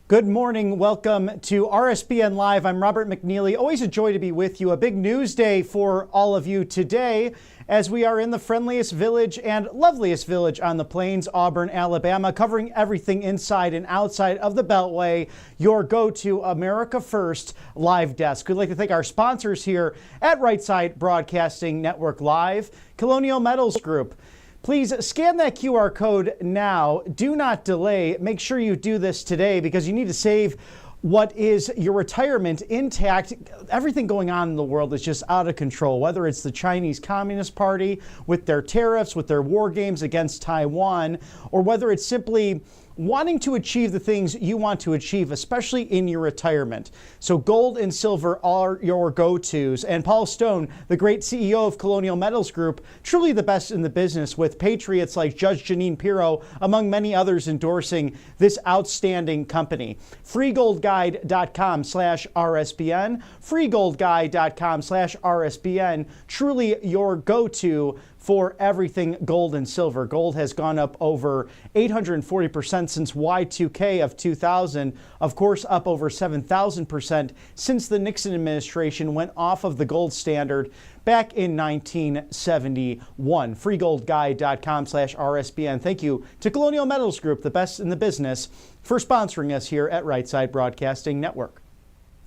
Good morning. Welcome to RSBN Live. I'm Robert McNeely. Always a joy to be with you. A big news day for all of you today as we are in the friendliest village and loveliest village on the plains, Auburn, Alabama, covering everything inside and outside of the Beltway, your go-to America First live desk. We'd like to thank our sponsors here at Right Side Broadcasting Network Live, Colonial Metals Group. Please scan that QR code now. Do not delay. Make sure you do this today because you need to save what is your retirement intact. Everything going on in the world is just out of control, whether it's the Chinese Communist Party with their tariffs, with their war games against Taiwan, or whether it's simply wanting to achieve the things you want to achieve, especially in your retirement. So gold and silver are your go-tos. And Paul Stone, the great CEO of Colonial Metals Group, truly the best in the business, with patriots like Judge Jeanine Pirro, among many others, endorsing this outstanding company. freegoldguide.com/RSBN, freegoldguide.com/RSBN, truly your go-to for everything gold and silver. Gold has gone up over 840% since Y2K of 2000. Of course, up over 7,000% since the Nixon administration went off of the gold standard back in 1971. freegoldguide.com/RSBN. Thank you to Colonial Metals Group, the best in the business, for sponsoring us here at Right Side Broadcasting Network.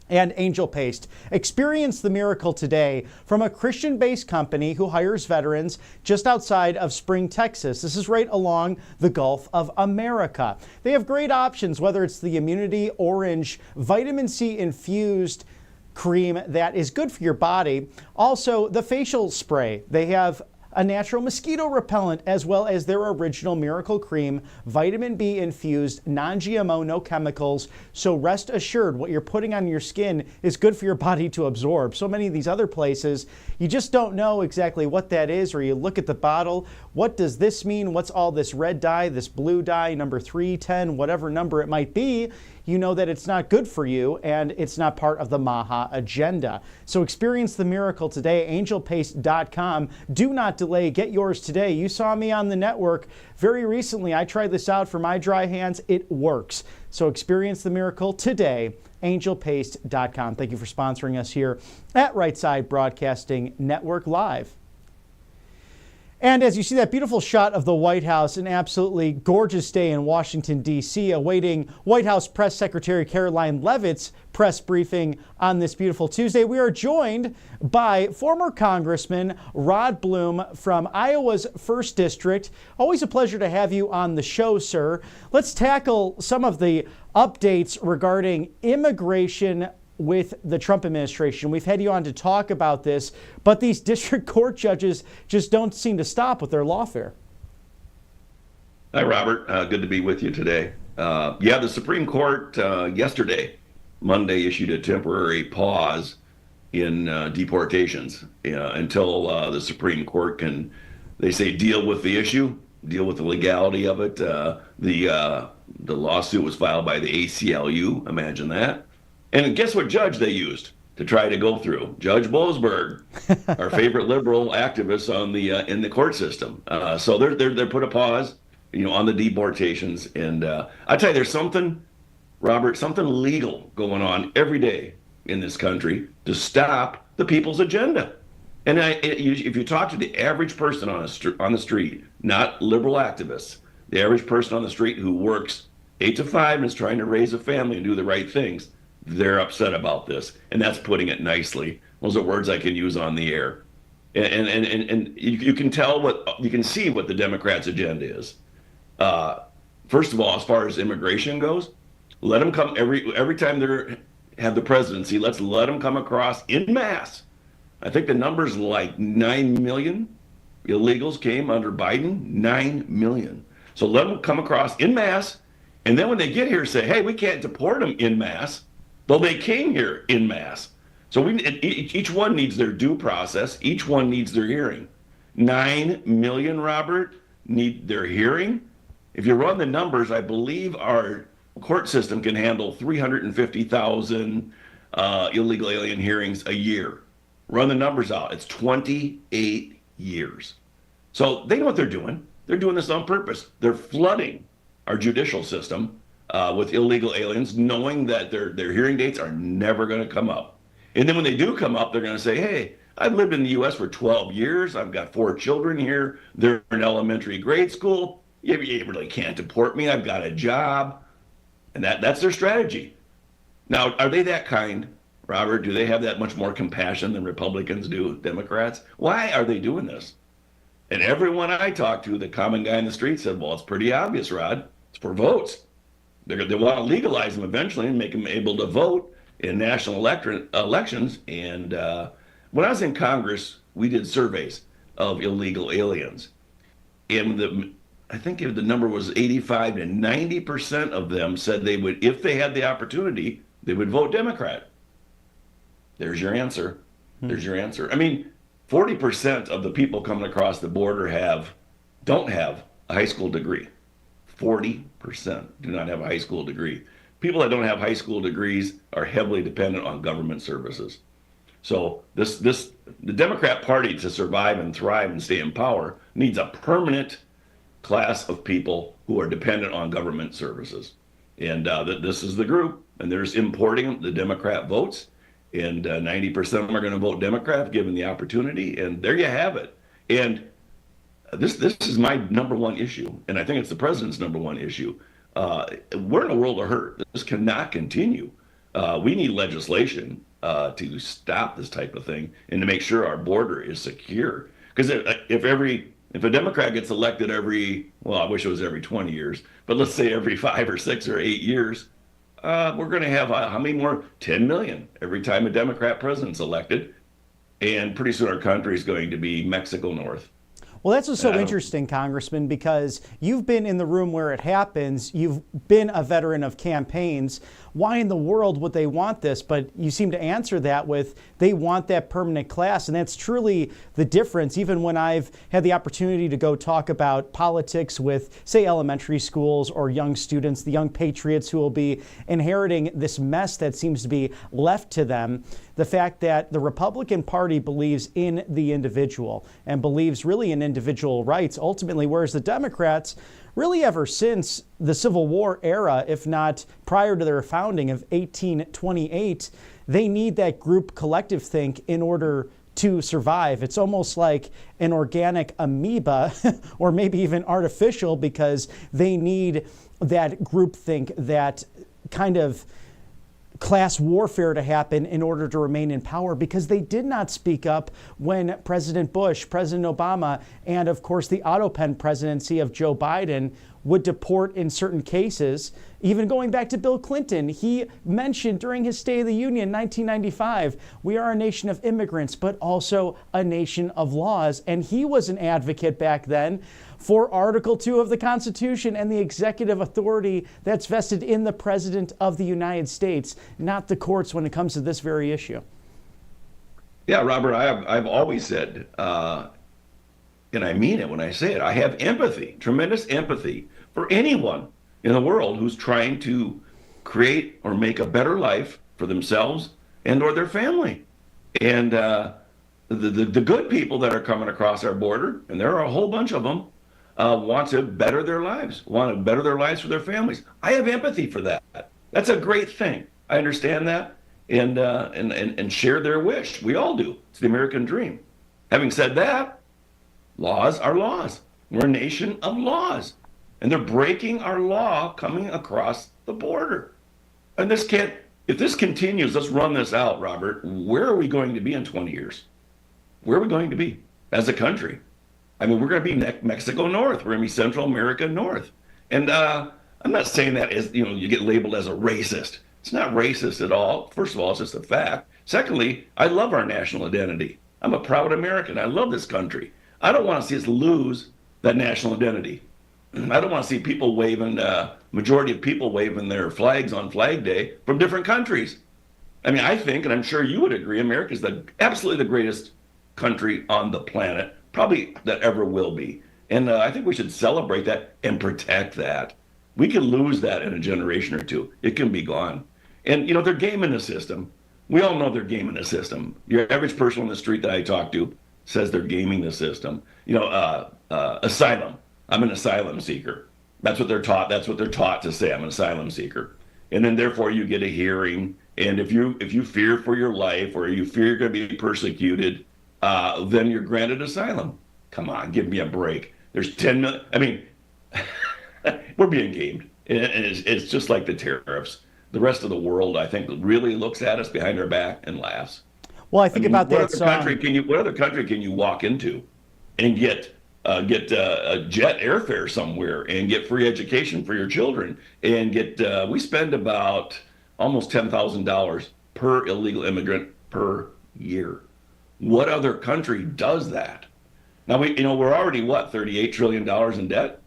And Angel Paste. Experience the miracle today from a Christian-based company who hires veterans just outside of Spring, Texas. This is right along the Gulf of America. They have great options, whether it's the Immunity Orange vitamin C infused cream that is good for your body. Also, the facial spray. They have a natural mosquito repellent, as well as their original Miracle Cream, vitamin B infused, non-GMO, no chemicals. So rest assured what you're putting on your skin is good for your body to absorb. So many of these other places, you just don't know exactly what that is, or you look at the bottle, what does this mean? What's all this red dye, this blue dye, number 310, whatever number it might be? You know that it's not good for you and it's not part of the MAHA agenda. So experience the miracle today, angelpaste.com. Do not delay. Get yours today. You saw me on the network very recently. I tried this out for my dry hands. It works. So experience the miracle today, angelpaste.com. Thank you for sponsoring us here at Right Side Broadcasting Network Live. And as you see that beautiful shot of the White House, an absolutely gorgeous day in Washington, D.C., awaiting White House Press Secretary Karoline Leavitt's press briefing on this beautiful Tuesday, we are joined by former Congressman Rod Blum from Iowa's 1st District. Always a pleasure to have you on the show, sir. Let's tackle some of the updates regarding immigration with the Trump administration. We've had you on to talk about this, but these district court judges just don't seem to stop with their lawfare. Hi, Robert. Good to be with you today. The Supreme Court yesterday, Monday, issued a temporary pause in deportations until the Supreme Court can, they say, deal with the issue, deal with the legality of it. The lawsuit was filed by the ACLU, imagine that. And guess what judge they used to try to go through? Judge Boasberg, our favorite liberal activist on the in the court system. So they're put a pause, on the deportations. And I tell you, there's something, Robert, something legal going on every day in this country to stop the people's agenda. And if you talk to the average person on the street, not liberal activists, the average person on the street who works 8 to 5 and is trying to raise a family and do the right things, they're upset about this, and that's putting it nicely. Those are words I can use on the air, and you can see what the Democrats' agenda is. First of all, as far as immigration goes, let them come every time they have the presidency. Let's let them come across en masse. I think the number's like 9 million illegals came under Biden. 9 million. So let them come across en masse, and then when they get here, say, hey, we can't deport them en masse. Though they came here en masse. So each one needs their due process. Each one needs their hearing. 9 million, Robert, need their hearing. If you run the numbers, I believe our court system can handle 350,000 illegal alien hearings a year. Run the numbers out. It's 28 years. So they know what they're doing. They're doing this on purpose. They're flooding our judicial system with illegal aliens, knowing that their hearing dates are never going to come up. And then when they do come up, they're going to say, hey, I've lived in the U.S. for 12 years. I've got 4 children here. They're in elementary grade school. You really can't deport me. I've got a job. And that's their strategy. Now, are they that kind, Robert? Do they have that much more compassion than Republicans do, Democrats? Why are they doing this? And everyone I talked to, the common guy in the street said, well, it's pretty obvious, Rod. It's for votes. They want to legalize them eventually and make them able to vote in national elections. And when I was in Congress, we did surveys of illegal aliens. And I think the number was 85 to 90% of them said they would, if they had the opportunity, they would vote Democrat. There's your answer. There's your answer. I mean, 40% of the people coming across the border don't have a high school degree. 40% do not have a high school degree. People that don't have high school degrees are heavily dependent on government services. So the Democrat Party, to survive and thrive and stay in power, needs a permanent class of people who are dependent on government services. And this is the group, and they're just importing the Democrat votes, and 90% of them are going to vote Democrat given the opportunity, and there you have it. And this is my number one issue, and I think it's the president's number one issue. We're in a world of hurt. This cannot continue. We need legislation to stop this type of thing and to make sure our border is secure. Because if a Democrat gets elected I wish it was every 20 years, but let's say every 5 or 6 or 8 years, we're going to have how many more? 10 million every time a Democrat president's elected. And pretty soon our country is going to be Mexico North. Well, that's what's so interesting, Congressman, because you've been in the room where it happens. You've been a veteran of campaigns. Why in the world would they want this? But you seem to answer that with they want that permanent class. And that's truly the difference. Even when I've had the opportunity to go talk about politics with, say, elementary schools or young students, the young patriots who will be inheriting this mess that seems to be left to them, the fact that the Republican Party believes in the individual and believes really in individual rights ultimately, whereas the Democrats really ever since the Civil War era, if not prior to their founding of 1828, they need that group collective think in order to survive. It's almost like an organic amoeba or maybe even artificial, because they need that group think, that kind of class warfare to happen in order to remain in power, because they did not speak up when President Bush, President Obama, and of course the autopen presidency of Joe Biden would deport in certain cases. Even going back to Bill Clinton, he mentioned during his State of the Union in 1995, we are a nation of immigrants, but also a nation of laws. And he was an advocate back then for Article 2 of the Constitution and the executive authority that's vested in the President of the United States, not the courts when it comes to this very issue. Yeah, Robert, I've always said, and I mean it when I say it, I have empathy, tremendous empathy for anyone in the world who's trying to create or make a better life for themselves and or their family. And the good people that are coming across our border, and there are a whole bunch of them, want to better their lives, for their families. I have empathy for that. That's a great thing. I understand that and share their wish. We all do. It's the American dream. Having said that, laws are laws. We're a nation of laws. And they're breaking our law coming across the border. And if this continues, let's run this out, Robert. Where are we going to be in 20 years? Where are we going to be as a country? I mean, we're going to be Mexico North. We're going to be Central America North. And I'm not saying that as, you get labeled as a racist. It's not racist at all. First of all, it's just a fact. Secondly, I love our national identity. I'm a proud American. I love this country. I don't want to see us lose that national identity. I don't want to see people majority of people waving their flags on Flag Day from different countries. I mean, I think, and I'm sure you would agree, America is absolutely the greatest country on the planet, probably that ever will be. And I think we should celebrate that and protect that. We can lose that in a generation or two. It can be gone. And, they're gaming the system. We all know they're gaming the system. Your average person on the street that I talk to says they're gaming the system. Asylum. I'm an asylum seeker. That's what they're taught. That's what they're taught to say. I'm an asylum seeker. And then therefore you get a hearing. And if you fear for your life or you fear you're going to be persecuted, then you're granted asylum. Come on, give me a break. There's 10 million. I mean, we're being gamed. And it's just like the tariffs. The rest of the world, I think, really looks at us behind our back and laughs. Well, I think about that. What other country can you walk into and get a jet airfare somewhere and get free education for your children and we spend about almost $10,000 per illegal immigrant per year. What other country does that? Now we're already $38 trillion in debt.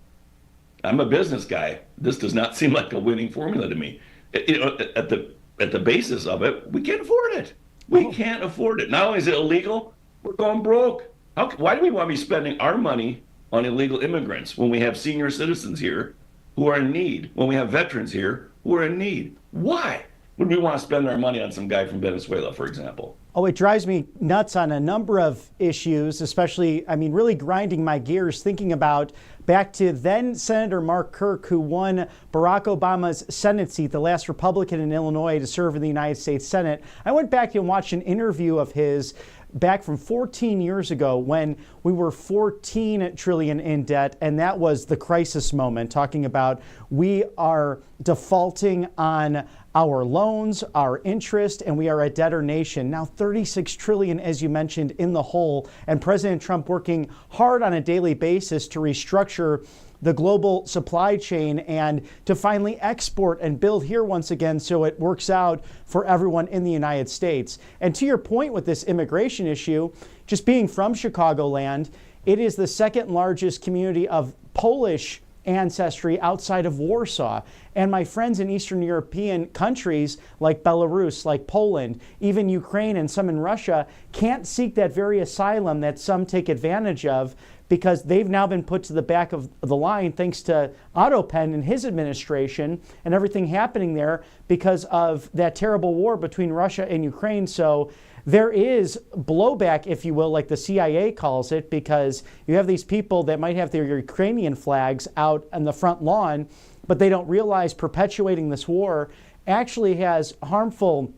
I'm a business guy. This does not seem like a winning formula to me. At the basis of it, we can't afford it. We can't afford it. Not only is it illegal, we're going broke. Why do we want to be spending our money on illegal immigrants when we have senior citizens here who are in need, when we have veterans here who are in need? Why would we want to spend our money on some guy from Venezuela, for example? Oh, it drives me nuts on a number of issues, especially, really grinding my gears thinking about back to then Senator Mark Kirk, who won Barack Obama's Senate seat, the last Republican in Illinois to serve in the United States Senate. I went back and watched an interview of his back from 14 years ago when we were 14 trillion in debt, and that was the crisis moment, talking about we are defaulting on our loans, our interest, and we are a debtor nation. Now 36 trillion, as you mentioned, in the hole, and President Trump working hard on a daily basis to restructure the global supply chain and to finally export and build here once again so it works out for everyone in the United States. And to your point with this immigration issue, just being from Chicagoland, it is the second largest community of Polish ancestry outside of Warsaw. And my friends in Eastern European countries like Belarus, like Poland, even Ukraine and some in Russia can't seek that very asylum that some take advantage of because they've now been put to the back of the line thanks to Otto Penn and his administration and everything happening there because of that terrible war between Russia and Ukraine. So there is blowback, if you will, like the CIA calls it, because you have these people that might have their Ukrainian flags out on the front lawn, but they don't realize perpetuating this war actually has harmful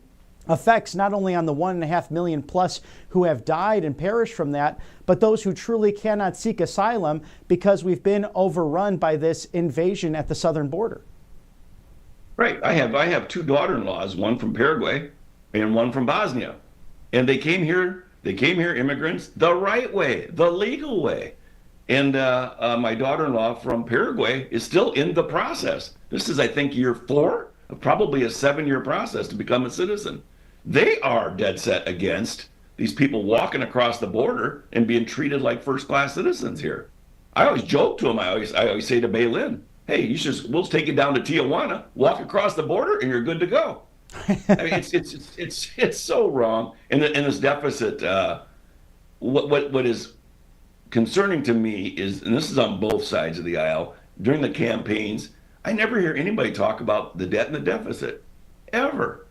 effects not only on the 1.5 million plus who have died and perished from that, but those who truly cannot seek asylum because we've been overrun by this invasion at the southern border. Right. I have two daughter-in-laws, one from Paraguay and one from Bosnia. And they came here immigrants the right way, the legal way. And my daughter-in-law from Paraguay is still in the process. This is, I think, year 4 of probably a 7-year process to become a citizen. They are dead set against these people walking across the border and being treated like first-class citizens here. I always joke to them. I always say to Baylin, "Hey, we'll take you down to Tijuana, walk across the border, and you're good to go." I mean, it's so wrong. And this deficit. What is concerning to me is, and this is on both sides of the aisle, during the campaigns, I never hear anybody talk about the debt and the deficit, ever.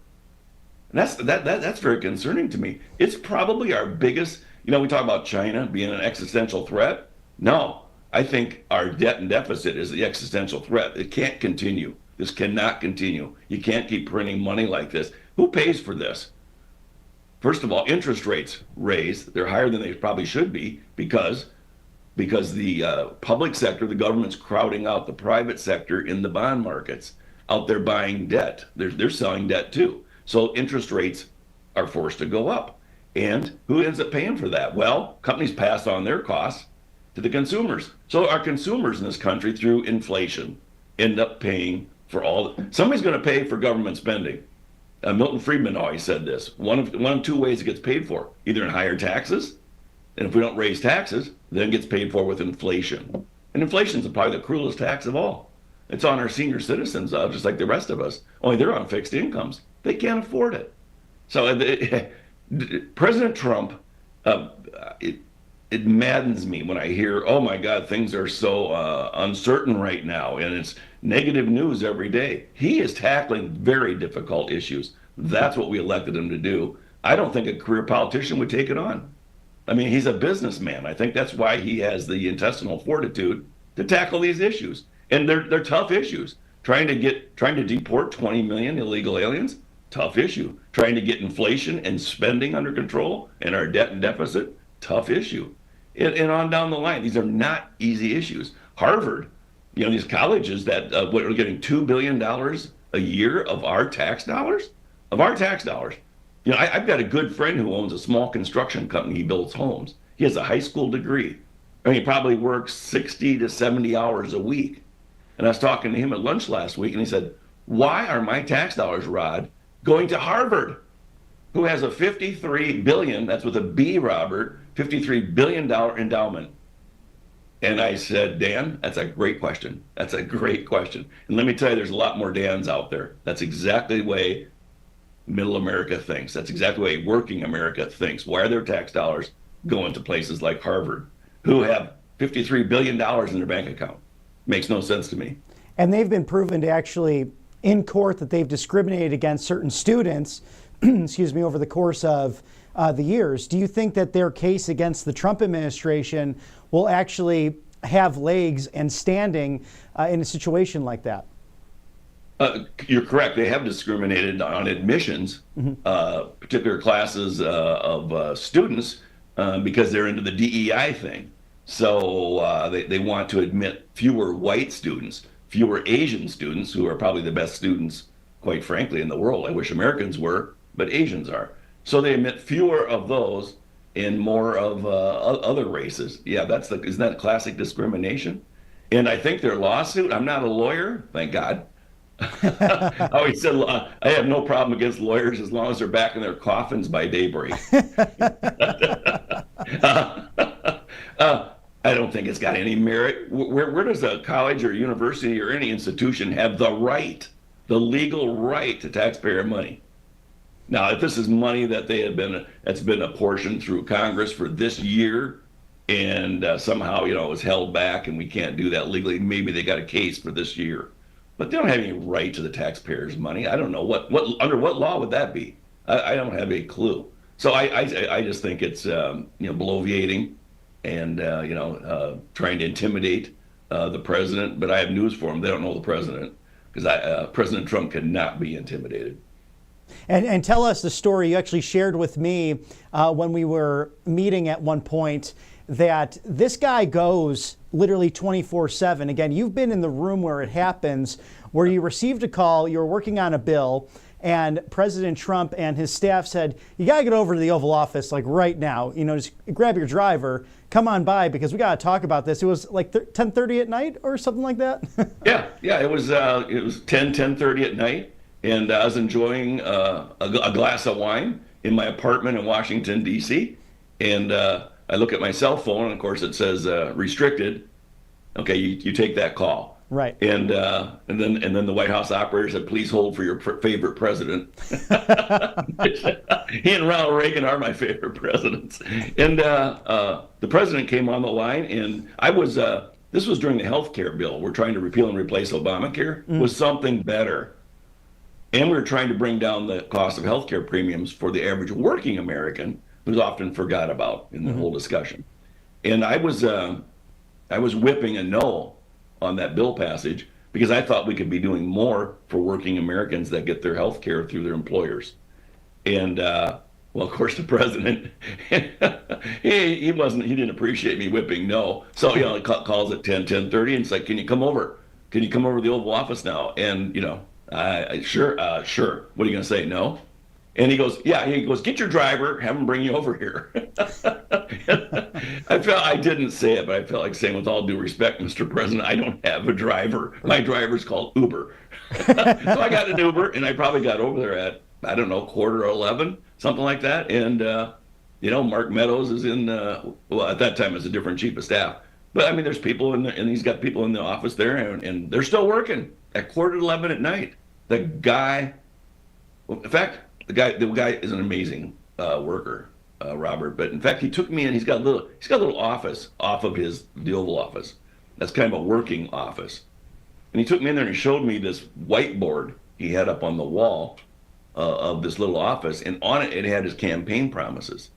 And that's very concerning to me. It's probably our biggest, we talk about China being an existential threat. No, I think our debt and deficit is the existential threat. It can't continue. This cannot continue. You can't keep printing money like this. Who pays for this? First of all, interest rates raised. They're higher than they probably should be because the public sector, the government's crowding out the private sector in the bond markets, out there buying debt. They're selling debt too. So interest rates are forced to go up. And who ends up paying for that? Well, companies pass on their costs to the consumers. So our consumers in this country, through inflation, end up paying for somebody's going to pay for government spending. Milton Friedman always said this. One of two ways it gets paid for, either in higher taxes, and if we don't raise taxes, then it gets paid for with inflation. And inflation is probably the cruelest tax of all. It's on our senior citizens, just like the rest of us. Only they're on fixed incomes. They can't afford it. So President Trump, it maddens me when I hear, oh my God, things are so uncertain right now, and it's negative news every day. He is tackling very difficult issues. That's what we elected him to do. I don't think a career politician would take it on. I mean, he's a businessman. I think that's why he has the intestinal fortitude to tackle these issues. And they're tough issues. Trying to deport 20 million illegal aliens, tough issue. Trying to get inflation and spending under control and our debt and deficit, tough issue. And on down the line, these are not easy issues. Harvard, these colleges that what are getting $2 billion a year of our tax dollars, I've got a good friend who owns a small construction company. He builds homes. He has a high school degree. He probably works 60 to 70 hours a week. And I was talking to him at lunch last week, and he said, why are my tax dollars, Rod, going to Harvard, who has a $53 billion, that's with a B, Robert, $53 billion endowment? And I said, Dan, that's a great question. That's a great question. And let me tell you, there's a lot more Dans out there. That's exactly the way middle America thinks. That's exactly the way working America thinks. Why are their tax dollars going to places like Harvard, who have $53 billion in their bank account? Makes no sense to me. And they've been proven to actually, in court, that they've discriminated against certain students, over the course of the years. Do you think that their case against the Trump administration will actually have legs and standing in a situation like that? You're correct. They have discriminated on admissions, particular classes of students, because they're into the DEI thing. So they want to admit fewer white students, fewer Asian students, who are probably the best students, quite frankly, in the world. I wish Americans were, but Asians are. So they admit fewer of those and more of other races. Yeah, isn't that classic discrimination? And I think their lawsuit, I'm not a lawyer, thank God. I always said I have no problem against lawyers as long as they're back in their coffins by daybreak. I don't think it's got any merit. Where does a college or university or any institution have the legal right to taxpayer money? Now, if this is money that that's been apportioned through Congress for this year, and somehow it was held back and we can't do that legally, maybe they got a case for this year. But they don't have any right to the taxpayers' money. I don't know under what law would that be. I don't have a clue. So I just think it's bloviating and trying to intimidate the president. But I have news for them: they don't know the president, because President Trump cannot be intimidated. And tell us the story you actually shared with me when we were meeting at one point, that this guy goes literally 24/7. Again, you've been in the room where it happens, where you received a call, you were working on a bill, and President Trump and his staff said, you got to get over to the Oval Office like right now, just grab your driver, come on by, because we got to talk about this. It was like 10:30 at night or something like that. Yeah, it was 10:30 at night. And I was enjoying a glass of wine in my apartment in Washington, D.C. And I look at my cell phone, and of course it says restricted. Okay, you take that call. Right. And then the White House operator said, please hold for your favorite president. He and Ronald Reagan are my favorite presidents. And the president came on the line, and this was during the health care bill. We're trying to repeal and replace Obamacare with something better. And we were trying to bring down the cost of healthcare premiums for the average working American, who's often forgot about in the whole discussion. And I was whipping a no on that bill passage because I thought we could be doing more for working Americans that get their health care through their employers. And of course, the president, he didn't appreciate me whipping no. So he calls at 10:30 and it's like, can you come over? Can you come over to the Oval Office now? And sure. What are you going to say? No? And he goes, yeah. He goes, get your driver, have him bring you over here. I didn't say it, but I felt like saying, with all due respect, Mr. President, I don't have a driver. My driver's called Uber. So I got an Uber, and I probably got over there at, 11:15, something like that. And, Mark Meadows is in, at that time, it was a different chief of staff. But, there's people and he's got people in the office there, and they're still working at 10:45 at night. The guy, in fact, the guy is an amazing worker, Robert. But in fact, he took me in. He's got a little office off of the Oval Office. That's kind of a working office. And he took me in there and he showed me this whiteboard he had up on the wall of this little office, and on it had his campaign promises.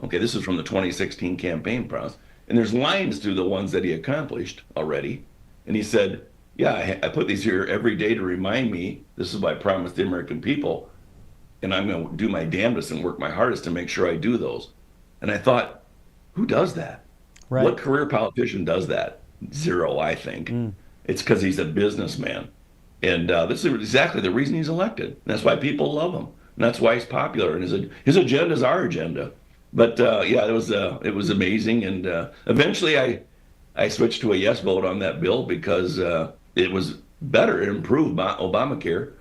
Okay, this is from the 2016 campaign promise, and there's lines through the ones that he accomplished already. And he said, yeah, I put these here every day to remind me this is what I promised the American people. And I'm going to do my damnedest and work my hardest to make sure I do those. And I thought, who does that? Right. What career politician does that? Zero, I think. It's because he's a businessman. And this is exactly the reason he's elected. And that's why people love him. And that's why he's popular. And his agenda is our agenda. But yeah, it was amazing. And eventually I switched to a yes vote on that bill because it was better. It improved Obamacare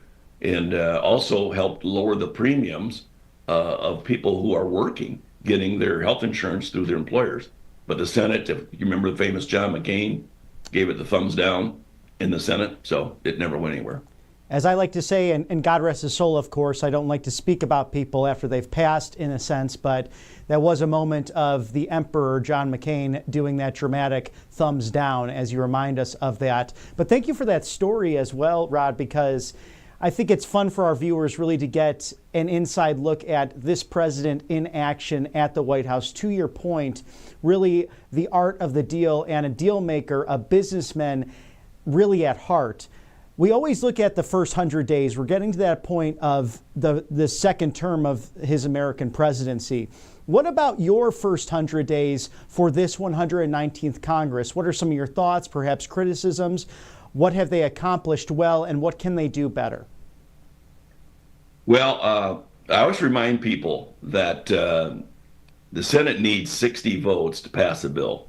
and also helped lower the premiums of people who are working, getting their health insurance through their employers. But the Senate, if you remember the famous John McCain, gave it the thumbs down in the Senate, so it never went anywhere. As I like to say, and God rest his soul, of course, I don't like to speak about people after they've passed, in a sense, but that was a moment of the Emperor John McCain doing that dramatic thumbs down, as you remind us of that. But thank you for that story as well, Rod, because I think it's fun for our viewers really to get an inside look at this president in action at the White House. To your point, really the art of the deal and a deal maker, a businessman really at heart. We always look at the first 100 days. We're getting to that point of the second term of his American presidency. What about your first 100 days for this 119th Congress? What are some of your thoughts, perhaps criticisms? What have they accomplished well, and what can they do better? Well, I always remind people that the Senate needs 60 votes to pass a bill.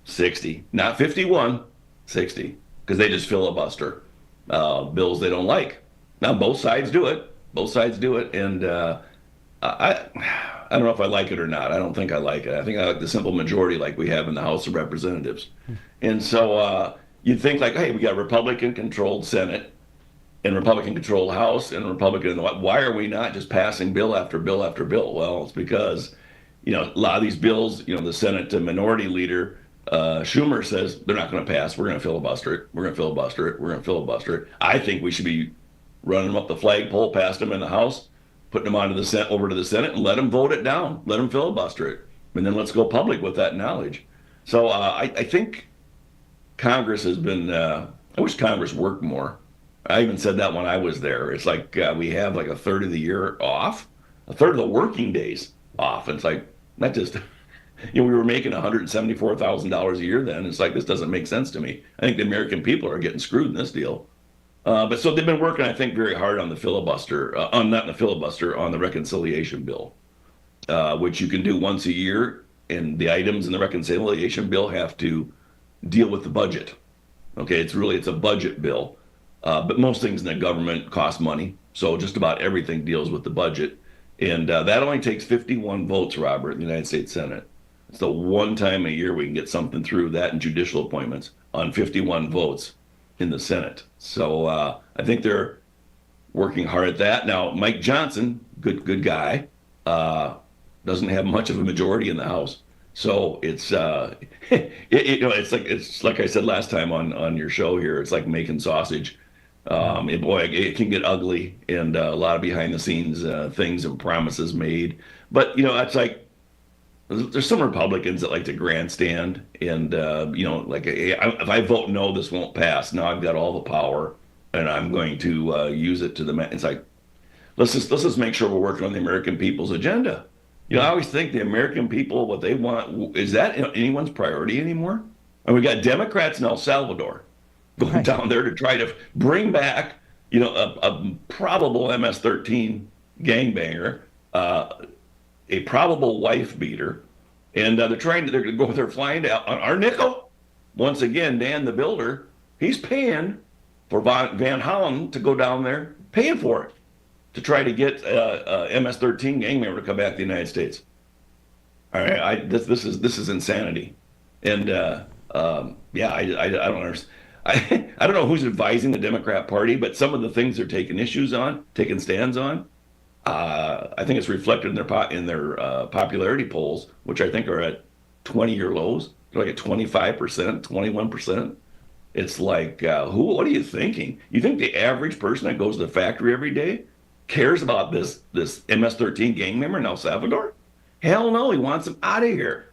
60, not 51, 60, because they just filibuster bills they don't like. Now, both sides do it. Both sides do it, and I don't know if I like it or not. I don't think I like it. I think I like the simple majority like we have in the House of Representatives. And so you'd think like, hey, we got a Republican-controlled Senate and Republican-controlled House and Republican. Why are we not just passing bill after bill after bill? Well, it's because, a lot of these bills, the Senate Minority Leader Schumer says they're not going to pass. We're going to filibuster it. We're going to filibuster it. We're going to filibuster it. I think we should be running them up the flagpole past them in the House, putting them onto the Senate, over to the Senate, and let them vote it down. Let them filibuster it, and then let's go public with that knowledge. So I think Congress has been. I wish Congress worked more. I even said that when I was there. It's like we have like a third of the year off, a third of the working days off. And it's like not just. We were making $174,000 a year then. It's like, this doesn't make sense to me. I think the American people are getting screwed in this deal. But so they've been working, I think, very hard on the filibuster, not the filibuster, on the reconciliation bill, which you can do once a year. And the items in the reconciliation bill have to deal with the budget. Okay, it's a budget bill. But most things in the government cost money. So just about everything deals with the budget. And that only takes 51 votes, Robert, in the United States Senate. It's the one time a year we can get something through, that and judicial appointments, on 51 votes in the Senate. So I think they're working hard at that. Now, Mike Johnson, good guy, doesn't have much of a majority in the House. So it's it's like I said last time on your show here. It's like making sausage. It can get ugly, and a lot of behind the scenes things and promises made. But it's like. There's some Republicans that like to grandstand and, like, hey, if I vote no, this won't pass. Now I've got all the power and I'm going to use it to the max. It's like, let's just make sure we're working on the American people's agenda. I always think the American people, what they want, is that anyone's priority anymore? And we got Democrats in El Salvador going down there to try to bring back, a probable MS-13 gangbanger, a probable wife beater, and they're flying out on our nickel. Once again, Dan the Builder, he's paying for Van Hollen to go down there, paying for it, to try to get MS-13 gang member to come back to the United States. All right, this is insanity, and I don't understand. I don't know who's advising the Democrat Party, but some of the things they're taking stands on. I think it's reflected in their popularity polls, which I think are at 20-year lows. They're like at 25%, 21%. It's like, what are you thinking? You think the average person that goes to the factory every day cares about this MS-13 gang member in El Salvador? Hell no, he wants him out of here.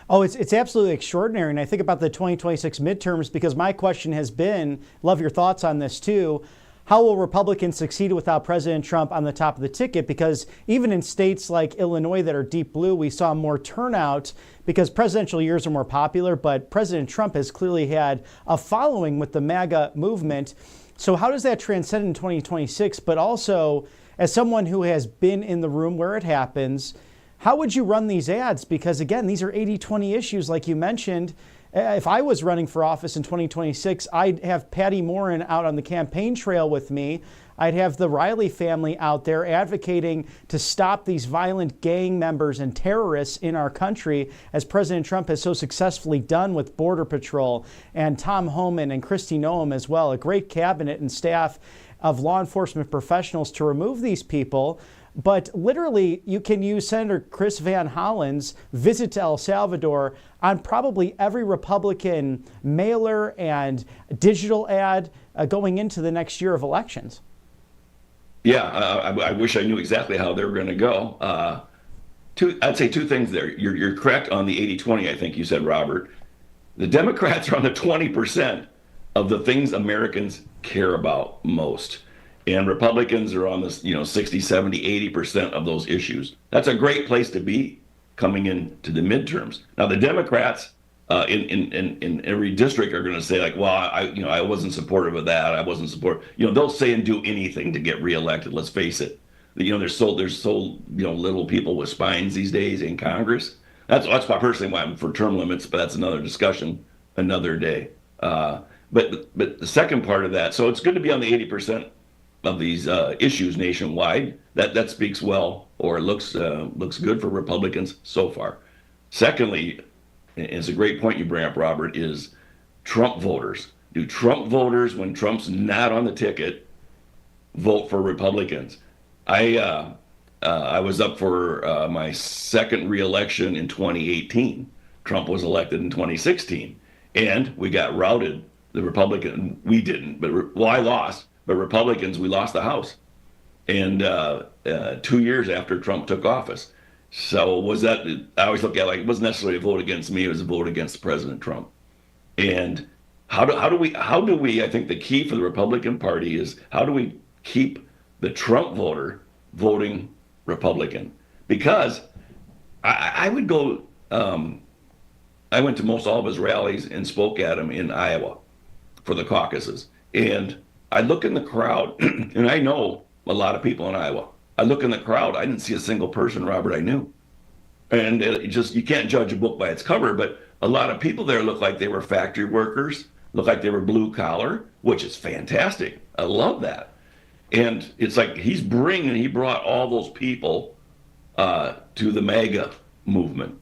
Oh, it's absolutely extraordinary. And I think about the 2026 midterms because my question has been, love your thoughts on this too. How will Republicans succeed without President Trump on the top of the ticket? Because even in states like Illinois that are deep blue, we saw more turnout because presidential years are more popular. But President Trump has clearly had a following with the MAGA movement. So how does that transcend in 2026? But also, as someone who has been in the room where it happens, how would you run these ads? Because again, these are 80-20 issues like you mentioned. If I was running for office in 2026, I'd have Patty Morin out on the campaign trail with me. I'd have the Riley family out there advocating to stop these violent gang members and terrorists in our country, as President Trump has so successfully done with Border Patrol and Tom Homan and Kristi Noem as well, a great cabinet and staff of law enforcement professionals to remove these people. But literally, you can use Senator Chris Van Hollen's visit to El Salvador on probably every Republican mailer and digital ad going into the next year of elections. Yeah, I wish I knew exactly how they were going to go. I'd say two things there. You're correct on the 80-20, I think you said, Robert. The Democrats are on the 20% of the things Americans care about most. And Republicans are on this, 60, 70, 80% of those issues. That's a great place to be coming into the midterms. Now, the Democrats in every district are going to say like, well, I wasn't supportive of that. I wasn't supportive. They'll say and do anything to get reelected. Let's face it. There's so little people with spines these days in Congress. That's why personally why I'm for term limits, but that's another discussion, another day. But the second part of that, so it's good to be on the 80% of these issues nationwide. That speaks well, or looks good for Republicans so far. Secondly, and it's a great point you bring up, Robert, is Trump voters. Do Trump voters, when Trump's not on the ticket, vote for Republicans? I was up for my second reelection in 2018. Trump was elected in 2016, and we got routed. The Republican, we didn't, I lost. But Republicans, we lost the House, and 2 years after Trump took office. So I always look at it like it wasn't necessarily a vote against me; it was a vote against President Trump. And how do we? I think the key for the Republican Party is how do we keep the Trump voter voting Republican? Because I would go. I went to most all of his rallies and spoke at him in Iowa for the caucuses, and I look in the crowd, and I know a lot of people in Iowa. I look in the crowd, I didn't see a single person, Robert, I knew. And you can't judge a book by its cover, but a lot of people there look like they were factory workers, look like they were blue collar, which is fantastic. I love that. And it's like he brought all those people to the MAGA movement.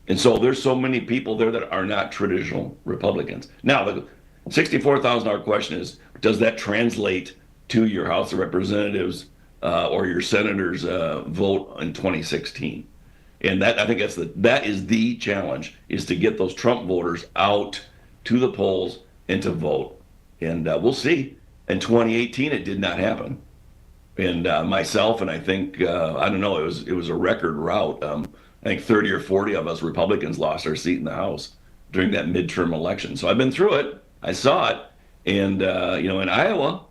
And so there's so many people there that are not traditional Republicans. Now, the $64,000 question is, does that translate to your House of Representatives or your senators' vote in 2016? And I think that is the challenge, is to get those Trump voters out to the polls and to vote. And we'll see. In 2018, it did not happen. And myself, and I think, I don't know, it was a record rout. I think 30 or 40 of us Republicans lost our seat in the House during that midterm election. So I've been through it. I saw it. And, in Iowa,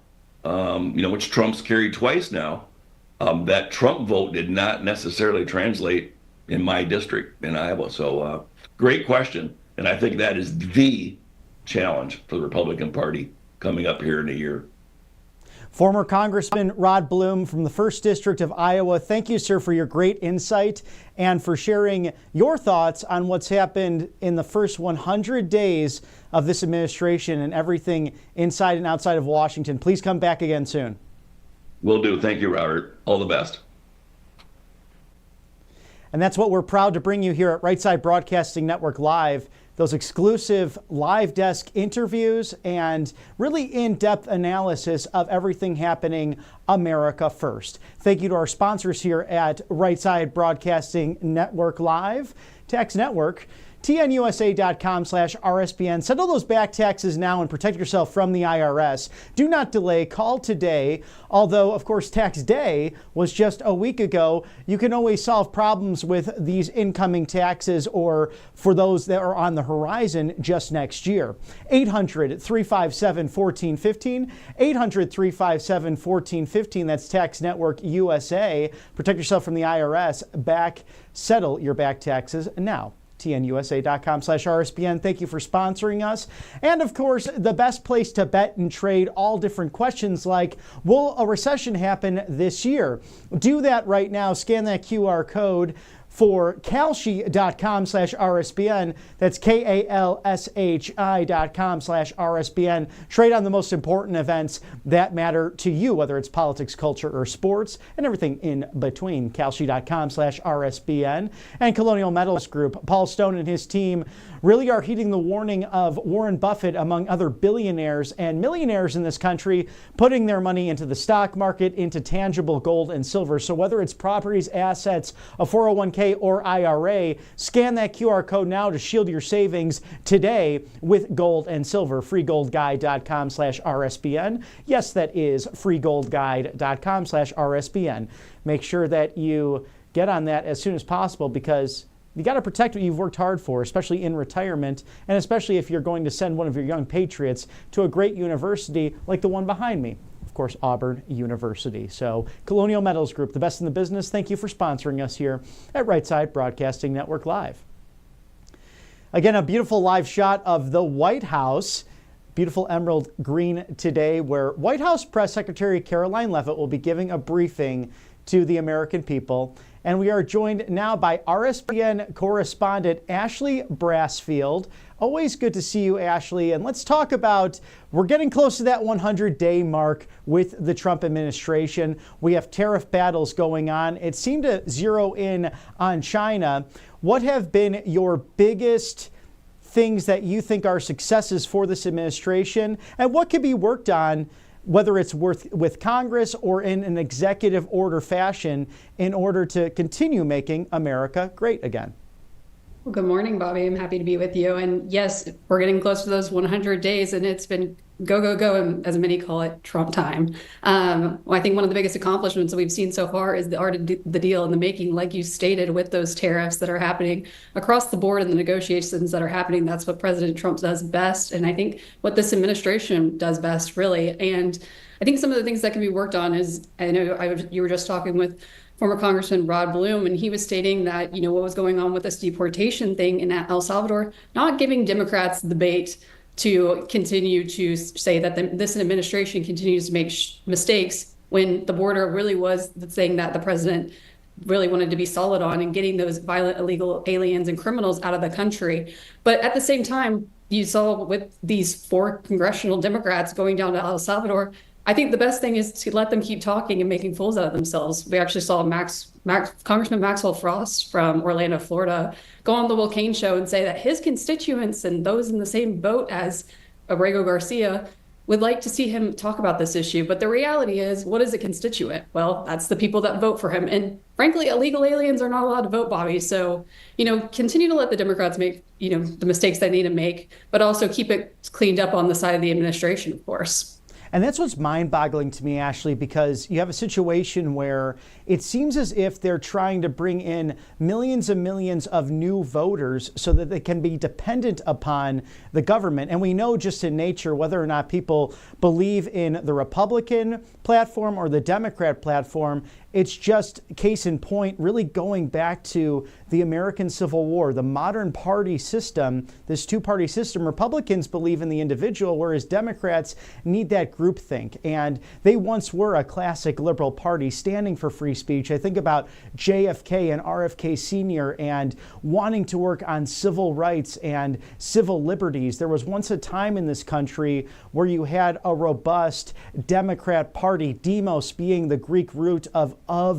which Trump's carried twice now, that Trump vote did not necessarily translate in my district in Iowa. So great question. And I think that is the challenge for the Republican Party coming up here in a year. Former Congressman Rod Blum from the 1st District of Iowa, thank you, sir, for your great insight and for sharing your thoughts on what's happened in the first 100 days of this administration and everything inside and outside of Washington. Please come back again soon. Will do. Thank you, Robert. All the best. And that's what we're proud to bring you here at Right Side Broadcasting Network Live. Those exclusive live desk interviews and really in-depth analysis of everything happening America first. Thank you to our sponsors here at Right Side Broadcasting Network Live, Tax Network. tnusa.com/RSBN. Settle those back taxes now and protect yourself from the IRS. Do not delay. Call today. Although, of course, tax day was just a week ago, you can always solve problems with these incoming taxes or for those that are on the horizon just next year. 800-357-1415. 800-357-1415. That's Tax Network USA. Protect yourself from the IRS. Settle your back taxes now. tnusa.com/RSBN. Thank you for sponsoring us. And of course, the best place to bet and trade all different questions like, will a recession happen this year? Do that right now. Scan that QR code for kalshi.com/RSBN. That's KALSHI.com/RSBN. Trade on the most important events that matter to you, whether it's politics, culture, or sports, and everything in between. Kalshi.com/RSBN. And Colonial Metals Group. Paul Stone and his team really are heeding the warning of Warren Buffett, among other billionaires and millionaires in this country, putting their money into the stock market, into tangible gold and silver. So whether it's properties, assets, a 401k, or IRA, scan that QR code now to shield your savings today with gold and silver. freegoldguide.com/RSBN. Yes, that is freegoldguide.com/RSBN. Make sure that you get on that as soon as possible because you got to protect what you've worked hard for, especially in retirement, and especially if you're going to send one of your young patriots to a great university like the one behind me. Of course, Auburn University. So, Colonial Metals Group, the best in the business. Thank you for sponsoring us here at Right Side Broadcasting Network Live. Again, a beautiful live shot of the White House. Beautiful emerald green today, where White House Press Secretary Karoline Leavitt will be giving a briefing to the American people. And we are joined now by RSBN correspondent Ashley Brassfield. Always good to see you, Ashley. And let's talk about, we're getting close to that 100-day mark with the Trump administration. We have tariff battles going on. It seemed to zero in on China. What have been your biggest things that you think are successes for this administration? And what could be worked on, whether it's with Congress or in an executive order fashion, in order to continue making America great again? Well, good morning, Bobby. I'm happy to be with you. And yes, we're getting close to those 100 days, and it's been go, go, go, and as many call it, Trump time. Well, I think one of the biggest accomplishments that we've seen so far is the art of the deal in the making, like you stated, with those tariffs that are happening across the board and the negotiations that are happening. That's what President Trump does best. And I think what this administration does best, really. And I think some of the things that can be worked on is, I know you were just talking with former Congressman Rod Bloom, and he was stating that, what was going on with this deportation thing in El Salvador, not giving Democrats the bait to continue to say that this administration continues to make mistakes when the border really was the thing that the president really wanted to be solid on, and getting those violent illegal aliens and criminals out of the country. But at the same time, you saw with these 4 congressional Democrats going down to El Salvador, I think the best thing is to let them keep talking and making fools out of themselves. We actually saw Congressman Maxwell Frost from Orlando, Florida, go on the Will Cain show and say that his constituents and those in the same boat as Abrego Garcia would like to see him talk about this issue. But the reality is, what is a constituent? Well, that's the people that vote for him. And frankly, illegal aliens are not allowed to vote, Bobby. So, continue to let the Democrats make, the mistakes they need to make, but also keep it cleaned up on the side of the administration, of course. And that's what's mind-boggling to me, Ashley, because you have a situation where it seems as if they're trying to bring in millions and millions of new voters so that they can be dependent upon the government. And we know just in nature whether or not people believe in the Republican platform or the Democrat platform. It's just case in point, really going back to the American Civil War, the modern party system, this 2-party system. Republicans believe in the individual, whereas Democrats need that groupthink. And they once were a classic liberal party standing for free speech. I think about JFK and RFK Sr. and wanting to work on civil rights and civil liberties. There was once a time in this country where you had a robust Democrat party, demos being the Greek root of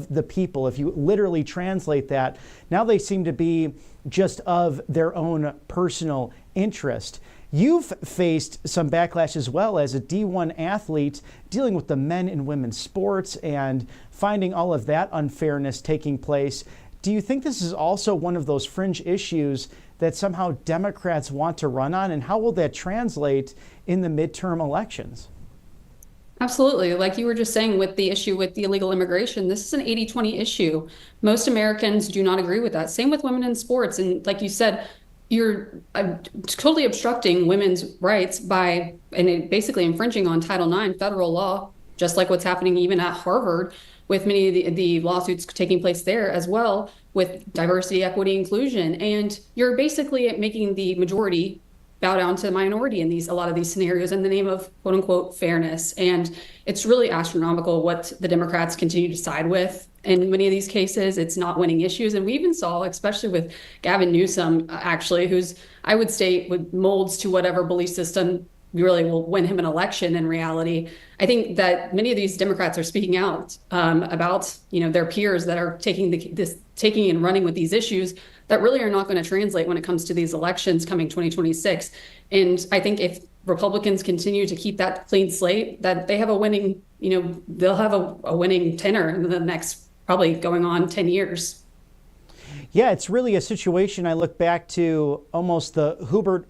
the people. If you literally translate that, now they seem to be just of their own personal interest. You've faced some backlash as well as a D1 athlete dealing with the men and women's sports and finding all of that unfairness taking place. Do you think this is also one of those fringe issues that somehow Democrats want to run on? And how will that translate in the midterm elections? Absolutely. Like you were just saying with the issue with the illegal immigration, this is an 80-20 issue. Most Americans do not agree with that. Same with women in sports. And like you said, you're totally obstructing women's rights basically infringing on Title IX federal law, just like what's happening even at Harvard with many of the lawsuits taking place there as well with diversity, equity, inclusion. And you're basically making the majority bow down to the minority in a lot of these scenarios in the name of quote unquote fairness. And it's really astronomical what the Democrats continue to side with. In many of these cases, it's not winning issues. And we even saw, especially with Gavin Newsom, actually, who's, I would say, with molds to whatever belief system really will win him an election in reality. I think that many of these Democrats are speaking out about, their peers that are taking and running with these issues that really are not going to translate when it comes to these elections coming 2026. And I think if Republicans continue to keep that clean slate, that they have a winning, they'll have a winning tenor in the next probably going on 10 years. Yeah, it's really a situation I look back to almost the Hoover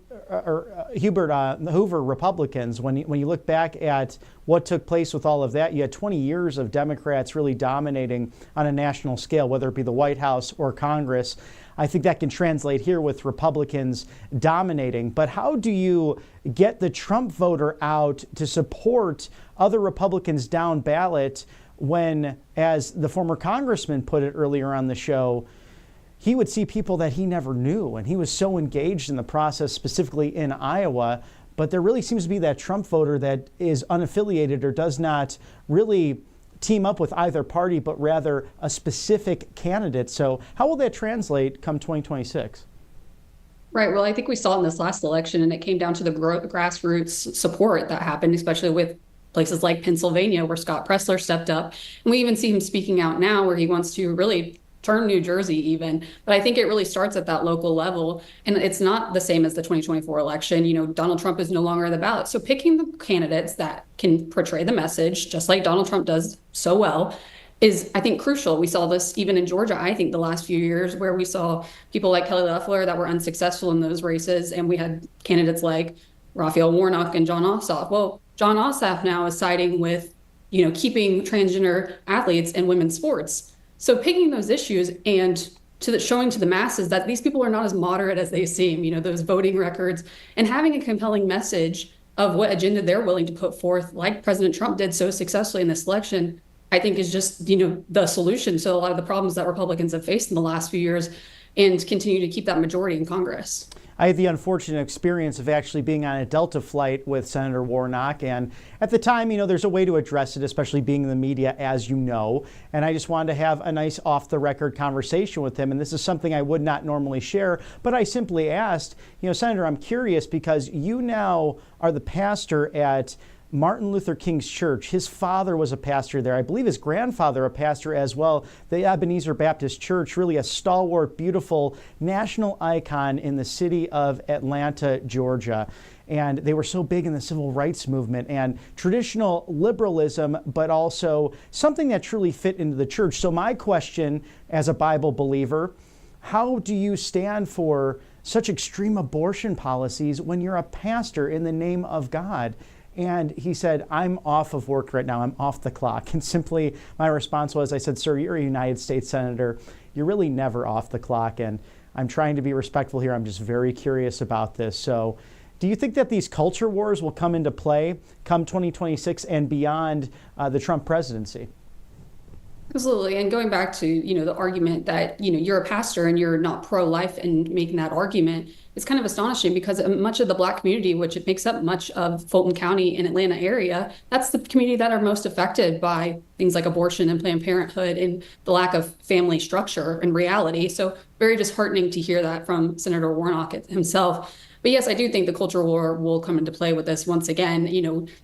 Republicans. When you look back at what took place with all of that, you had 20 years of Democrats really dominating on a national scale, whether it be the White House or Congress. I think that can translate here with Republicans dominating. But how do you get the Trump voter out to support other Republicans down ballot when, as the former congressman put it earlier on the show, he would see people that he never knew, and he was so engaged in the process, specifically in Iowa. But there really seems to be that Trump voter that is unaffiliated or does not really team up with either party, but rather a specific candidate. So how will that translate come 2026? Right. Well, I think we saw in this last election, and it came down to the grassroots support that happened, especially with places like Pennsylvania, where Scott Presler stepped up. And we even see him speaking out now where he wants to really turn New Jersey even. But I think it really starts at that local level. And it's not the same as the 2024 election. Donald Trump is no longer on the ballot. So picking the candidates that can portray the message, just like Donald Trump does so well, is, I think, crucial. We saw this even in Georgia, I think, the last few years, where we saw people like Kelly Loeffler that were unsuccessful in those races. And we had candidates like Raphael Warnock and John Ossoff. Well, John Ossoff now is siding with, keeping transgender athletes in women's sports. So picking those issues and showing to the masses that these people are not as moderate as they seem, those voting records, and having a compelling message of what agenda they're willing to put forth, like President Trump did so successfully in this election, I think is just, the solution to a lot of the problems that Republicans have faced in the last few years and continue to keep that majority in Congress. I had the unfortunate experience of actually being on a Delta flight with Senator Warnock. And at the time, there's a way to address it, especially being in the media, as you know. And I just wanted to have a nice off-the-record conversation with him. And this is something I would not normally share. But I simply asked, Senator, I'm curious because you now are the pastor at Martin Luther King's church. His father was a pastor there. I believe his grandfather a pastor as well. The Ebenezer Baptist Church, really a stalwart, beautiful national icon in the city of Atlanta, Georgia. And they were so big in the civil rights movement and traditional liberalism, but also something that truly fit into the church. So my question as a Bible believer, how do you stand for such extreme abortion policies when you're a pastor in the name of God? And he said, I'm off of work right now. I'm off the clock. And simply my response was, I said, sir, you're a United States Senator. You're really never off the clock. And I'm trying to be respectful here. I'm just very curious about this. So do you think that these culture wars will come into play come 2026 and beyond the Trump presidency? Absolutely. And going back to, the argument that, you're a pastor and you're not pro-life and making that argument, it's kind of astonishing because much of the Black community, which it makes up much of Fulton County and Atlanta area, that's the community that are most affected by things like abortion and Planned Parenthood and the lack of family structure and reality. So very disheartening to hear that from Senator Warnock himself. But yes, I do think the culture war will come into play with this once again.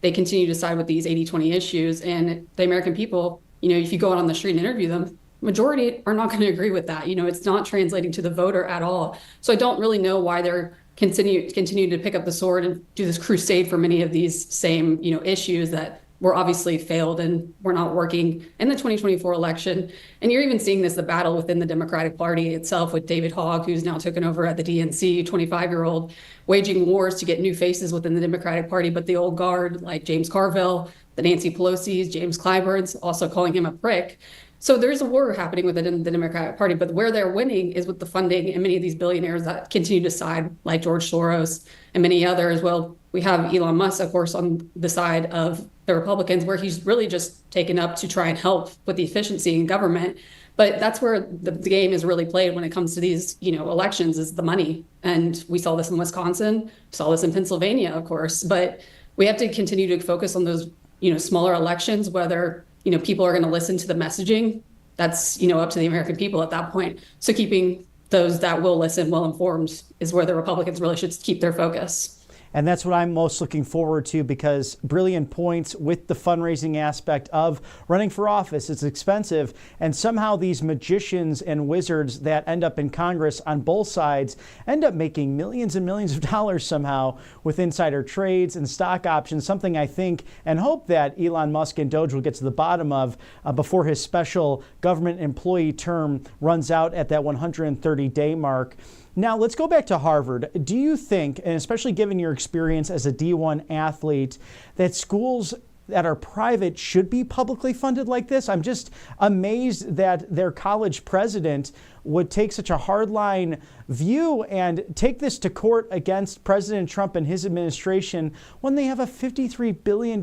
They continue to side with these 80-20 issues, and the American people, if you go out on the street and interview them, majority are not going to agree with that. It's not translating to the voter at all. So I don't really know why they're continue to pick up the sword and do this crusade for many of these same, issues that were obviously failed and were not working in the 2024 election. And you're even seeing this, the battle within the Democratic Party itself with David Hogg, who's now taken over at the DNC, 25-year-old, waging wars to get new faces within the Democratic Party. But the old guard, like James Carville, the Nancy Pelosi's, James Clyburn's, also calling him a prick. So there's a war happening within the Democratic Party, but where they're winning is with the funding and many of these billionaires that continue to side, like George Soros and many others. Well, we have Elon Musk, of course, on the side of the Republicans, where he's really just taken up to try and help with the efficiency in government. But that's where the game is really played when it comes to these, elections, is the money. And we saw this in Wisconsin, saw this in Pennsylvania, of course. But we have to continue to focus on those, smaller elections, whether people are going to listen to the messaging. That's, up to the American people at that point. So keeping those that will listen well informed is where the Republicans really should keep their focus. And that's what I'm most looking forward to, because brilliant points with the fundraising aspect of running for office. It's expensive. And somehow these magicians and wizards that end up in Congress on both sides end up making millions and millions of dollars somehow with insider trades and stock options, something I think and hope that Elon Musk and Doge will get to the bottom of before his special government employee term runs out at that 130-day mark. Now, let's go back to Harvard. Do you think, and especially given your experience as a D1 athlete, that schools that are private should be publicly funded like this? I'm just amazed that their college president would take such a hardline view and take this to court against President Trump and his administration when they have a $53 billion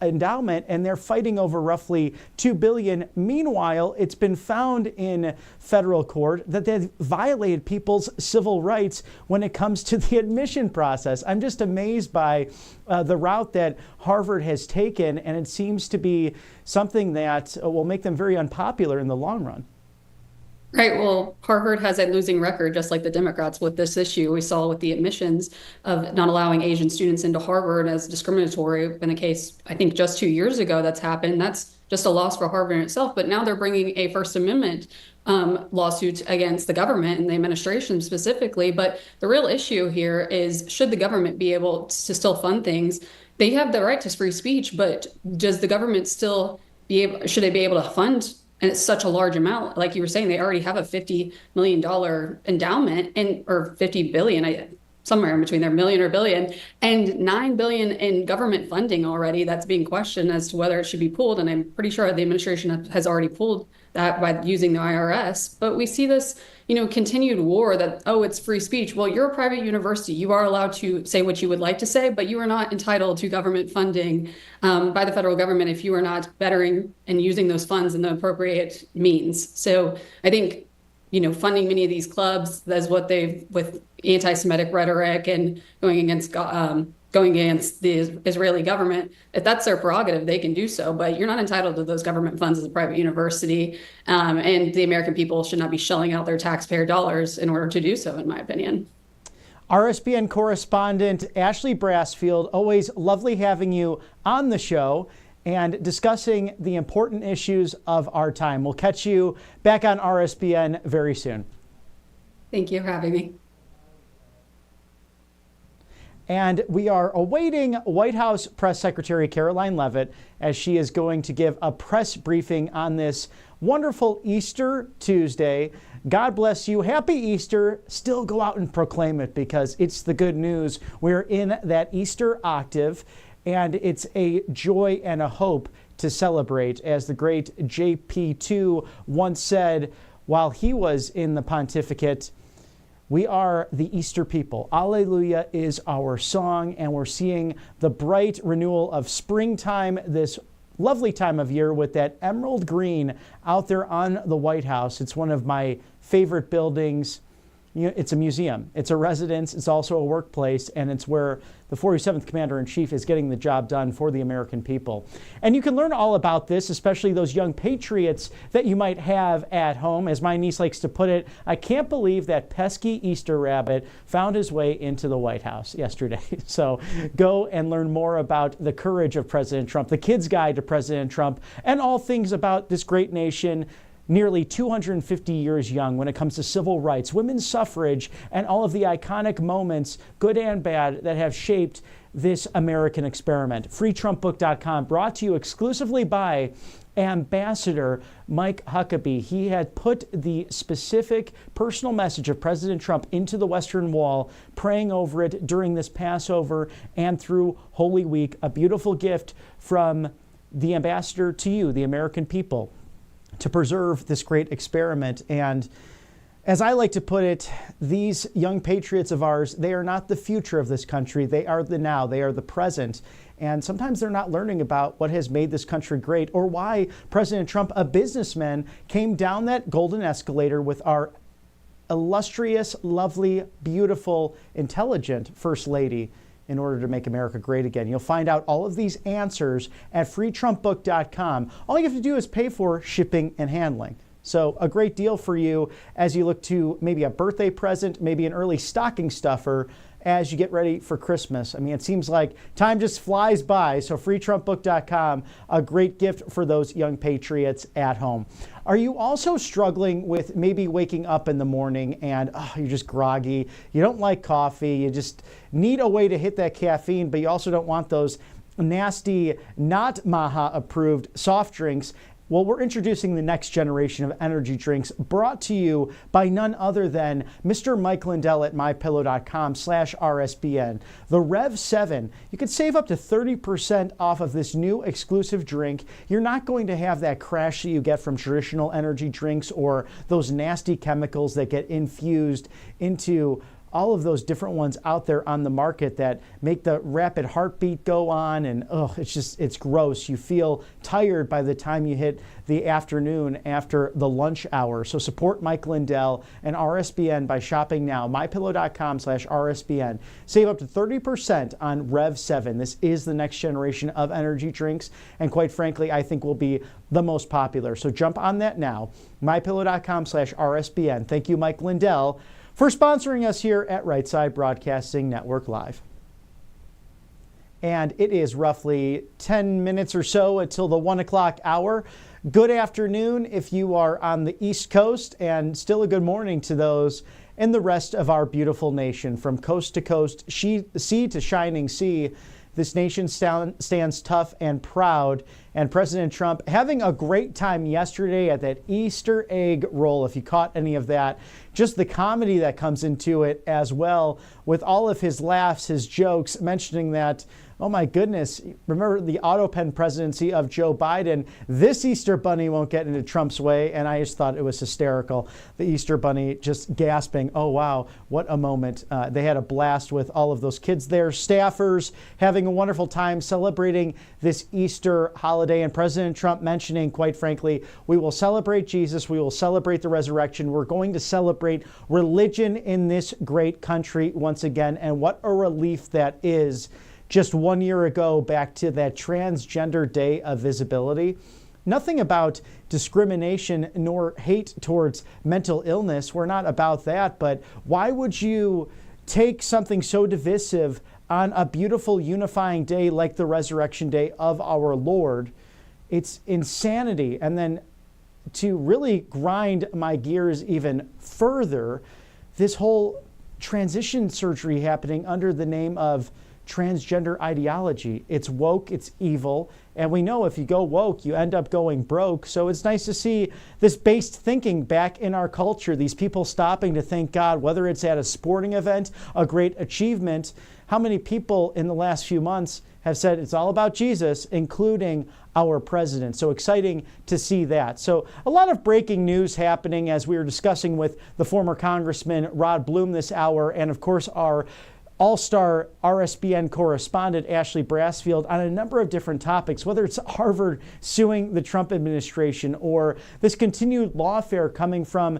endowment and they're fighting over roughly $2 billion. Meanwhile, it's been found in federal court that they've violated people's civil rights when it comes to the admission process. I'm just amazed by the route that Harvard has taken, and it seems to be something that will make them very unpopular in the long run. Right. Well, Harvard has a losing record, just like the Democrats, with this issue. We saw with the admissions of not allowing Asian students into Harvard as discriminatory in a case, I think, just 2 years ago that's happened. That's just a loss for Harvard in itself. But now they're bringing a First Amendment lawsuit against the government and the administration specifically. But the real issue here is, should the government be able to still fund things? They have the right to free speech, but does the government still should they be able to fund? And it's such a large amount. Like you were saying, they already have a $50 million endowment, or $50 billion, somewhere in between there, million or billion, and $9 billion in government funding already that's being questioned as to whether it should be pulled. And I'm pretty sure the administration has already pulled that by using the IRS. But we see this, continued war that, it's free speech. Well, you're a private university. You are allowed to say what you would like to say, but you are not entitled to government funding by the federal government if you are not bettering and using those funds in the appropriate means. So I think, funding many of these clubs, that's what they've, with anti-Semitic rhetoric and going against the Israeli government, if that's their prerogative, they can do so. But you're not entitled to those government funds as a private university. And the American people should not be shelling out their taxpayer dollars in order to do so, in my opinion. RSBN correspondent Ashley Brassfield, always lovely having you on the show and discussing the important issues of our time. We'll catch you back on RSBN very soon. Thank you for having me. And we are awaiting White House Press Secretary Karoline Leavitt as she is going to give a press briefing on this wonderful Easter Tuesday. God bless you. Happy Easter. Still go out and proclaim it, because it's the good news. We're in that Easter octave, and it's a joy and a hope to celebrate. As the great JP2 once said while he was in the pontificate, we are the Easter people. Alleluia is our song, and we're seeing the bright renewal of springtime, this lovely time of year with that emerald green out there on the White House. It's one of my favorite buildings. It's a museum, it's a residence, it's also a workplace, and it's where the 47th Commander-in-Chief is getting the job done for the American people. And you can learn all about this, especially those young patriots that you might have at home. As my niece likes to put it, I can't believe that pesky Easter rabbit found his way into the White House yesterday. So go and learn more about the courage of President Trump, the Kid's Guide to President Trump, and all things about this great nation. nearly 250 years young when it comes to civil rights, women's suffrage, and all of the iconic moments, good and bad, that have shaped this American experiment. FreeTrumpBook.com, brought to you exclusively by Ambassador Mike Huckabee. He had put the specific personal message of President Trump into the Western Wall, praying over it during this Passover and through Holy Week. A beautiful gift from the ambassador to you, the American people, to preserve this great experiment. And as I like to put it, these young patriots of ours, they are not the future of this country. They are the now. They are the present. And sometimes they're not learning about what has made this country great, or why President Trump, a businessman, came down that golden escalator with our illustrious, lovely, beautiful, intelligent First Lady in order to make America great again. You'll find out all of these answers at freetrumpbook.com. All you have to do is pay for shipping and handling. So a great deal for you as you look to maybe a birthday present, maybe an early stocking stuffer as you get ready for Christmas. I mean, it seems like time just flies by. So freetrumpbook.com, a great gift for those young patriots at home. Are you also struggling with maybe waking up in the morning and you're just groggy, you don't like coffee, you just need a way to hit that caffeine, but you also don't want those nasty, not Maha approved soft drinks? Well, we're introducing the next generation of energy drinks, brought to you by none other than Mr. Mike Lindell at mypillow.com/RSBN. The Rev 7, you can save up to 30% off of this new exclusive drink. You're not going to have that crash that you get from traditional energy drinks, or those nasty chemicals that get infused into all of those different ones out there on the market that make the rapid heartbeat go on, and it's gross. You feel tired by the time you hit the afternoon after the lunch hour. So support Mike Lindell and RSBN by shopping now. mypillow.com/RSBN. Save up to 30% on Rev 7. This is the next generation of energy drinks, and quite frankly, I think will be the most popular. So jump on that now. mypillow.com/RSBN. Thank you, Mike Lindell, for sponsoring us here at Right Side Broadcasting Network Live. And it is roughly 10 minutes or so until the 1 o'clock hour. Good afternoon if you are on the East Coast, and still a good morning to those in the rest of our beautiful nation. From coast to coast, sea to shining sea, this nation stands tough and proud. And President Trump having a great time yesterday at that Easter egg roll, if you caught any of that. Just the comedy that comes into it as well, with all of his laughs, his jokes, mentioning that, oh my goodness, remember the autopen presidency of Joe Biden? This Easter bunny won't get into Trump's way. And I just thought it was hysterical. The Easter bunny just gasping, oh wow, what a moment. They had a blast with all of those kids there, staffers having a wonderful time celebrating this Easter holiday. And President Trump mentioning, quite frankly, we will celebrate Jesus, we will celebrate the resurrection, we're going to celebrate religion in this great country once again. And what a relief that is. Just 1 year ago, back to that Transgender Day of Visibility. Nothing about discrimination nor hate towards mental illness. We're not about that. But why would you take something so divisive on a beautiful unifying day like the Resurrection Day of our Lord? It's insanity. And then to really grind my gears even further, this whole transition surgery happening under the name of transgender ideology. It's woke, it's evil, and we know if you go woke, you end up going broke. So it's nice to see this based thinking back in our culture, these people stopping to thank God, whether it's at a sporting event, a great achievement. How many people in the last few months have said it's all about Jesus, including our president? So exciting to see that. So a lot of breaking news happening as we were discussing with the former Congressman Rod Bloom this hour, and of course our all-star RSBN correspondent Ashley Brassfield on a number of different topics, whether it's Harvard suing the Trump administration, or this continued lawfare coming from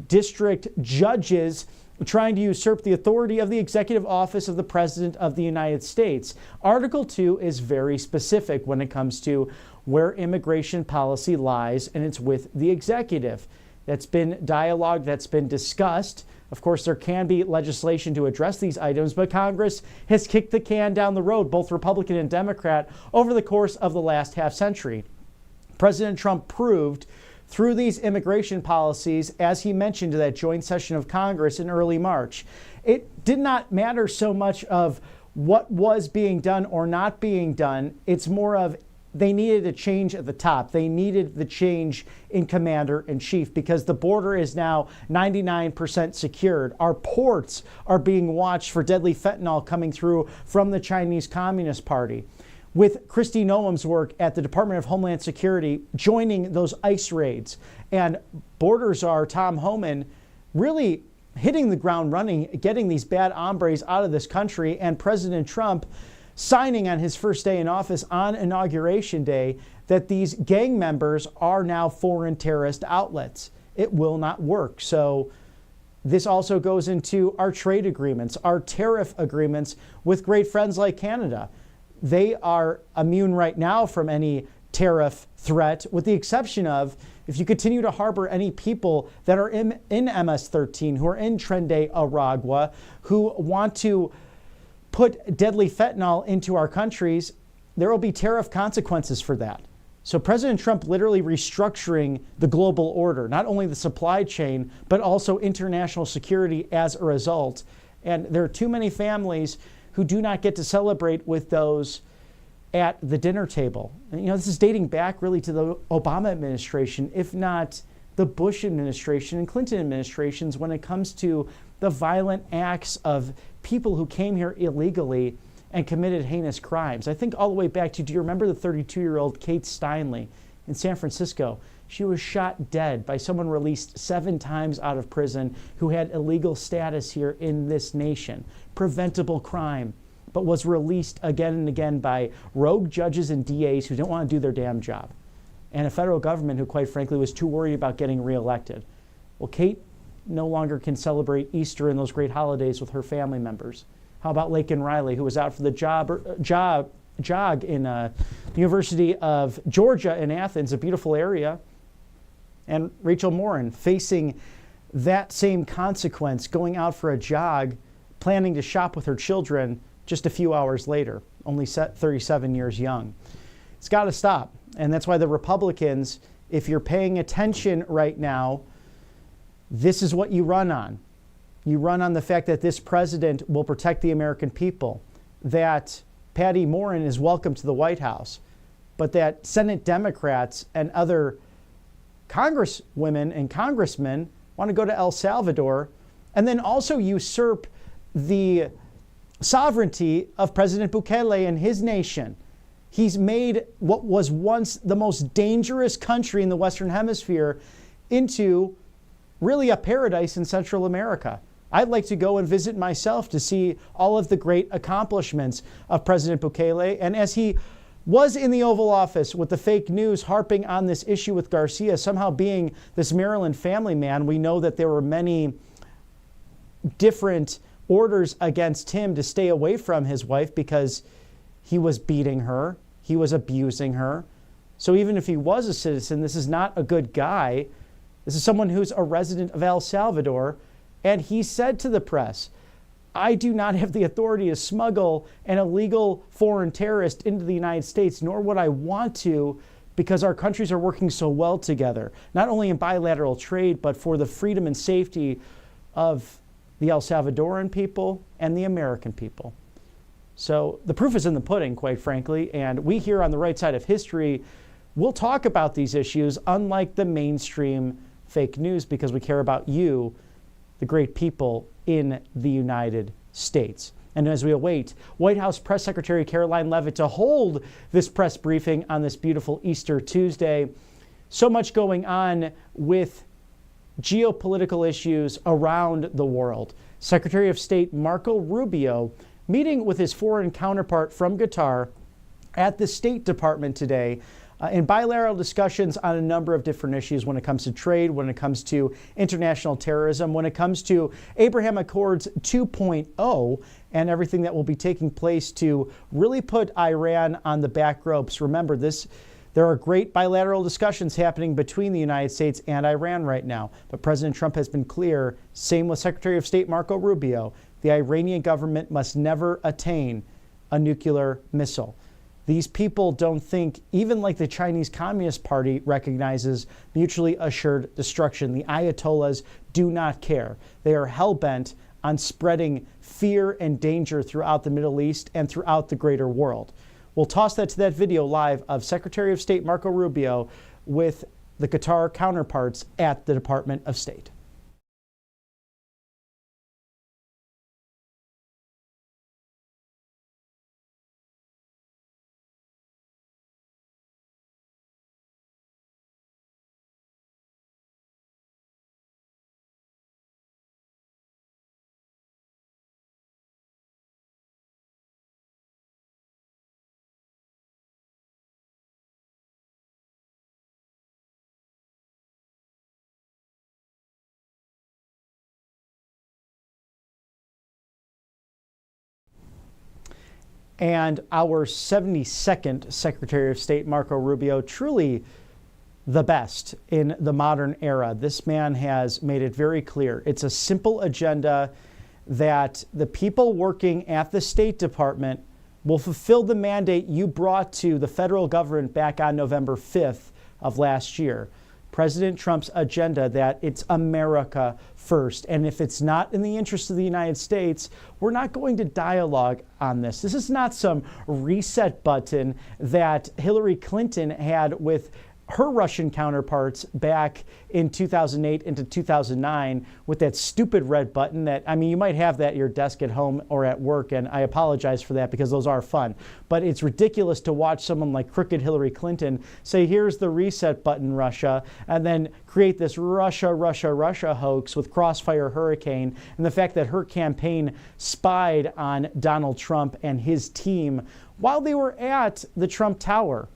district judges trying to usurp the authority of the executive office of the President of the United States. Article 2 is very specific when it comes to where immigration policy lies, and it's with the executive. That's been dialogued, that's been discussed. Of course, there can be legislation to address these items, but Congress has kicked the can down the road, both Republican and Democrat, over the course of the last half century. President Trump proved through these immigration policies, as he mentioned at that joint session of Congress in early March. It did not matter so much of what was being done or not being done. It's more of they needed a change at the top. They needed the change in commander in chief because the border is now 99% secured. Our ports are being watched for deadly fentanyl coming through from the Chinese Communist Party. With Kristi Noem's work at the Department of Homeland Security joining those ICE raids, and border czar Tom Homan really hitting the ground running, getting these bad hombres out of this country, and President Trump signing on his first day in office on Inauguration Day that these gang members are now foreign terrorist outlets. It will not work. So this also goes into our trade agreements, our tariff agreements with great friends like Canada. They are immune right now from any tariff threat, with the exception of if you continue to harbor any people that are in MS-13, who are in Tren Aragua, who want to put deadly fentanyl into our countries, there will be tariff consequences for that. So President Trump literally restructuring the global order, not only the supply chain, but also international security as a result. And there are too many families who do not get to celebrate with those at the dinner table. And, this is dating back really to the Obama administration, if not the Bush administration and Clinton administrations, when it comes to the violent acts of people who came here illegally and committed heinous crimes. I think all the way back to, do you remember the 32-year-old Kate Steinle in San Francisco? She was shot dead by someone released 7 times out of prison who had illegal status here in this nation. Preventable crime, but was released again and again by rogue judges and DAs who don't want to do their damn job. And a federal government who, quite frankly, was too worried about getting reelected. Well, Kate no longer can celebrate Easter and those great holidays with her family members. How about Laken Riley, who was out for the jog in the University of Georgia in Athens, a beautiful area, and Rachel Morin facing that same consequence, going out for a jog, planning to shop with her children just a few hours later, only 37 years young. It's got to stop. And that's why the Republicans, if you're paying attention right now, this is what you run on. You run on the fact that this president will protect the American people, that Patty Morin is welcome to the White House, but that Senate Democrats and other congresswomen and congressmen want to go to El Salvador and then also usurp the sovereignty of President Bukele and his nation. He's made what was once the most dangerous country in the Western Hemisphere into really a paradise in Central America. I'd like to go and visit myself to see all of the great accomplishments of President Bukele. And as he was in the Oval Office with the fake news harping on this issue with Garcia, somehow being this Maryland family man, we know that there were many different orders against him to stay away from his wife because he was beating her, he was abusing her. So even if he was a citizen, this is not a good guy. This is someone who's a resident of El Salvador. And he said to the press, I do not have the authority to smuggle an illegal foreign terrorist into the United States, nor would I want to, because our countries are working so well together, not only in bilateral trade, but for the freedom and safety of the El Salvadoran people and the American people. So the proof is in the pudding, quite frankly, and we here on the right side of history will talk about these issues, unlike the mainstream fake news, because we care about you, the great people in the United States. And as we await White House Press Secretary Karoline Leavitt to hold this press briefing on this beautiful Easter Tuesday, so much going on with geopolitical issues around the world. Secretary of State Marco Rubio meeting with his foreign counterpart from Qatar at the State Department today in bilateral discussions on a number of different issues when it comes to trade, when it comes to international terrorism, when it comes to Abraham Accords 2.0 and everything that will be taking place to really put Iran on the back ropes. Remember, there are great bilateral discussions happening between the United States and Iran right now. But President Trump has been clear, same with Secretary of State Marco Rubio, the Iranian government must never attain a nuclear missile. These people don't think, even like the Chinese Communist Party recognizes mutually assured destruction. The Ayatollahs do not care. They are hell-bent on spreading fear and danger throughout the Middle East and throughout the greater world. We'll toss that to that video live of Secretary of State Marco Rubio with the Qatar counterparts at the Department of State. And our 72nd Secretary of State, Marco Rubio, truly the best in the modern era. This man has made it very clear. It's a simple agenda that the people working at the State Department will fulfill the mandate you brought to the federal government back on November 5th of last year. President Trump's agenda that it's America first. And if it's not in the interest of the United States, we're not going to dialogue on this. This is not some reset button that Hillary Clinton had with her Russian counterparts back in 2008 into 2009 with that stupid red button that, I mean, you might have that at your desk at home or at work, and I apologize for that because those are fun. But it's ridiculous to watch someone like crooked Hillary Clinton say, here's the reset button, Russia, and then create this Russia, Russia, Russia hoax with Crossfire Hurricane and the fact that her campaign spied on Donald Trump and his team while they were at the Trump Tower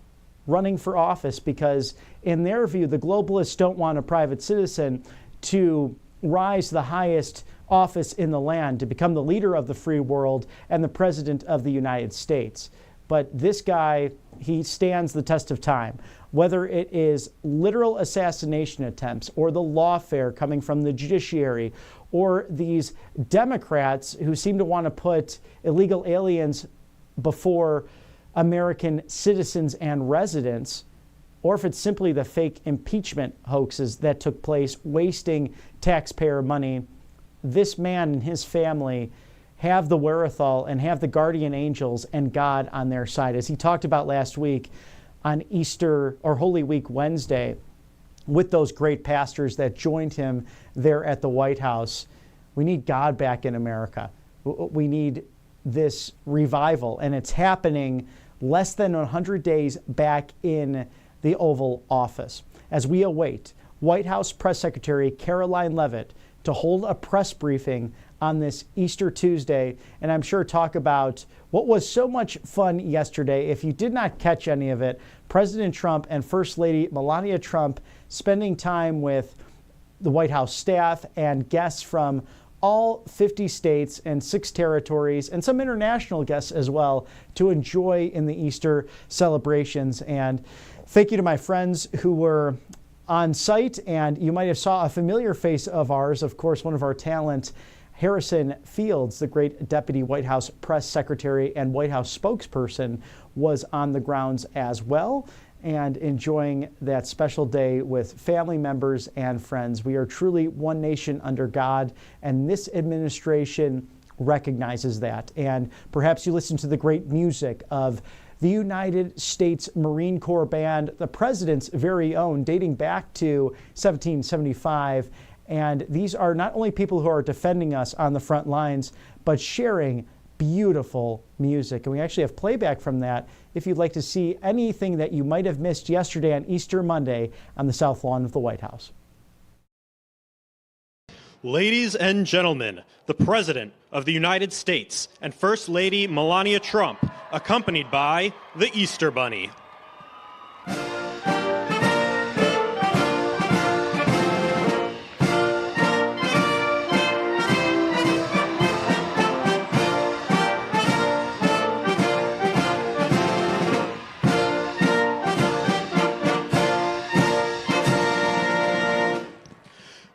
running for office, because in their view, the globalists don't want a private citizen to rise to the highest office in the land, to become the leader of the free world and the president of the United States. But this guy, he stands the test of time. Whether it is literal assassination attempts or the lawfare coming from the judiciary or these Democrats who seem to want to put illegal aliens before American citizens and residents, or if it's simply the fake impeachment hoaxes that took place, wasting taxpayer money, this man and his family have the wherewithal and have the guardian angels and God on their side. As he talked about last week on Easter or Holy Week Wednesday with those great pastors that joined him there at the White House, we need God back in America. We need this revival, and it's happening less than 100 days back in the Oval Office, as we await White House Press Secretary Karoline Leavitt to hold a press briefing on this Easter Tuesday, and I'm sure talk about what was so much fun yesterday. If you did not catch any of it, President Trump and First Lady Melania Trump spending time with the White House staff and guests from all 50 states and 6 territories, and some international guests as well, to enjoy in the Easter celebrations. And thank you to my friends who were on site, and you might have saw a familiar face of ours, of course, one of our talent, Harrison Fields, the great Deputy White House Press Secretary and White House spokesperson, was on the grounds as well, and enjoying that special day with family members and friends. We are truly one nation under God, and this administration recognizes that. And perhaps you listen to the great music of the United States Marine Corps Band, the president's very own, dating back to 1775. And these are not only people who are defending us on the front lines, but sharing beautiful music. And we actually have playback from that if you'd like to see anything that you might have missed yesterday on Easter Monday on the South Lawn of the White House. Ladies and gentlemen, the President of the United States and First Lady Melania Trump, accompanied by the Easter Bunny.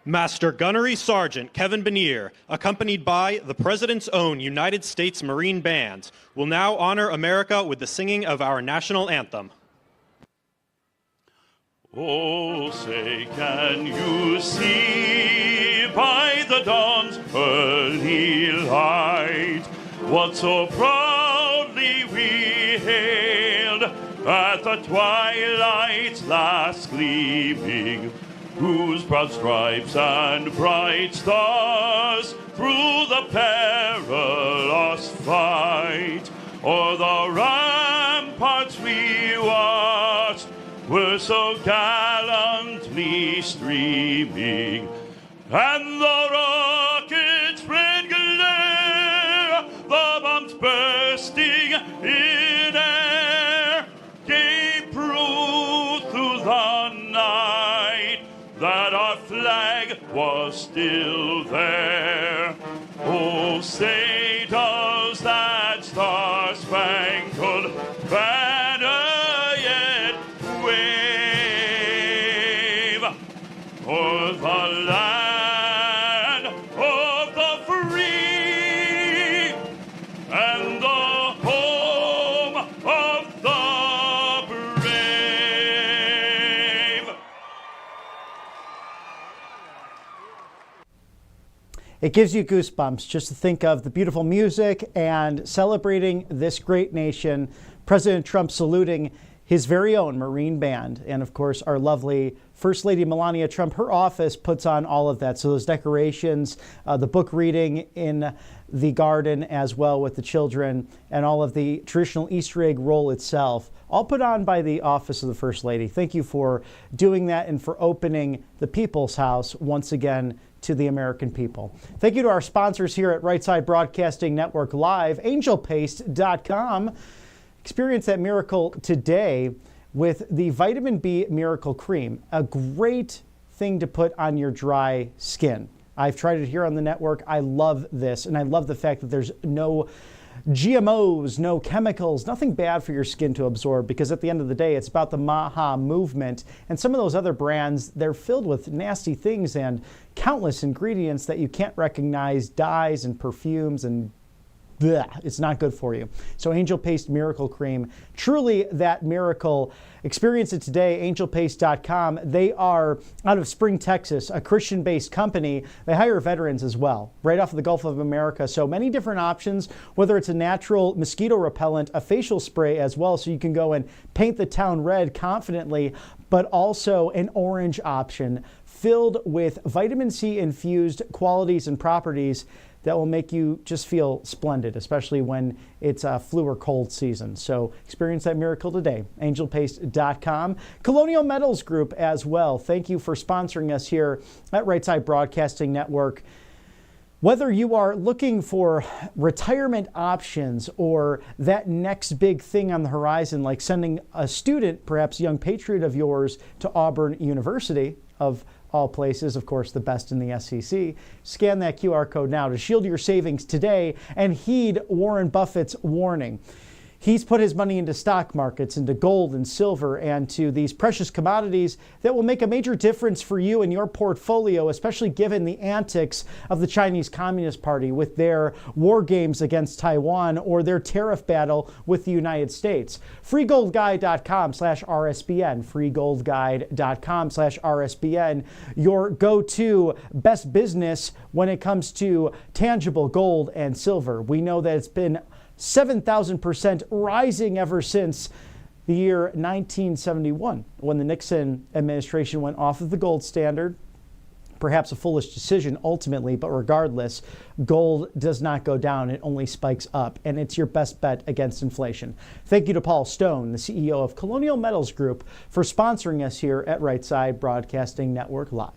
Master Gunnery Sergeant Kevin Benier, accompanied by the President's own United States Marine Band, will now honor America with the singing of our national anthem. Oh, say, can you see by the dawn's early light what so proudly we hailed at the twilight's last gleaming, whose broad stripes and bright stars through the perilous fight o'er the ramparts we watched were so gallantly streaming, and the rockets' red glare, the bombs bursting in air, gave proof through the night that our flag was still there. Oh, say does that star-spangled banner yet wave o'er the land of the free and the home of the brave? It gives you goosebumps just to think of the beautiful music and celebrating this great nation. President Trump saluting his very own Marine Band. And of course, our lovely First Lady Melania Trump, her office puts on all of that. So those decorations, the book reading in the garden as well with the children, and all of the traditional Easter egg roll itself, all put on by the office of the First Lady. Thank you for doing that and for opening the People's House once again to the American people. Thank you to our sponsors here at Right Side Broadcasting Network Live, angelpaste.com. Experience that miracle today with the Vitamin B Miracle Cream, a great thing to put on your dry skin. I've tried it here on the network. I love this, and I love the fact that there's no GMOs, no chemicals, nothing bad for your skin to absorb, because at the end of the day, it's about the Maha movement. And some of those other brands, they're filled with nasty things and countless ingredients that you can't recognize, dyes and perfumes, and bleh, it's not good for you. So Angel Paste Miracle Cream, truly that miracle. Experience it today, angelpaste.com. They are out of Spring, Texas, a Christian-based company. They hire veterans as well, right off of the Gulf of America. So many different options, whether it's a natural mosquito repellent, a facial spray as well, so you can go and paint the town red confidently, but also an orange option filled with vitamin C infused qualities and properties that will make you just feel splendid, especially when it's a flu or cold season. So experience that miracle today, angelpaste.com. Colonial Metals Group as well. Thank you for sponsoring us here at Right Side Broadcasting Network. Whether you are looking for retirement options or that next big thing on the horizon, like sending a student, perhaps a young patriot of yours, to Auburn University, of all places, of course, the best in the SEC. Scan that QR code now to shield your savings today and heed Warren Buffett's warning. He's put his money into stock markets, into gold and silver, and to these precious commodities that will make a major difference for you and your portfolio, especially given the antics of the Chinese Communist Party with their war games against Taiwan or their tariff battle with the United States. freegoldguide.com/RSBN, freegoldguide.com/RSBN, your go-to best business when it comes to tangible gold and silver. We know that it's been 7,000% rising ever since the year 1971, when the Nixon administration went off of the gold standard. Perhaps a foolish decision ultimately, but regardless, gold does not go down. It only spikes up, and it's your best bet against inflation. Thank you to Paul Stone, the CEO of Colonial Metals Group, for sponsoring us here at Right Side Broadcasting Network Live.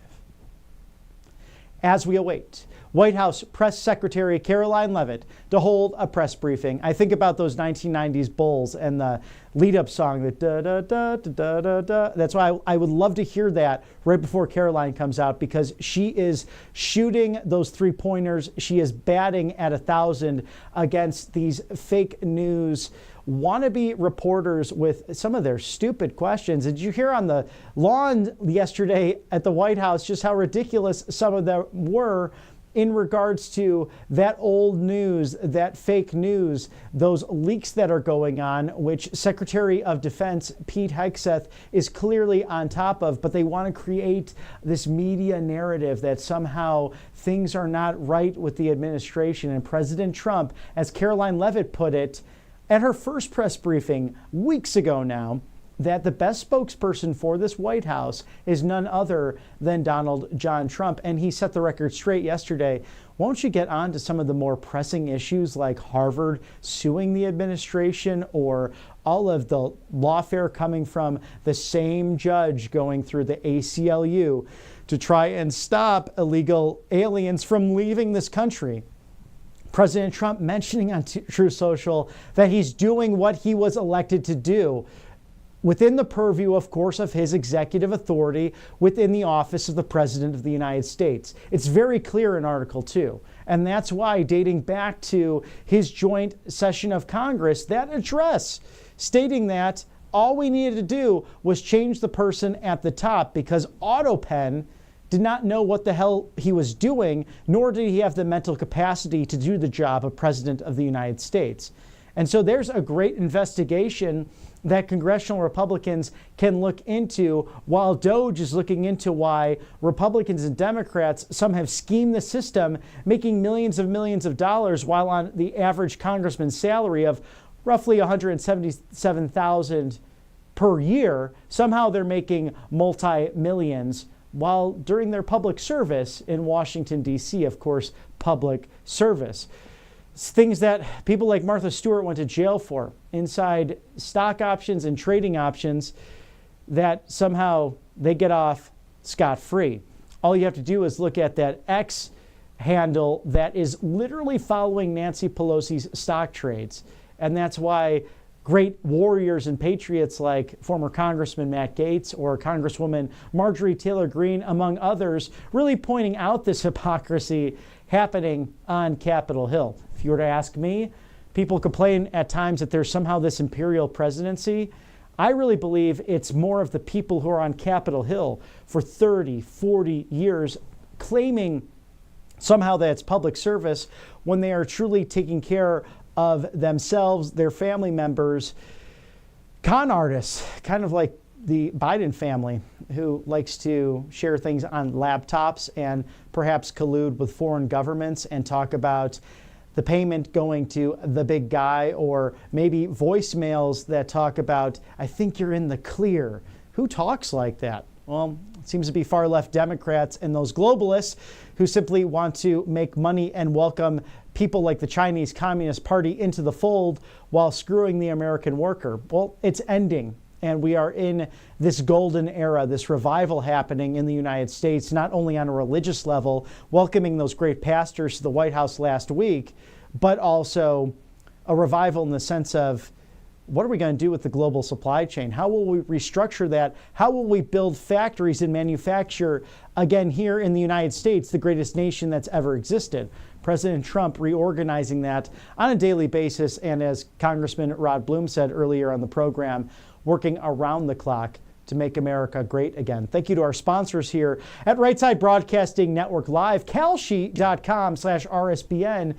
As we await White House Press Secretary Karoline Leavitt to hold a press briefing, I think about those 1990s Bulls and the lead-up song, that da-da-da-da-da-da. That's why I would love to hear that right before Karoline comes out, because she is shooting those three-pointers. She is batting at 1,000 against these fake news wannabe reporters with some of their stupid questions. Did you hear on the lawn yesterday at the White House just how ridiculous some of them were in regards to that old news, that fake news, those leaks that are going on, which Secretary of Defense Pete Hegseth is clearly on top of, but they want to create this media narrative that somehow things are not right with the administration. And President Trump, as Karoline Leavitt put it at her first press briefing weeks ago now, that the best spokesperson for this White House is none other than Donald John Trump. And he set the record straight yesterday. Won't you get on to some of the more pressing issues like Harvard suing the administration, or all of the lawfare coming from the same judge going through the ACLU to try and stop illegal aliens from leaving this country? President Trump mentioning on Truth Social that he's doing what he was elected to do, within the purview, of course, of his executive authority within the office of the President of the United States. It's very clear in Article 2. And that's why, dating back to his joint session of Congress, that address stating that all we needed to do was change the person at the top, because AutoPen did not know what the hell he was doing, nor did he have the mental capacity to do the job of President of the United States. And so there's a great investigation that congressional Republicans can look into, while DOJ is looking into why Republicans and Democrats, some have schemed the system, making millions of dollars, while on the average congressman's salary of roughly $177,000 per year, somehow they're making multi-millions, while during their public service in Washington, D.C., of course, public service. It's things that people like Martha Stewart went to jail for, inside stock options and trading options, that somehow they get off scot-free. All you have to do is look at that X handle that is literally following Nancy Pelosi's stock trades. And that's why great warriors and patriots like former Congressman Matt Gaetz or Congresswoman Marjorie Taylor Greene, among others, really pointing out this hypocrisy happening on Capitol Hill. If you were to ask me, people complain at times that there's somehow this imperial presidency. I really believe it's more of the people who are on Capitol Hill for 30, 40 years claiming somehow that it's public service when they are truly taking care of themselves, their family members, con artists, kind of like the Biden family, who likes to share things on laptops and perhaps collude with foreign governments and talk about the payment going to the big guy, or maybe voicemails that talk about, I think you're in the clear. Who talks like that? Well, it seems to be far left Democrats and those globalists who simply want to make money and welcome people like the Chinese Communist Party into the fold while screwing the American worker. Well, it's ending. And we are in this golden era, this revival happening in the United States, not only on a religious level, welcoming those great pastors to the White House last week, but also a revival in the sense of, what are we going to do with the global supply chain? How will we restructure that? How will we build factories and manufacture again here in the United States, the greatest nation that's ever existed? President Trump reorganizing that on a daily basis, and as Congressman Rod Bloom said earlier on the program, working around the clock to make America great again. Thank you to our sponsors here at Right Side Broadcasting Network Live, Kalshi.com/RSBN.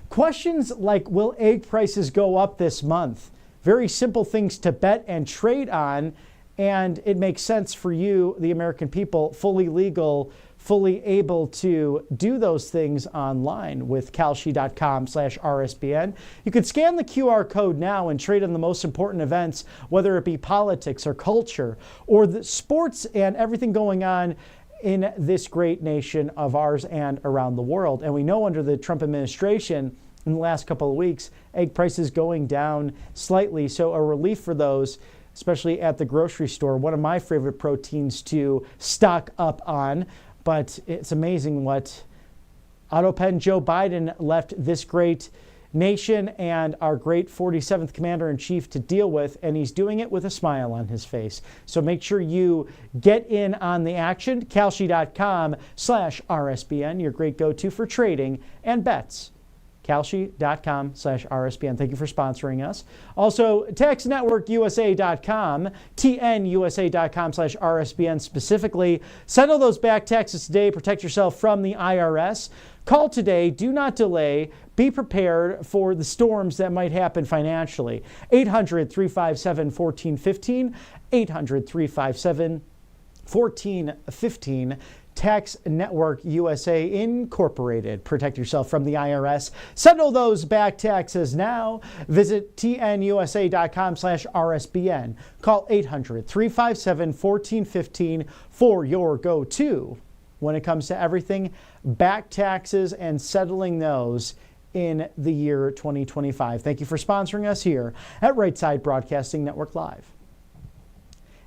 Questions like, will egg prices go up this month? Very simple things to bet and trade on, and it makes sense for you, the American people, fully legal, fully able to do those things online with Kalshi.com/RSBN. You could scan the QR code now and trade on the most important events, whether it be politics or culture or the sports and everything going on in this great nation of ours and around the world. And we know under the Trump administration, in the last couple of weeks, egg prices going down slightly. So a relief for those, especially at the grocery store. One of my favorite proteins to stock up on. But it's amazing what AutoPen Joe Biden left this great nation and our great 47th Commander-in-Chief to deal with, and he's doing it with a smile on his face. So make sure you get in on the action. Kalshi.com/RSBN, your great go-to for trading and bets Kalshi.com/RSBN. Thank you for sponsoring us. Also, taxnetworkusa.com, tnusa.com/RSBN specifically. Settle those back taxes today. Protect yourself from the IRS. Call today. Do not delay. Be prepared for the storms that might happen financially. 800-357-1415, 800-357-1415. Tax Network USA Incorporated. Protect yourself from the IRS. Settle those back taxes now. Visit tnusa.com/RSBN. Call 800-357-1415 for your go-to when it comes to everything back taxes and settling those in the year 2025. Thank you for sponsoring us here at Right Side Broadcasting Network Live.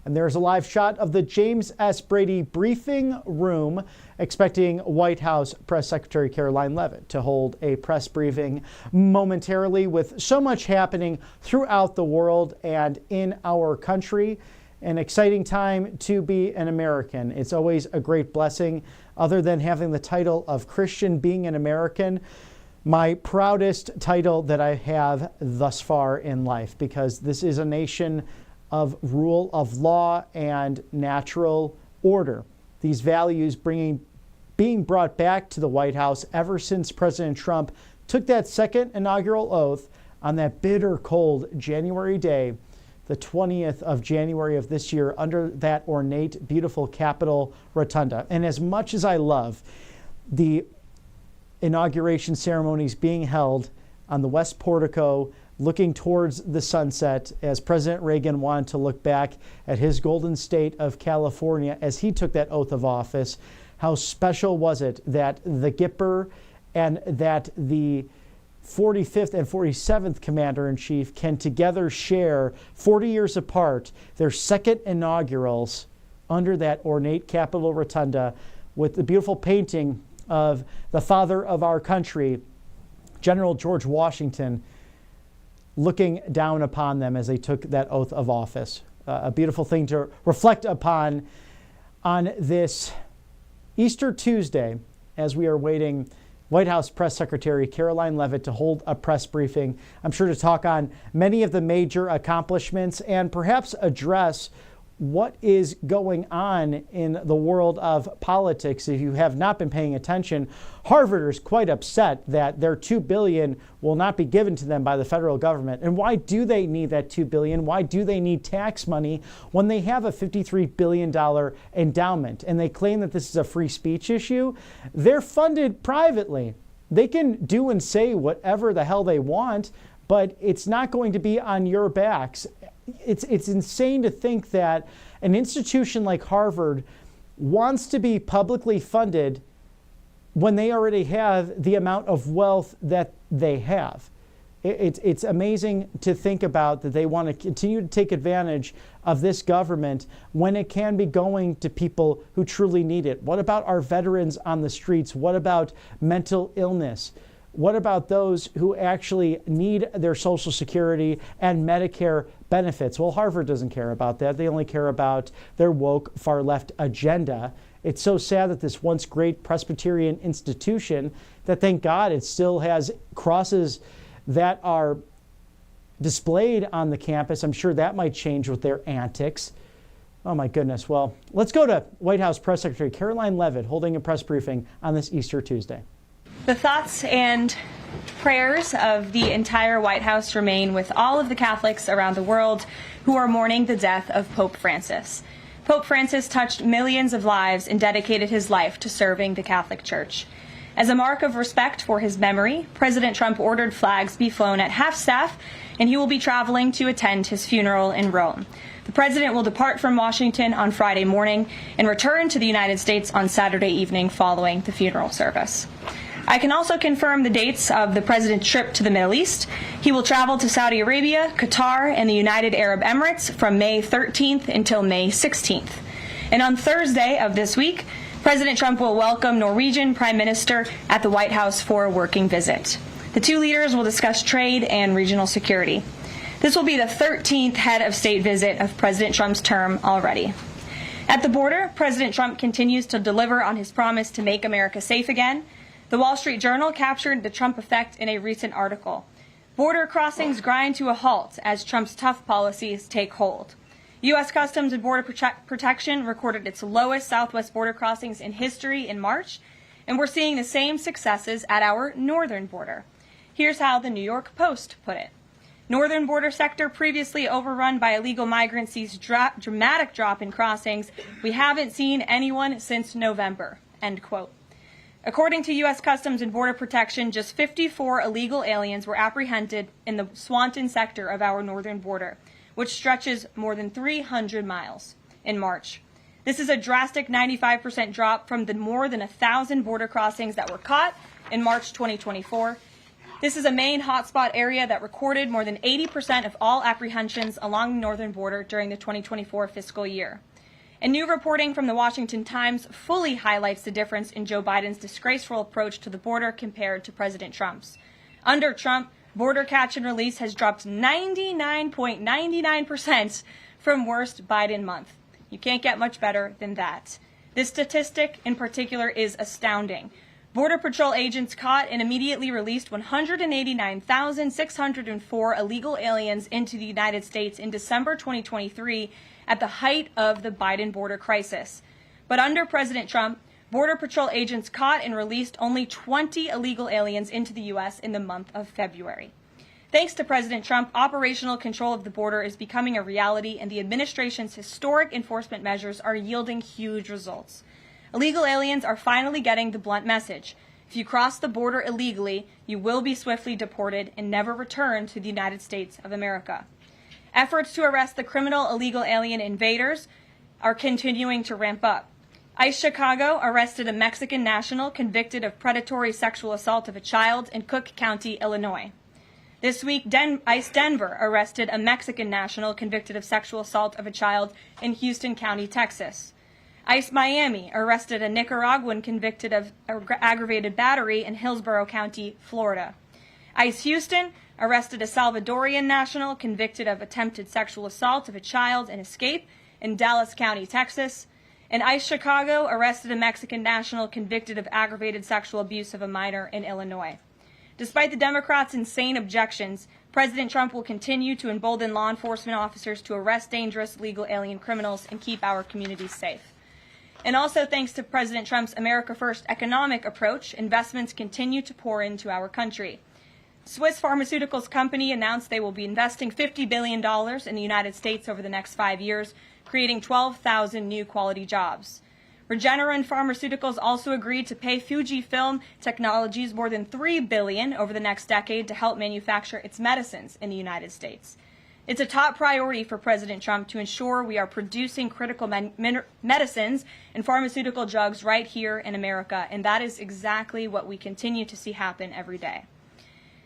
And there's a live shot of the James S. Brady briefing room, expecting White House Press Secretary Karoline Leavitt to hold a press briefing momentarily. With so much happening throughout the world and in our country, an exciting time to be an American. It's always a great blessing, other than having the title of Christian, being an American, my proudest title that I have thus far in life, because this is a nation of rule of law and natural order. These values being brought back to the White House ever since President Trump took that second inaugural oath on that bitter cold January day, the 20th of January of this year, under that ornate, beautiful Capitol Rotunda. And as much as I love the inauguration ceremonies being held on the West Portico, looking towards the sunset, as President Reagan wanted to look back at his golden state of California as he took that oath of office, how special was it that the Gipper and that the 45th and 47th Commander-in-Chief can together share 40 years apart their second inaugurals under that ornate Capitol Rotunda, with the beautiful painting of the father of our country, General George Washington, looking down upon them as they took that oath of office. A beautiful thing to reflect upon on this Easter Tuesday, as we are waiting White House Press Secretary Karoline Leavitt to hold a press briefing. I'm sure to talk on many of the major accomplishments and perhaps address what is going on in the world of politics. If you have not been paying attention, Harvard is quite upset that their $2 billion will not be given to them by the federal government. And why do they need that $2 billion? Why do they need tax money when they have a $53 billion endowment? And they claim that this is a free speech issue. They're funded privately. They can do and say whatever the hell they want, but it's not going to be on your backs. It's insane to think that an institution like Harvard wants to be publicly funded when they already have the amount of wealth that they have. It's amazing to think about that they want to continue to take advantage of this government when it can be going to people who truly need it. What about our veterans on the streets? What about mental illness? What about those who actually need their Social Security and Medicare benefits? Well, Harvard doesn't care about that. They only care about their woke far left agenda. It's so sad that this once great Presbyterian institution, that thank God it still has crosses that are displayed on the campus. I'm sure that might change with their antics. Oh my goodness. Well, let's go to White House Press Secretary Karoline Leavitt holding a press briefing on this Easter Tuesday. The thoughts and prayers of the entire White House remain with all of the Catholics around the world who are mourning the death of Pope Francis. Pope Francis touched millions of lives and dedicated his life to serving the Catholic Church. As a mark of respect for his memory, President Trump ordered flags be flown at half-staff, and he will be traveling to attend his funeral in Rome. The president will depart from Washington on Friday morning and return to the United States on Saturday evening following the funeral service. I can also confirm the dates of the president's trip to the Middle East. He will travel to Saudi Arabia, Qatar, and the United Arab Emirates from May 13th until May 16th. And on Thursday of this week, President Trump will welcome Norwegian Prime Minister at the White House for a working visit. The two leaders will discuss trade and regional security. This will be the 13th head of state visit of President Trump's term already. At the border, President Trump continues to deliver on his promise to make America safe again. The Wall Street Journal captured the Trump effect in a recent article. Border crossings grind to a halt as Trump's tough policies take hold. U.S. Customs and Border Protection recorded its lowest southwest border crossings in history in March, and we're seeing the same successes at our northern border. Here's how the New York Post put it. Northern border sector previously overrun by illegal migrants sees dramatic drop in crossings. We haven't seen anyone since November, end quote. According to U.S. Customs and Border Protection, just 54 illegal aliens were apprehended in the Swanton sector of our northern border, which stretches more than 300 miles, in March. This is a drastic 95% drop from the more than 1,000 border crossings that were caught in March 2024. This is a main hotspot area that recorded more than 80% of all apprehensions along the northern border during the 2024 fiscal year. And new reporting from the Washington Times fully highlights the difference in Joe Biden's disgraceful approach to the border compared to President Trump's. Under Trump, border catch and release has dropped 99.99% from worst Biden month. You can't get much better than that. This statistic in particular is astounding. Border Patrol agents caught and immediately released 189,604 illegal aliens into the United States in December 2023 at the height of the Biden border crisis. But under President Trump, Border Patrol agents caught and released only 20 illegal aliens into the U.S. in the month of February. Thanks to President Trump, operational control of the border is becoming a reality, and the administration's historic enforcement measures are yielding huge results. Illegal aliens are finally getting the blunt message. If you cross the border illegally, you will be swiftly deported and never return to the United States of America. Efforts to arrest the criminal illegal alien invaders are continuing to ramp up. ICE Chicago arrested a Mexican national convicted of predatory sexual assault of a child in Cook County, Illinois. This week, ICE Denver arrested a Mexican national convicted of sexual assault of a child in Houston County, Texas. ICE Miami arrested a Nicaraguan convicted of aggravated battery in Hillsborough County, Florida. ICE Houston arrested a Salvadorian national convicted of attempted sexual assault of a child in Escape in Dallas County, Texas. And ICE Chicago arrested a Mexican national convicted of aggravated sexual abuse of a minor in Illinois. Despite the Democrats' insane objections, President Trump will continue to embolden law enforcement officers to arrest dangerous legal alien criminals and keep our communities safe. And also thanks to President Trump's America First economic approach, investments continue to pour into our country. Swiss pharmaceuticals company announced they will be investing $50 billion in the United States over the next 5 years, creating 12,000 new quality jobs. Regeneron Pharmaceuticals also agreed to pay Fujifilm Technologies more than $3 billion over the next decade to help manufacture its medicines in the United States. It's a top priority for President Trump to ensure we are producing critical medicines and pharmaceutical drugs right here in America, and that is exactly what we continue to see happen every day.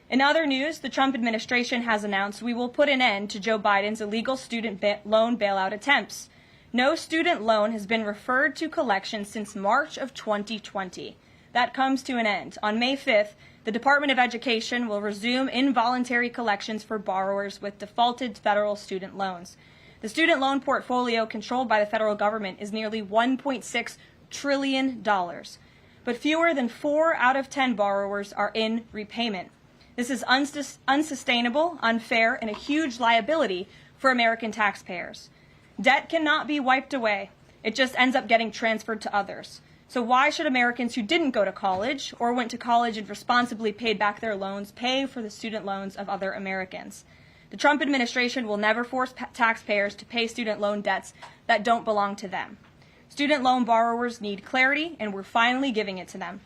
In other news, the Trump administration has announced we will put an end to Joe Biden's illegal student loan bailout attempts. No student loan has been referred to collection since March of 2020. That comes to an end. On May 5th, the Department of Education will resume involuntary collections for borrowers with defaulted federal student loans. The student loan portfolio controlled by the federal government is nearly $1.6 trillion, but fewer than 4 out of 10 borrowers are in repayment. This is unsustainable, unfair, and a huge liability for American taxpayers. Debt cannot be wiped away. It just ends up getting transferred to others. So why should Americans who didn't go to college or went to college and responsibly paid back their loans pay for the student loans of other Americans? The Trump administration will never force taxpayers to pay student loan debts that don't belong to them. Student loan borrowers need clarity, and we're finally giving it to them.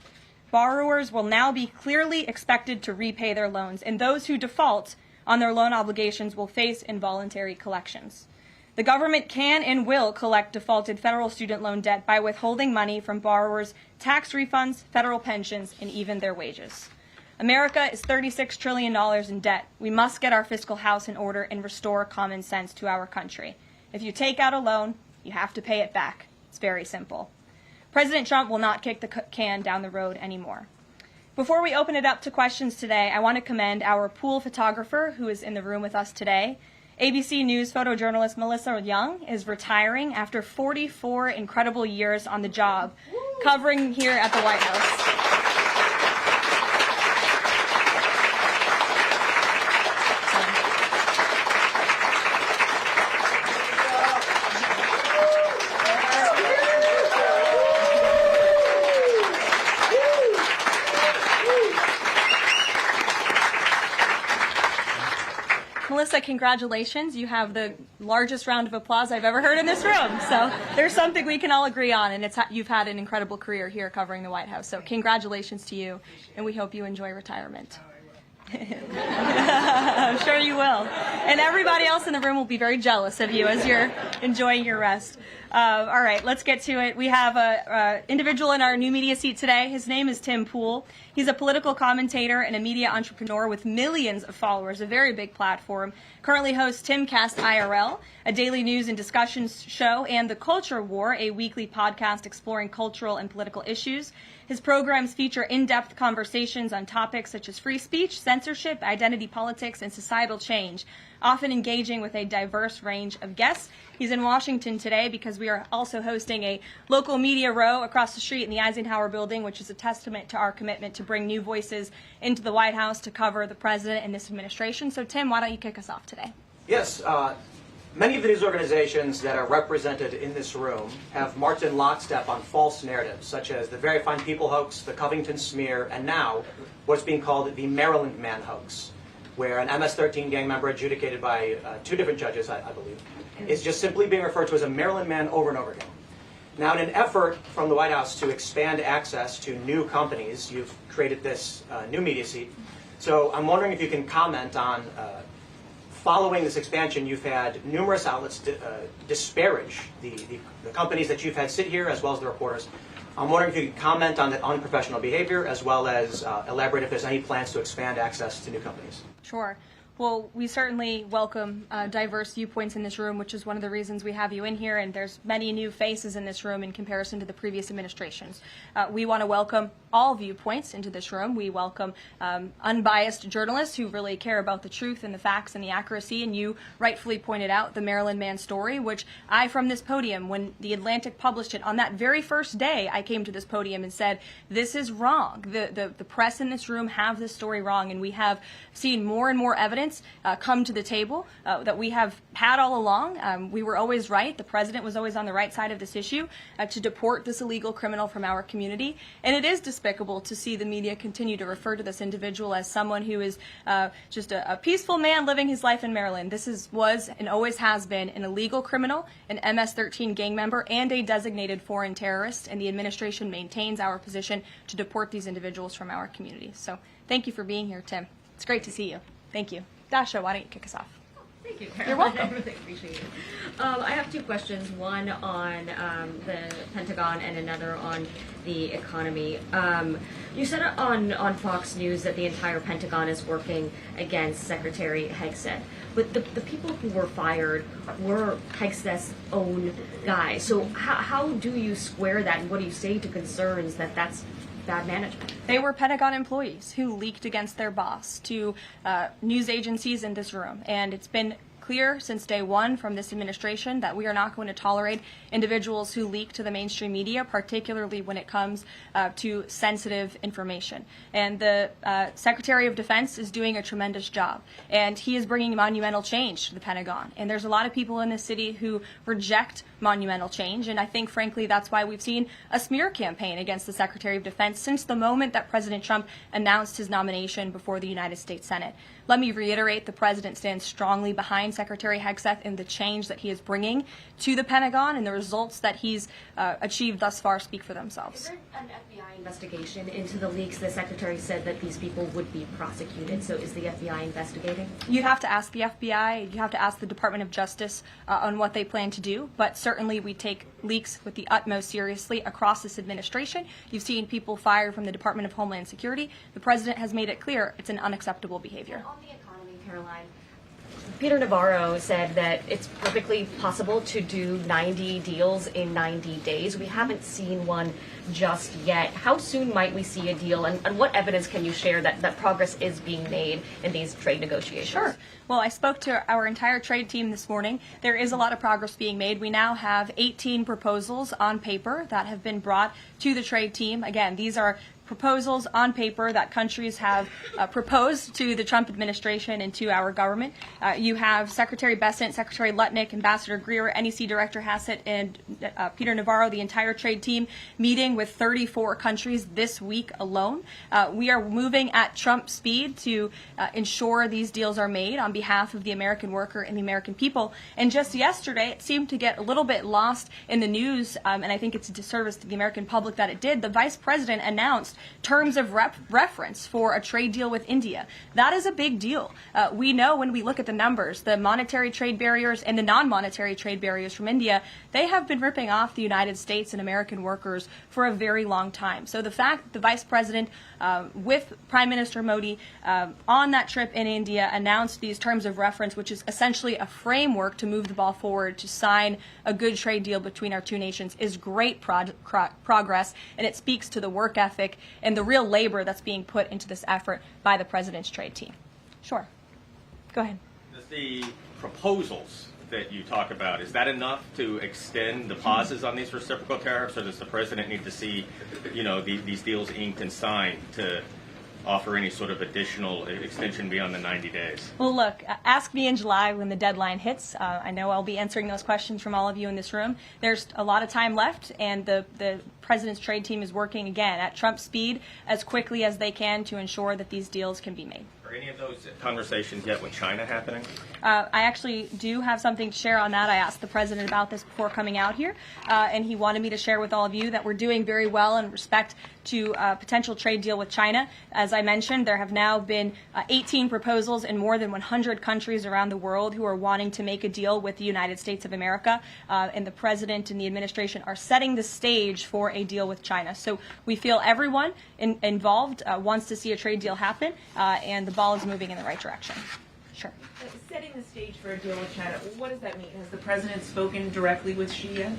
Borrowers will now be clearly expected to repay their loans, and those who default on their loan obligations will face involuntary collections. The government can and will collect defaulted federal student loan debt by withholding money from borrowers, tax refunds, federal pensions, and even their wages. America is $36 trillion in debt. We must get our fiscal house in order and restore common sense to our country. If you take out a loan, you have to pay it back. It's very simple. President Trump will not kick the can down the road anymore. Before we open it up to questions today, I want to commend our pool photographer who is in the room with us today. ABC News photojournalist Melissa Young is retiring after 44 incredible years on the job, covering here at the White House. Melissa, congratulations. You have the largest round of applause I've ever heard in this room. So there's something we can all agree on, and you've had an incredible career here covering the White House. So congratulations to you, and we hope you enjoy retirement. I'm sure you will. And everybody else in the room will be very jealous of you as you're enjoying your rest. All right, let's get to it. We have an individual in our new media seat today. His name is Tim Pool. He's a political commentator and a media entrepreneur with millions of followers, a very big platform. Currently hosts Timcast IRL, a daily news and discussions show, and The Culture War, a weekly podcast exploring cultural and political issues. His programs feature in-depth conversations on topics such as free speech, censorship, identity politics, and societal change, often engaging with a diverse range of guests. He's in Washington today because we are also hosting a local media row across the street in the Eisenhower building, which is a testament to our commitment to bring new voices into the White House to cover the president and this administration. So, Tim, why don't you kick us off today? Yes. Many of the news organizations that are represented in this room have marched in lockstep on false narratives, such as the Very Fine People hoax, the Covington smear, and now what's being called the Maryland Man hoax, where an MS-13 gang member adjudicated by 2 different judges, I believe, is just simply being referred to as a Maryland Man over and over again. Now, in an effort from the White House to expand access to new companies, you've created this new media seat. So I'm wondering if you can comment on following this expansion, you've had numerous outlets disparage the companies that you've had sit here, as well as the reporters. I'm wondering if you could comment on the unprofessional behavior, as well as elaborate if there's any plans to expand access to new companies. Sure. Well, we certainly welcome diverse viewpoints in this room, which is one of the reasons we have you in here, and there's many new faces in this room in comparison to the previous administrations. We want to welcome all viewpoints into this room. We welcome unbiased journalists who really care about the truth and the facts and the accuracy, and you rightfully pointed out the Maryland Man story, which I, from this podium, when The Atlantic published it, on that very first day, I came to this podium and said, this is wrong. The press in this room have this story wrong, and we have seen more and more evidence come to the table that we have had all along. We were always right. The president was always on the right side of this issue to deport this illegal criminal from our community. And it is despicable to see the media continue to refer to this individual as someone who is just a peaceful man living his life in Maryland. This was and always has been an illegal criminal, an MS-13 gang member, and a designated foreign terrorist. And the administration maintains our position to deport these individuals from our community. So thank you for being here, Tim. It's great to see you. Thank you. Dasha, why don't you kick us off? Thank you, Karoline. You're welcome. I really appreciate it. I have 2 questions, one on the Pentagon and another on the economy. You said on Fox News that the entire Pentagon is working against Secretary Hegseth, but the people who were fired were Hegseth's own guys. So how do you square that, and what do you say to concerns that that's bad management? They were Pentagon employees who leaked against their boss to news agencies in this room. And it's been clear since day one from this administration that we are not going to tolerate individuals who leak to the mainstream media, particularly when it comes to sensitive information. And the Secretary of Defense is doing a tremendous job, and he is bringing monumental change to the Pentagon. And there's a lot of people in this city who reject monumental change, and I think, frankly, that's why we've seen a smear campaign against the Secretary of Defense since the moment that President Trump announced his nomination before the United States Senate. Let me reiterate, the president stands strongly behind Secretary Hegseth in the change that he is bringing to the Pentagon, and the results that he's achieved thus far speak for themselves. Is there an FBI investigation into the leaks? The Secretary said that these people would be prosecuted, so is the FBI investigating? You'd have to ask the FBI, you have to ask the Department of Justice on what they plan to do, but certainly we take leaks with the utmost seriously across this administration. You've seen people fired from the Department of Homeland Security. The president has made it clear it's an unacceptable behavior. On the economy, Karoline, Peter Navarro said that it's perfectly possible to do 90 deals in 90 days. We haven't seen one just yet. How soon might we see a deal, and what evidence can you share that progress is being made in these trade negotiations? Sure. Well, I spoke to our entire trade team this morning. There is a lot of progress being made. We now have 18 proposals on paper that have been brought to the trade team. Again, these are proposals on paper that countries have proposed to the Trump administration and to our government. You have Secretary Bessent, Secretary Lutnick, Ambassador Greer, NEC Director Hassett, and Peter Navarro, the entire trade team, meeting with 34 countries this week alone. We are moving at Trump speed to ensure these deals are made on behalf of the American worker and the American people. And just yesterday, it seemed to get a little bit lost in the news, and I think it's a disservice to the American public that it did. The Vice President announced terms of reference for a trade deal with India. That is a big deal. We know when we look at the numbers, the monetary trade barriers and the non-monetary trade barriers from India, they have been ripping off the United States and American workers for a very long time. So the fact that the Vice President, with Prime Minister Modi, on that trip in India, announced these terms of reference, which is essentially a framework to move the ball forward to sign a good trade deal between our two nations, is great progress, and it speaks to the work ethic and the real labor that's being put into this effort by the President's trade team. Sure. Go ahead. Does the proposals that you talk about, is that enough to extend the pauses on these reciprocal tariffs, or does the President need to see, these deals inked and signed to offer any sort of additional extension beyond the 90 days? Well, look, ask me in July when the deadline hits. I know I'll be answering those questions from all of you in this room. There's a lot of time left, and the President's trade team is working, again, at Trump speed as quickly as they can to ensure that these deals can be made. Are any of those conversations yet with China happening? I actually do have something to share on that. I asked the President about this before coming out here, and he wanted me to share with all of you that we're doing very well in respect to a potential trade deal with China. As I mentioned, there have now been 18 proposals in more than 100 countries around the world who are wanting to make a deal with the United States of America, and the President and the administration are setting the stage for a deal with China. So we feel everyone involved wants to see a trade deal happen, and the ball is moving in the right direction. Sure. Setting the stage for a deal with China, what does that mean? Has the President spoken directly with Xi yet?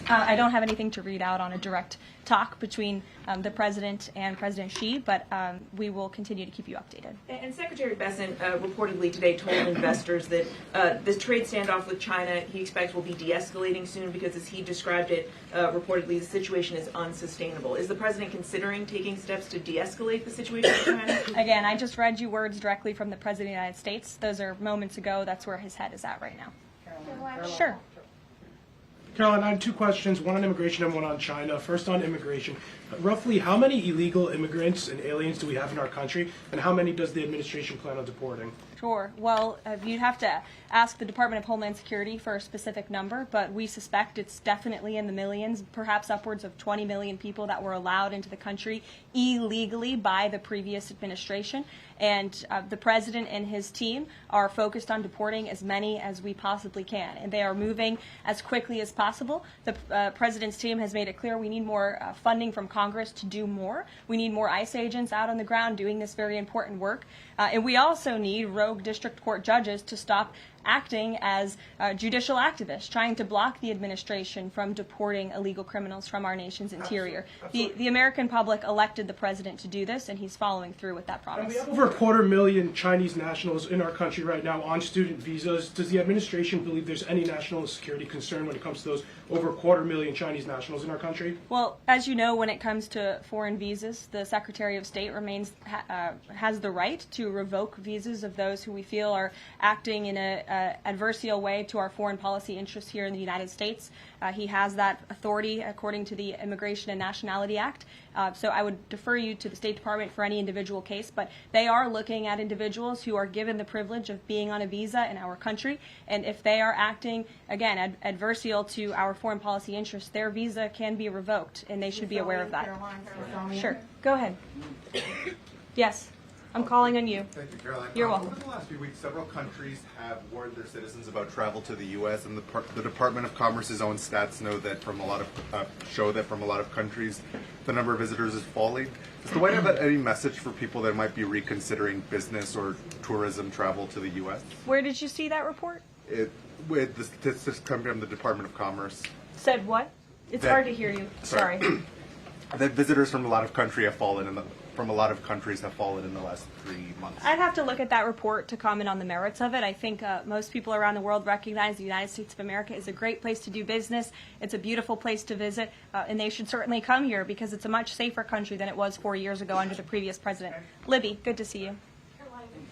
I don't have anything to read out on a direct talk between the President and President Xi, but we will continue to keep you updated. And Secretary Bessent reportedly today told investors that the trade standoff with China he expects will be de-escalating soon because, as he described it, reportedly the situation is unsustainable. Is the President considering taking steps to de-escalate the situation with China? Again, I just read you words directly from the President of the United States. Those are moments ago. That's where his head is at right now. Sure. Caroline, I have two questions, one on immigration and one on China. First on immigration. Roughly how many illegal immigrants and aliens do we have in our country, and how many does the administration plan on deporting? Sure. Well, you'd have to ask the Department of Homeland Security for a specific number, but we suspect it's definitely in the millions, perhaps upwards of 20 million people that were allowed into the country illegally by the previous administration. And the President and his team are focused on deporting as many as we possibly can, and they are moving as quickly as possible. The President's team has made it clear we need more funding from Congress to do more. We need more ICE agents out on the ground doing this very important work. And we also need rogue district court judges to stop acting as judicial activists, trying to block the administration from deporting illegal criminals from our nation's interior. The American public elected the President to do this, and he's following through with that promise. And we have over 250,000 Chinese nationals in our country right now on student visas. Does the administration believe there's any national security concern when it comes to those over 250,000 Chinese nationals in our country? Well, as you know, when it comes to foreign visas, the Secretary of State has the right to revoke visas of those who we feel are acting in a adversarial way to our foreign policy interests here in the United States. He has that authority according to the Immigration and Nationality Act. So I would defer you to the State Department for any individual case, but they are looking at individuals who are given the privilege of being on a visa in our country, and if they are acting, again, adversarial to our foreign policy interests, their visa can be revoked, and they should be aware of that. Sure. Go ahead. Yes. I'm calling on you. Thank you, Caroline. You're welcome. Over the last few weeks, several countries have warned their citizens about travel to the U.S., and the Department of Commerce's own stats know that from a lot of countries, the number of visitors is falling. Does the White House have any message for people that might be reconsidering business or tourism travel to the U.S.? Where did you see that report? With the statistics coming from the Department of Commerce. Said what? It's hard to hear you. Sorry. That visitors from a lot of countries have fallen from a lot of countries have fallen in the last 3 months? I'd have to look at that report to comment on the merits of it. I think most people around the world recognize the United States of America is a great place to do business. It's a beautiful place to visit, and they should certainly come here because it's a much safer country than it was 4 years ago under the previous president. Libby, good to see you.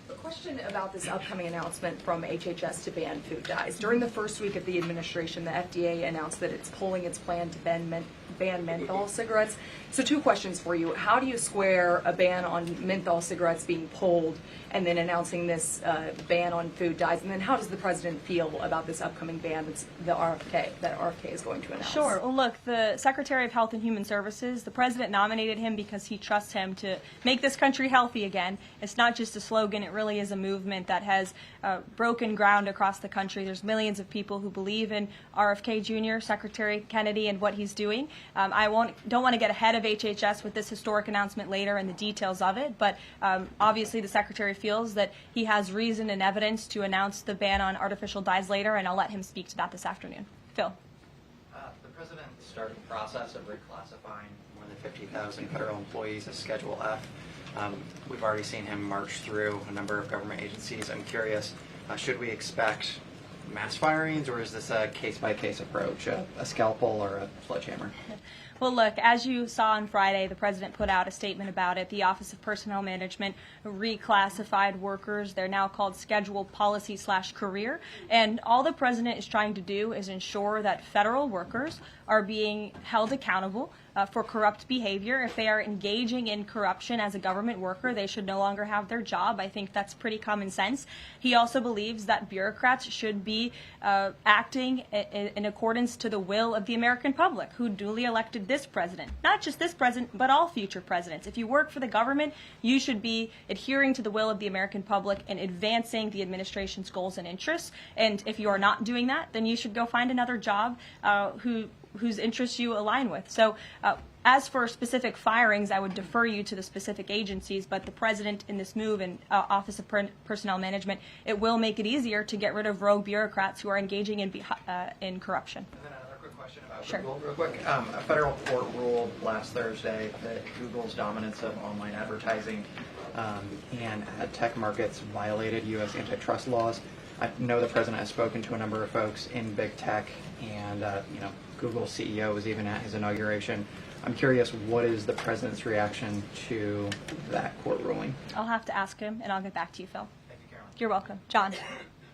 A question about this upcoming announcement from HHS to ban food dyes. During the first week of the administration, the FDA announced that it's pulling its plan to ban menthol cigarettes. So 2 questions for you. How do you square a ban on menthol cigarettes being pulled and then announcing this ban on food dyes? And then how does the president feel about this upcoming ban that RFK is going to announce? Sure. Well, look, the Secretary of Health and Human Services, the president nominated him because he trusts him to make this country healthy again. It's not just a slogan. It really is a movement that has broken ground across the country. There's millions of people who believe in RFK Jr., Secretary Kennedy, and what he's doing. I don't want to get ahead of HHS with this historic announcement later and the details of it, but obviously the Secretary feels that he has reason and evidence to announce the ban on artificial dyes later, and I'll let him speak to that this afternoon. Phil. The president started the process of reclassifying more than 50,000 federal employees as Schedule F. We've already seen him march through a number of government agencies. I'm curious, should we expect mass firings, or is this a case-by-case approach, a scalpel or a sledgehammer? Well, look, as you saw on Friday, the president put out a statement about it. The Office of Personnel Management reclassified workers. They're now called Scheduled Policy/Career. And all the president is trying to do is ensure that federal workers are being held accountable for corrupt behavior. If they are engaging in corruption as a government worker, they should no longer have their job. I think that's pretty common sense. He also believes that bureaucrats should be acting in accordance to the will of the American public, who duly elected this president. Not just this president, but all future presidents. If you work for the government, you should be adhering to the will of the American public and advancing the administration's goals and interests. And if you are not doing that, then you should go find another job whose interests you align with. So as for specific firings, I would defer you to the specific agencies, but the president in this move and Office of Personnel Management, it will make it easier to get rid of rogue bureaucrats who are engaging in corruption. And then another quick question about Sure. Google, real quick. A federal court ruled last Thursday that Google's dominance of online advertising and ad tech markets violated U.S. antitrust laws. I know the president has spoken to a number of folks in big tech, and Google's CEO was even at his inauguration. I'm curious, what is the president's reaction to that court ruling? I'll have to ask him, and I'll get back to you, Phil. Thank you, Caroline. You're welcome. John.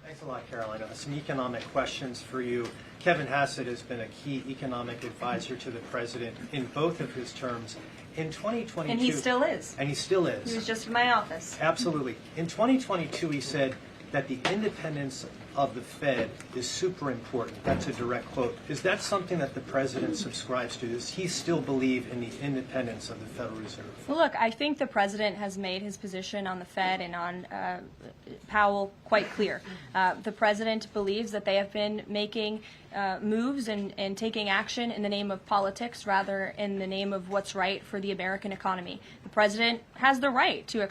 Thanks a lot, Caroline. Some economic questions for you. Kevin Hassett has been a key economic advisor to the president in both of his terms. In 2022... And he still is. And he still is. He was just in my office. Absolutely. In 2022, he said that the independence of the Fed is super important. That's a direct quote. Is that something that the president subscribes to? Does he still believe in the independence of the Federal Reserve? Well, look, I think the president has made his position on the Fed and on Powell quite clear. The president believes that they have been making moves and taking action in the name of politics rather in the name of what's right for the American economy. The president has the right to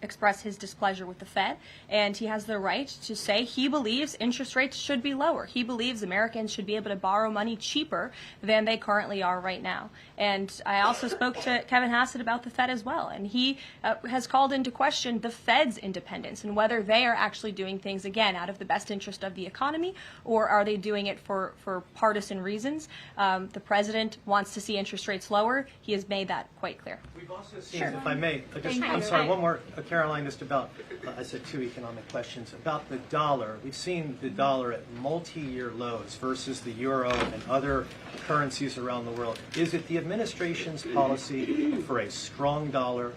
express his displeasure with the Fed, and he has the right to say he believes interest rates should be lower. He believes Americans should be able to borrow money cheaper than they currently are right now. And I also spoke to Kevin Hassett about the Fed as well, and he has called into question the Fed's independence and whether they are actually doing things, again, out of the best interest of the economy, or are they doing it for partisan reasons. The president wants to see interest rates lower. He has made that quite clear. We've also seen, if I may, I'm sorry, one more, Caroline, just about, I said 2 economic questions, about the dollar. We've seen the dollar at multi-year lows versus the euro and other currencies around the world. Is it the administration's policy for a strong dollar?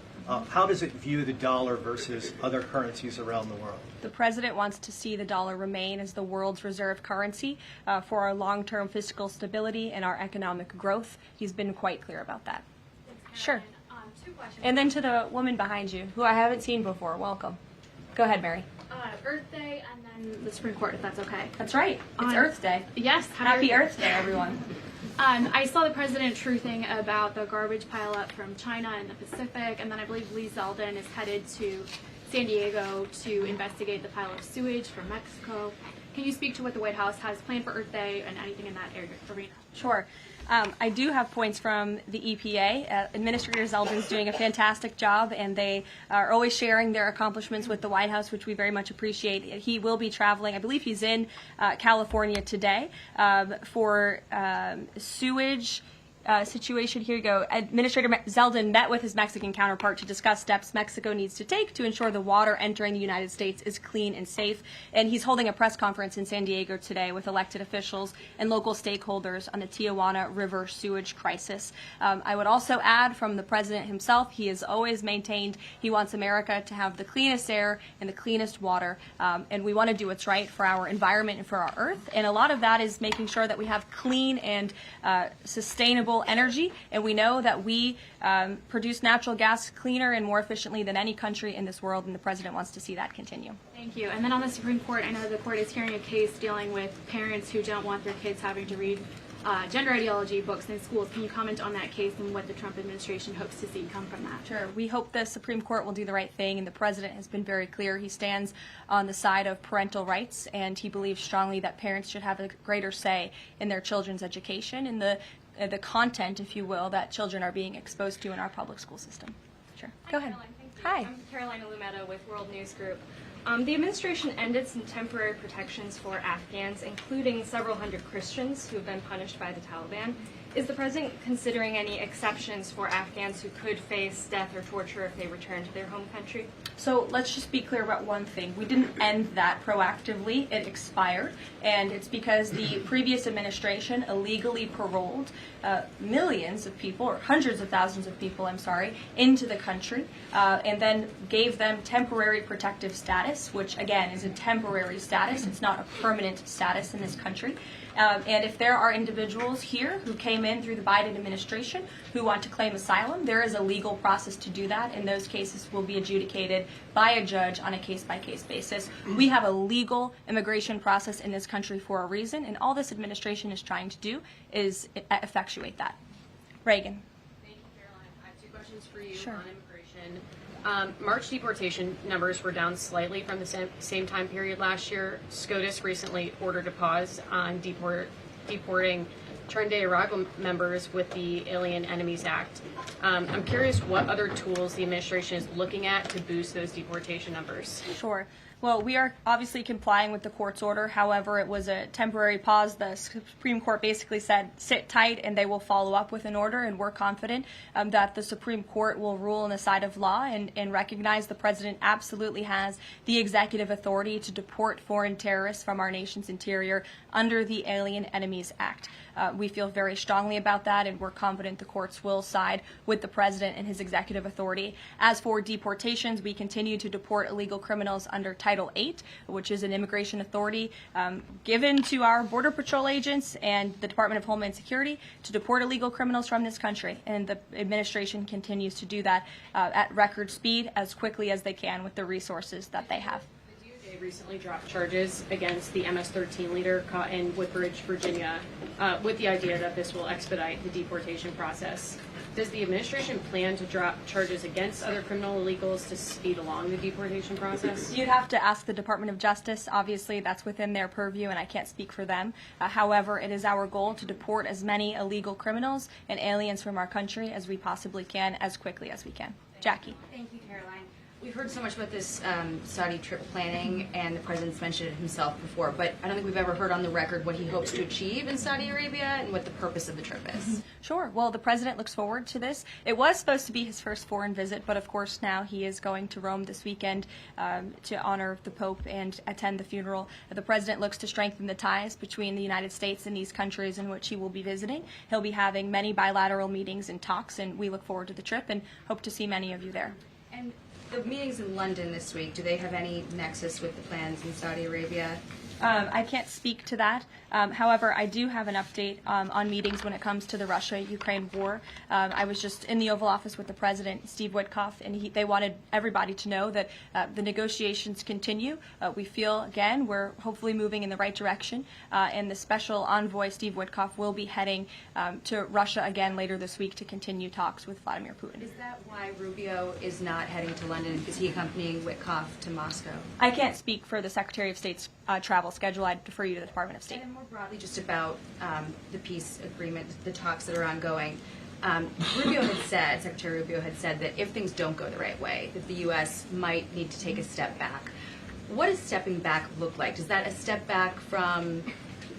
How does it view the dollar versus other currencies around the world? The president wants to see the dollar remain as the world's reserve currency for our long-term fiscal stability and our economic growth. He's been quite clear about that. Sure. 2 questions. And then to the woman behind you, who I haven't seen before. Welcome. Go ahead, Mary. Earth Day and then the Supreme Court, if that's okay. That's right. It's Earth Day. Yes. Happy Earth Day, everyone. I saw the president truthing about the garbage pileup from China in the Pacific, and then I believe Lee Zeldin is headed to San Diego to investigate the pile of sewage from Mexico. Can you speak to what the White House has planned for Earth Day and anything in that arena? Sure. I do have points from the EPA. Administrator Zeldin's doing a fantastic job, and they are always sharing their accomplishments with the White House, which we very much appreciate. He will be traveling. I believe he's in California today for sewage situation. Here you go. Administrator Zeldin met with his Mexican counterpart to discuss steps Mexico needs to take to ensure the water entering the United States is clean and safe. And he's holding a press conference in San Diego today with elected officials and local stakeholders on the Tijuana River sewage crisis. I would also add from the president himself, he has always maintained he wants America to have the cleanest air and the cleanest water. And we want to do what's right for our environment and for our earth. And a lot of that is making sure that we have clean and sustainable energy, and we know that we produce natural gas cleaner and more efficiently than any country in this world, and the president wants to see that continue. Thank you. And then on the Supreme Court, I know the court is hearing a case dealing with parents who don't want their kids having to read gender ideology books in schools. Can you comment on that case and what the Trump administration hopes to see come from that? Sure. We hope the Supreme Court will do the right thing, and the president has been very clear. He stands on the side of parental rights, and he believes strongly that parents should have a greater say in their children's education and the content, if you will, that children are being exposed to in our public school system. Sure. Go ahead. Caroline, thank you. Hi. I'm Karoline Leavitt with World News Group. The administration ended some temporary protections for Afghans, including several hundred Christians who have been punished by the Taliban. Is the president considering any exceptions for Afghans who could face death or torture if they return to their home country? So let's just be clear about one thing. We didn't end that proactively. It expired, and it's because the previous administration illegally paroled millions of people, or hundreds of thousands of people, into the country, and then gave them temporary protective status, which again is a temporary status. It's not a permanent status in this country. And if there are individuals here who came in through the Biden administration who want to claim asylum, there is a legal process to do that, and those cases will be adjudicated by a judge on a case-by-case basis. We have a legal immigration process in this country for a reason, and all this administration is trying to do is effectuate that. Reagan. Thank you, Caroline. I have two questions for you Sure. on immigration. March deportation numbers were down slightly from the same time period last year. SCOTUS recently ordered a pause on deporting Trinidad members with the Alien Enemies Act. I'm curious what other tools the administration is looking at to boost those deportation numbers. Sure. Well, we are obviously complying with the court's order. However, it was a temporary pause. The Supreme Court basically said, sit tight, and they will follow up with an order, and we're confident that the Supreme Court will rule on the side of law and recognize the president absolutely has the executive authority to deport foreign terrorists from our nation's interior under the Alien Enemies Act. We feel very strongly about that, and we're confident the courts will side with the president and his executive authority. As for deportations, we continue to deport illegal criminals under Title VIII, which is an immigration authority given to our Border Patrol agents and the Department of Homeland Security to deport illegal criminals from this country. And the administration continues to do that at record speed as quickly as they can with the resources that they have. They recently dropped charges against the MS-13 leader caught in Woodbridge, Virginia, with the idea that this will expedite the deportation process. Does the administration plan to drop charges against other criminal illegals to speed along the deportation process? You'd have to ask the Department of Justice. Obviously, that's within their purview, and I can't speak for them. However, it is our goal to deport as many illegal criminals and aliens from our country as we possibly can, as quickly as we can. Jackie. Thank you, Caroline. We've heard so much about this Saudi trip planning, and the president's mentioned it himself before, but I don't think we've ever heard on the record what he hopes to achieve in Saudi Arabia and what the purpose of the trip is. Sure. Well, the president looks forward to this. It was supposed to be his first foreign visit, but of course now he is going to Rome this weekend to honor the Pope and attend the funeral. The president looks to strengthen the ties between the United States and these countries in which he will be visiting. He'll be having many bilateral meetings and talks, and we look forward to the trip and hope to see many of you there. And the meetings in London this week, do they have any nexus with the plans in Saudi Arabia? I can't speak to that. However, I do have an update on meetings when it comes to the Russia-Ukraine war. I was just in the Oval Office with the President, Steve Witkoff, and they wanted everybody to know that the negotiations continue. We feel, again, we're hopefully moving in the right direction, and the Special Envoy, Steve Witkoff, will be heading to Russia again later this week to continue talks with Vladimir Putin. Is that why Rubio is not heading to London? Is he accompanying Witkoff to Moscow? I can't speak for the Secretary of State's travel schedule, I'd defer you to the Department of State. And more broadly, just about the peace agreement, the talks that are ongoing. Secretary Rubio had said that if things don't go the right way, that the U.S. might need to take a step back. What does stepping back look like? Is that a step back from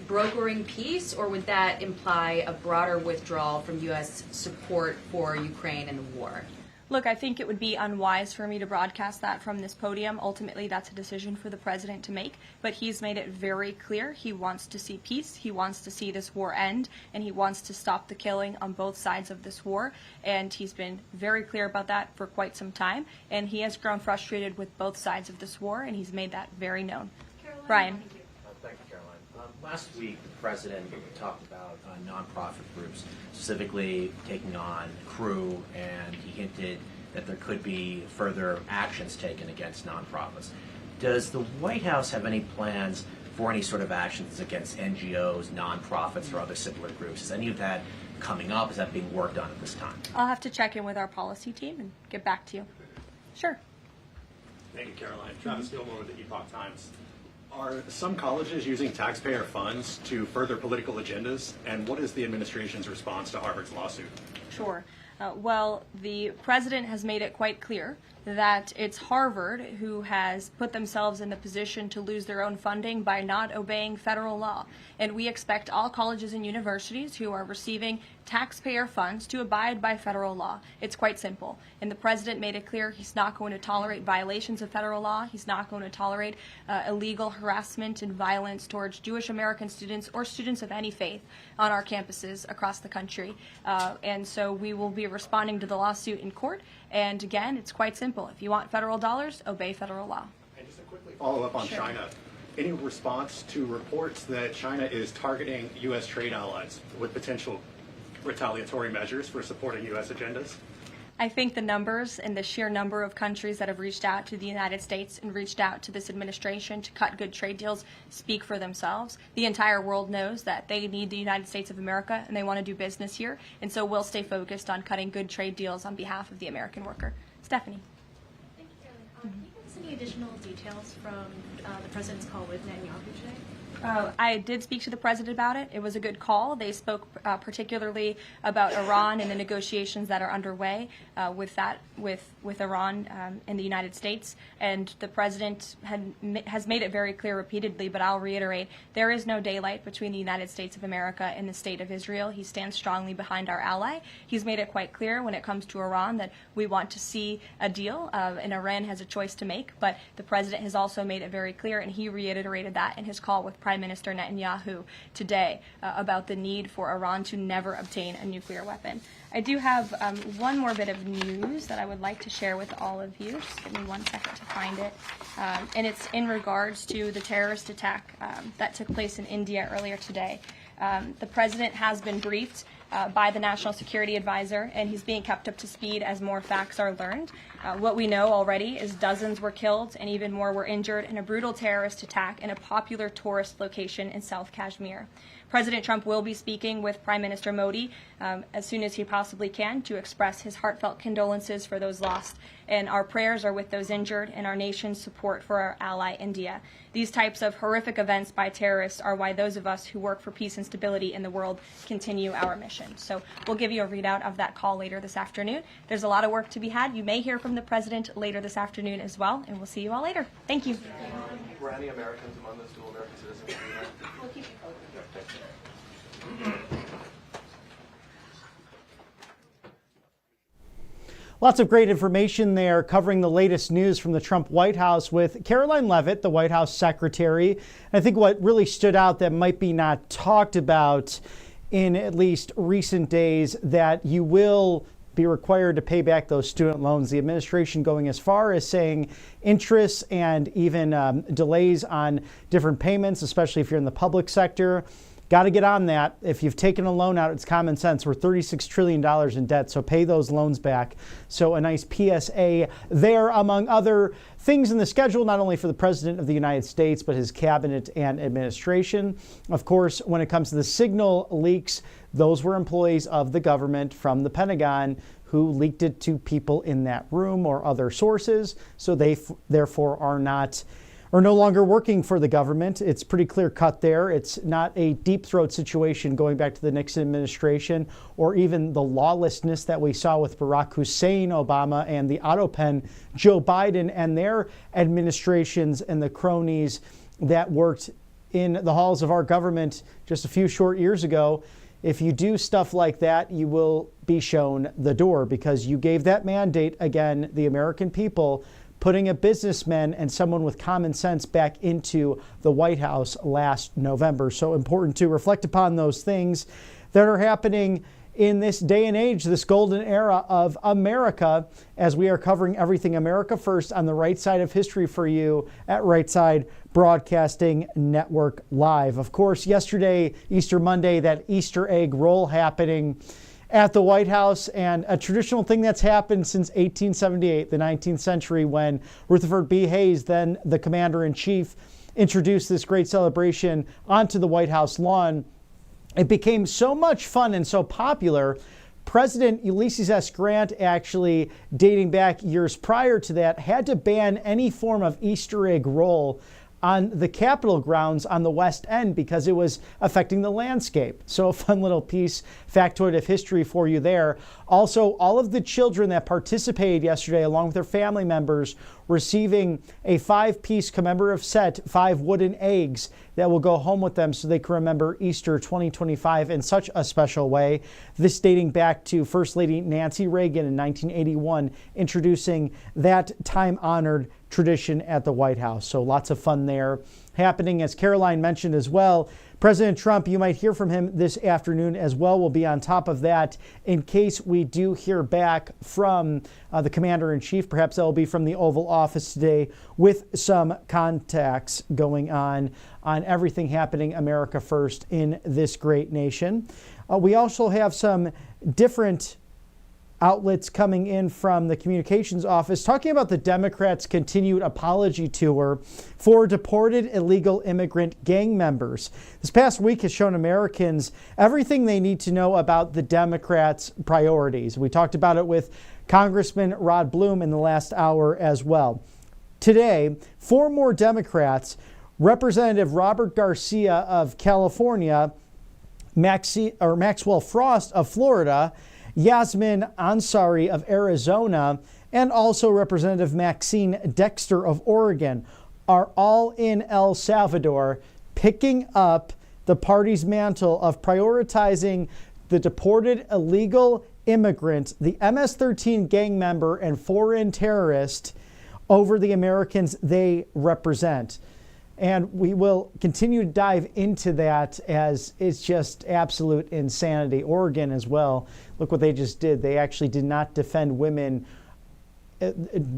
brokering peace, or would that imply a broader withdrawal from U.S. support for Ukraine and the war? Look, I think it would be unwise for me to broadcast that from this podium. Ultimately, that's a decision for the president to make, but he's made it very clear he wants to see peace, he wants to see this war end, and he wants to stop the killing on both sides of this war, and he's been very clear about that for quite some time, and he has grown frustrated with both sides of this war, and he's made that very known. Karoline, Brian. Thank you, Caroline. Last week, the president talked about nonprofit groups, specifically taking on crew, and he hinted that there could be further actions taken against nonprofits. Does the White House have any plans for any sort of actions against NGOs, nonprofits, or other similar groups? Is any of that coming up? Is that being worked on at this time? I'll have to check in with our policy team and get back to you. Sure. Thank you, Caroline. Travis Gilmore with the Epoch Times. Are some colleges using taxpayer funds to further political agendas? And what is the administration's response to Harvard's lawsuit? Sure. Well, the president has made it quite clear that it's Harvard who has put themselves in the position to lose their own funding by not obeying federal law. And we expect all colleges and universities who are receiving taxpayer funds to abide by federal law. It's quite simple. And the president made it clear he's not going to tolerate violations of federal law. He's not going to tolerate illegal harassment and violence towards Jewish American students or students of any faith on our campuses across the country. And so we will be responding to the lawsuit in court. And again, it's quite simple. If you want federal dollars, obey federal law. And just a quickly follow up on China. Any response to reports that China is targeting U.S. trade allies with potential retaliatory measures for supporting U.S. agendas? I think the numbers and the sheer number of countries that have reached out to the United States and reached out to this administration to cut good trade deals speak for themselves. The entire world knows that they need the United States of America and they want to do business here, and so we'll stay focused on cutting good trade deals on behalf of the American worker. Stephanie. Thank you, Caroline. Can you give us any additional details from the president's call with Netanyahu today? I did speak to the president about it. It was a good call. They spoke particularly about Iran and the negotiations that are underway with Iran and the United States. And the president has made it very clear repeatedly, but I'll reiterate, there is no daylight between the United States of America and the state of Israel. He stands strongly behind our ally. He's made it quite clear when it comes to Iran that we want to see a deal, and Iran has a choice to make. But the president has also made it very clear, and he reiterated that in his call with Prime Minister Netanyahu today about the need for Iran to never obtain a nuclear weapon. I do have one more bit of news that I would like to share with all of you. Just give me 1 second to find it. And it's in regards to the terrorist attack that took place in India earlier today. The president has been briefed by the National Security Advisor, and he's being kept up to speed as more facts are learned. What we know already is dozens were killed and even more were injured in a brutal terrorist attack in a popular tourist location in South Kashmir. President Trump will be speaking with Prime Minister Modi as soon as he possibly can to express his heartfelt condolences for those lost. And our prayers are with those injured and our nation's support for our ally, India. These types of horrific events by terrorists are why those of us who work for peace and stability in the world continue our mission. So we'll give you a readout of that call later this afternoon. There's a lot of work to be had. You may hear from the president later this afternoon as well, and we'll see you all later. Thank you. Were any Americans among those dual American citizens? We'll keep you Lots of great information there covering the latest news from the Trump White House with Karoline Leavitt, the White House secretary. And I think what really stood out that might be not talked about in at least recent days, that you will be required to pay back those student loans. The administration going as far as saying interest and even delays on different payments, especially if you're in the public sector. Got to get on that. If you've taken a loan out, it's common sense. We're $36 trillion in debt, so pay those loans back. So a nice PSA there, among other things in the schedule, not only for the President of the United States, but his cabinet and administration. Of course, when it comes to the signal leaks, those were employees of the government from the Pentagon who leaked it to people in that room or other sources. So they therefore are not are no longer working for the government. It's pretty clear cut there. It's not a deep throat situation going back to the Nixon administration or even the lawlessness that we saw with Barack Hussein Obama and the auto pen Joe Biden and their administrations and the cronies that worked in the halls of our government just a few short years ago. If you do stuff like that, you will be shown the door because you gave that mandate, again, the American people, putting a businessman and someone with common sense back into the White House last November. So important to reflect upon those things that are happening in this day and age, this golden era of America, as we are covering everything America First on the right side of history for you at Right Side Broadcasting Network Live. Of course, yesterday, Easter Monday, that Easter egg roll happening at the White House, and a traditional thing that's happened since 1878, the 19th century, when Rutherford B. Hayes, then the commander-in-chief, introduced this great celebration onto the White House lawn. It became so much fun and so popular. President Ulysses S. Grant, actually dating back years prior to that, had to ban any form of Easter egg roll on the Capitol grounds on the West End because it was affecting the landscape. So a fun little piece, factoid of history for you there. Also, all of the children that participated yesterday, along with their family members, receiving a 5-piece commemorative set, 5 wooden eggs that will go home with them so they can remember Easter 2025 in such a special way. This dating back to First Lady Nancy Reagan in 1981, introducing that time-honored tradition at the White House. So lots of fun there happening. As Karoline mentioned as well, President Trump, you might hear from him this afternoon as well. We'll be on top of that in case we do hear back from the commander-in-chief. Perhaps that will be from the Oval Office today with some contacts going on everything happening America First in this great nation. We also have some different outlets coming in from the communications office talking about the Democrats' continued apology tour for deported illegal immigrant gang members. This past week has shown Americans everything they need to know about the Democrats' priorities. We talked about it with Congressman Rod Blum in the last hour as well. Today, 4 more Democrats, Representative Robert Garcia of California, Maxwell Frost of Florida, Yasmin Ansari of Arizona, and also Representative Maxine Dexter of Oregon are all in El Salvador, picking up the party's mantle of prioritizing the deported illegal immigrant, the MS-13 gang member and foreign terrorist, over the Americans they represent. And we will continue to dive into that as it's just absolute insanity. Oregon as well. Look what they just did. They actually did not defend women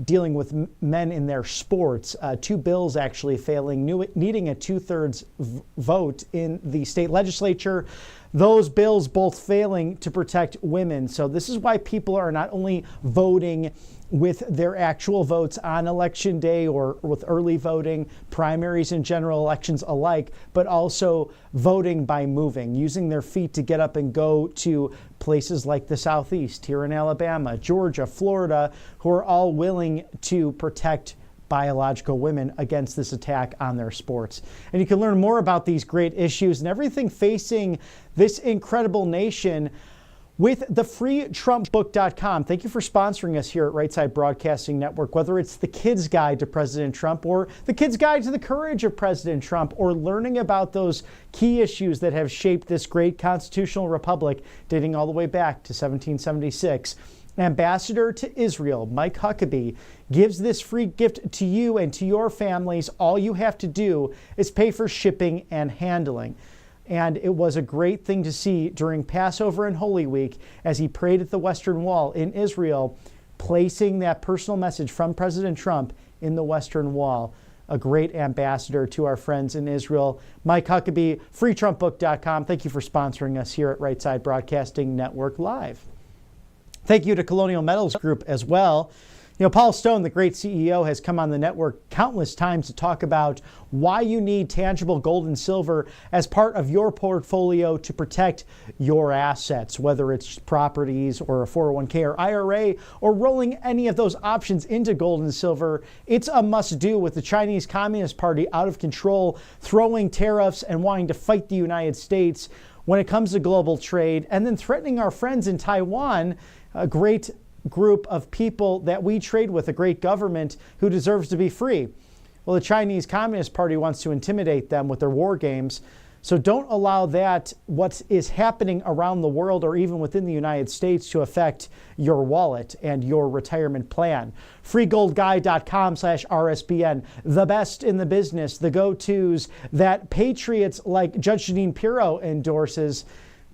dealing with men in their sports. 2 bills actually failing, needing a 2/3 vote in the state legislature. Those bills both failing to protect women. So this is why people are not only voting with their actual votes on election day or with early voting, primaries and general elections alike, but also voting by moving, using their feet to get up and go to places like the Southeast, here in Alabama, Georgia, Florida, who are all willing to protect biological women against this attack on their sports. And you can learn more about these great issues and everything facing this incredible nation with the freetrumpbook.com. Thank you for sponsoring us here at Right Side Broadcasting Network. Whether it's the Kid's Guide to President Trump or the Kid's Guide to the Courage of President Trump or learning about those key issues that have shaped this great constitutional republic dating all the way back to 1776. Ambassador to Israel, Mike Huckabee, gives this free gift to you and to your families. All you have to do is pay for shipping and handling. And it was a great thing to see during Passover and Holy Week as he prayed at the Western Wall in Israel, placing that personal message from President Trump in the Western Wall. A great ambassador to our friends in Israel. Mike Huckabee, freetrumpbook.com. Thank you for sponsoring us here at Right Side Broadcasting Network Live. Thank you to Colonial Metals Group as well. You know, Paul Stone, the great CEO, has come on the network countless times to talk about why you need tangible gold and silver as part of your portfolio to protect your assets, whether it's properties or a 401k or IRA or rolling any of those options into gold and silver. It's a must-do with the Chinese Communist Party out of control, throwing tariffs and wanting to fight the United States when it comes to global trade, and then threatening our friends in Taiwan, a great group of people that we trade with, a great government who deserves to be free. Well, the Chinese Communist Party wants to intimidate them with their war games. So don't allow that, what is happening around the world or even within the United States, to affect your wallet and your retirement plan. freegoldguy.com/RSBN, the best in the business, the go-tos that patriots like Judge Jeanine Pirro endorses.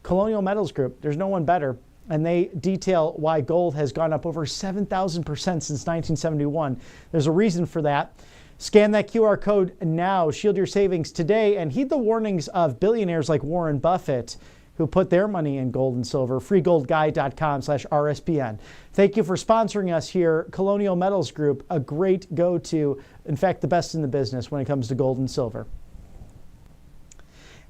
Colonial Metals Group, there's no one better. And they detail why gold has gone up over 7,000% since 1971. There's a reason for that. Scan that QR code now. Shield your savings today and heed the warnings of billionaires like Warren Buffett, who put their money in gold and silver. freegoldguy.com/RSBN. Thank you for sponsoring us here. Colonial Metals Group, a great go-to. In fact, the best in the business when it comes to gold and silver.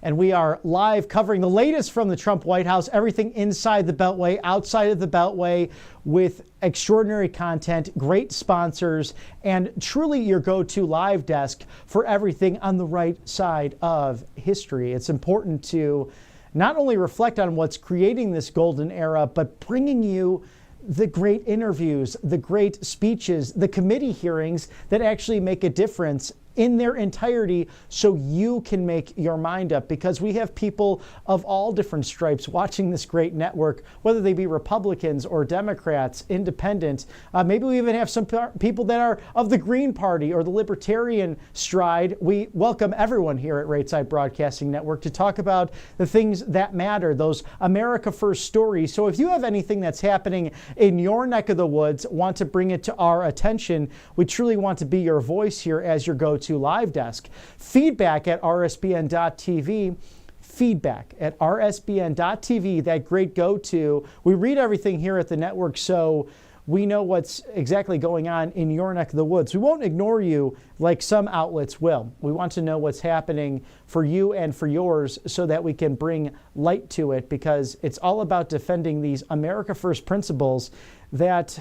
And we are live covering the latest from the Trump White House, everything inside the Beltway, outside of the Beltway, with extraordinary content, great sponsors, and truly your go-to live desk for everything on the right side of history. It's important to not only reflect on what's creating this golden era, but bringing you the great interviews, the great speeches, the committee hearings that actually make a difference in their entirety, so you can make your mind up, because we have people of all different stripes watching this great network, whether they be Republicans or Democrats, independent. Maybe we even have some people that are of the Green Party or the Libertarian stride. We welcome everyone here at Right Side Broadcasting Network to talk about the things that matter, those America First stories. So if you have anything that's happening in your neck of the woods, want to bring it to our attention, we truly want to be your voice here as your go-to live desk. Feedback at rsbn.tv. Feedback at rsbn.tv, that great go-to. We read everything here at the network, so we know what's exactly going on in your neck of the woods. We won't ignore you like some outlets will. We want to know what's happening for you and for yours so that we can bring light to it, because it's all about defending these America First principles that,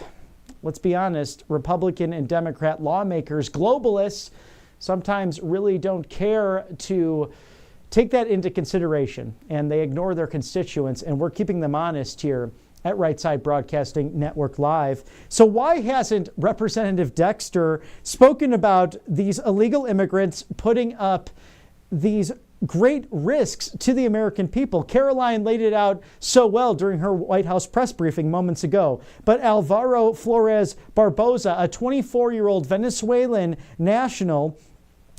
let's be honest, Republican and Democrat lawmakers, globalists, sometimes really don't care to take that into consideration, and they ignore their constituents, and we're keeping them honest here at Right Side Broadcasting Network Live. So why hasn't Representative Dexter spoken about these illegal immigrants putting up these great risks to the American people? Karoline laid it out so well during her White House press briefing moments ago. But Alvaro Flores Barboza, a 24-year-old Venezuelan national,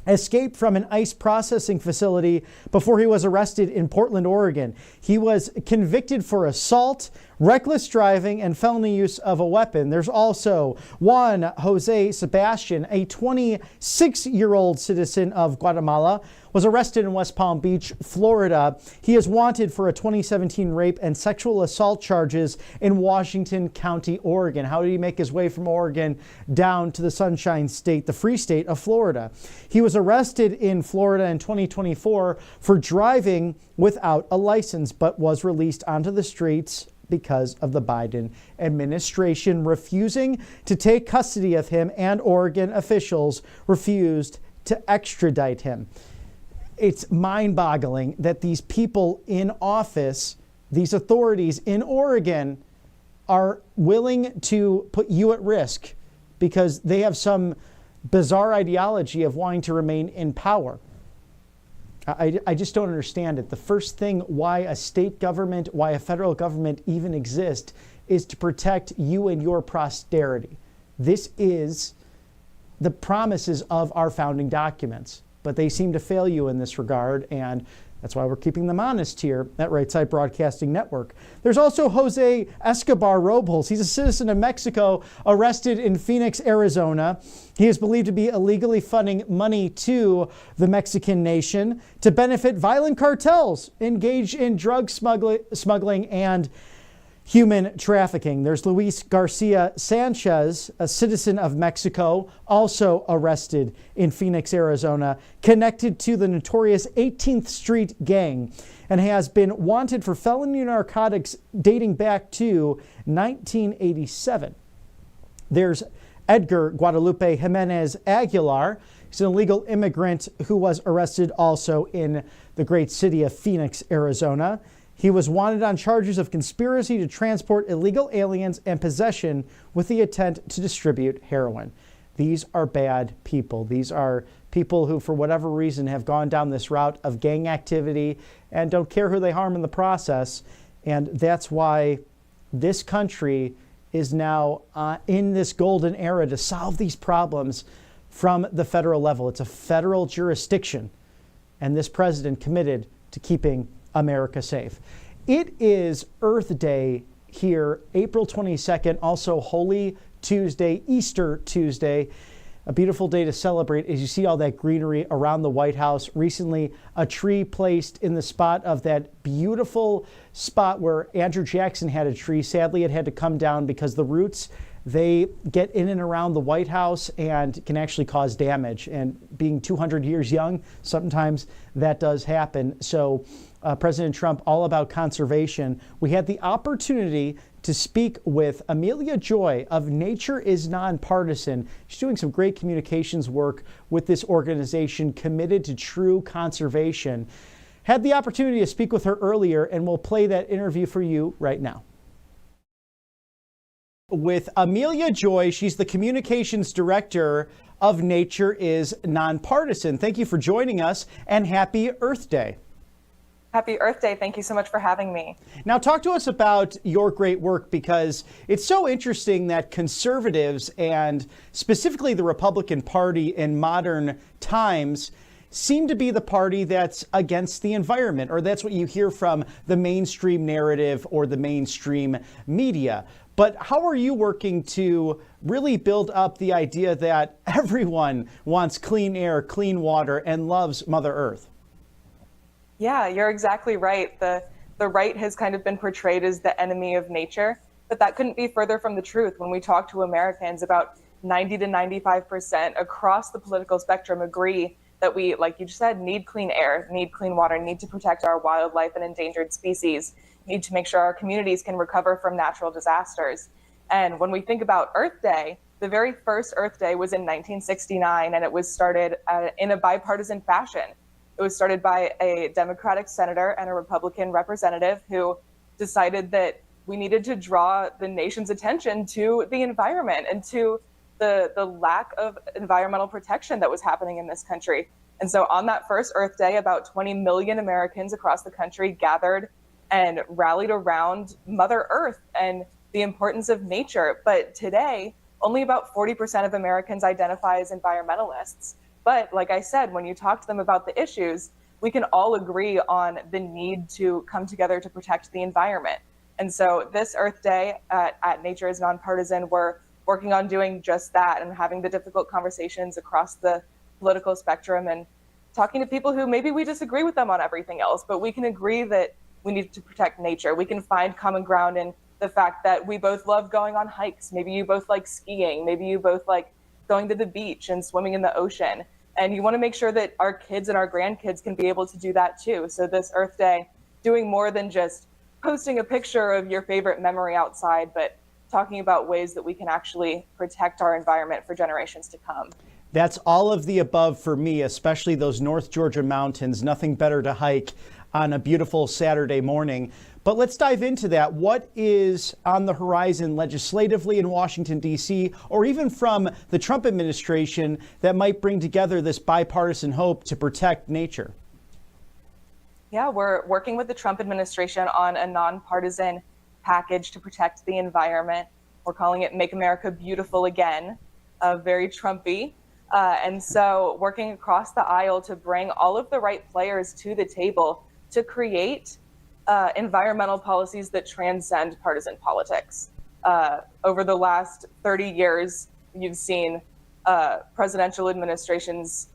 escaped from an ICE processing facility before he was arrested in Portland, Oregon. He was convicted for assault, reckless driving, and felony use of a weapon. There's also Juan Jose Sebastian, a 26-year-old citizen of Guatemala, was arrested in West Palm Beach, Florida. He is wanted for a 2017 rape and sexual assault charges in Washington County, Oregon. How did he make his way from Oregon down to the Sunshine State, the free state of Florida? He was arrested in Florida in 2024 for driving without a license, but was released onto the streets because of the Biden administration refusing to take custody of him, and Oregon officials refused to extradite him. It's mind-boggling that these people in office, these authorities in Oregon, are willing to put you at risk because they have some bizarre ideology of wanting to remain in power. I just don't understand it. The first thing why a state government, why a federal government even exists, is to protect you and your posterity. This is the promises of our founding documents, but they seem to fail you in this regard, and that's why we're keeping them honest here at Right Side Broadcasting Network. There's also Jose Escobar Robles. He's a citizen of Mexico, arrested in Phoenix, Arizona. He is believed to be illegally funding money to the Mexican nation to benefit violent cartels engaged in drug smuggling, and human trafficking. There's Luis Garcia Sanchez, a citizen of Mexico, also arrested in Phoenix, Arizona, connected to the notorious 18th Street gang, and has been wanted for felony narcotics dating back to 1987. There's Edgar Guadalupe Jimenez Aguilar. He's an illegal immigrant who was arrested also in the great city of Phoenix, Arizona. He was wanted on charges of conspiracy to transport illegal aliens and possession with the intent to distribute heroin. These are bad people. These are people who, for whatever reason, have gone down this route of gang activity and don't care who they harm in the process. And that's why this country is now in this golden era to solve these problems from the federal level. It's a federal jurisdiction, and this president committed to keeping America safe. It is Earth Day here, April 22nd, also Holy Tuesday, Easter Tuesday. A beautiful day to celebrate as you see all that greenery around the White House. Recently, a tree placed in the spot of that beautiful spot where Andrew Jackson had a tree. Sadly, it had to come down because the roots, they get in and around the White House and can actually cause damage. And being 200 years young, sometimes that does happen. So President Trump, all about conservation. We had the opportunity to speak with Amelia Joy of Nature is Nonpartisan. She's doing some great communications work with this organization committed to true conservation. Had the opportunity to speak with her earlier, and we'll play that interview for you right now. With Amelia Joy, she's the communications director of Nature is Nonpartisan. Thank you for joining us, and happy Earth Day. Happy Earth Day. Thank you so much for having me. Now, talk to us about your great work, because it's so interesting that conservatives, and specifically the Republican Party in modern times, seem to be the party that's against the environment, or that's what you hear from the mainstream narrative or the mainstream media. But how are you working to really build up the idea that everyone wants clean air, clean water, and loves Mother Earth? Yeah, you're exactly right. The right has kind of been portrayed as the enemy of nature, but that couldn't be further from the truth. When we talk to Americans, about 90 to 95% across the political spectrum agree that we, like you just said, need clean air, need clean water, need to protect our wildlife and endangered species, need to make sure our communities can recover from natural disasters. And when we think about Earth Day, the very first Earth Day was in 1969, and it was started in a bipartisan fashion. It was started by a Democratic senator and a Republican representative who decided that we needed to draw the nation's attention to the environment and to the lack of environmental protection that was happening in this country. And so on that first Earth Day, about 20 million Americans across the country gathered and rallied around Mother Earth and the importance of nature. But today, only about 40% of Americans identify as environmentalists. But like I said, when you talk to them about the issues, we can all agree on the need to come together to protect the environment. And so this Earth Day at Nature is Nonpartisan, we're working on doing just that and having the difficult conversations across the political spectrum and talking to people who maybe we disagree with them on everything else, but we can agree that we need to protect nature. We can find common ground in the fact that we both love going on hikes. Maybe you both like skiing. Maybe you both like going to the beach and swimming in the ocean. And you want to make sure that our kids and our grandkids can be able to do that too. So this Earth Day, doing more than just posting a picture of your favorite memory outside, but talking about ways that we can actually protect our environment for generations to come. That's all of the above for me, especially those North Georgia mountains. Nothing better to hike on a beautiful Saturday morning. But let's dive into that. What is on the horizon legislatively in Washington, D.C., or even from the Trump administration that might bring together this bipartisan hope to protect nature? Yeah, we're working with the Trump administration on a nonpartisan package to protect the environment. We're calling it Make America Beautiful Again, very Trumpy. And so working across the aisle to bring all of the right players to the table to create environmental policies that transcend partisan politics. Over the last 30 years, you've seen presidential administrations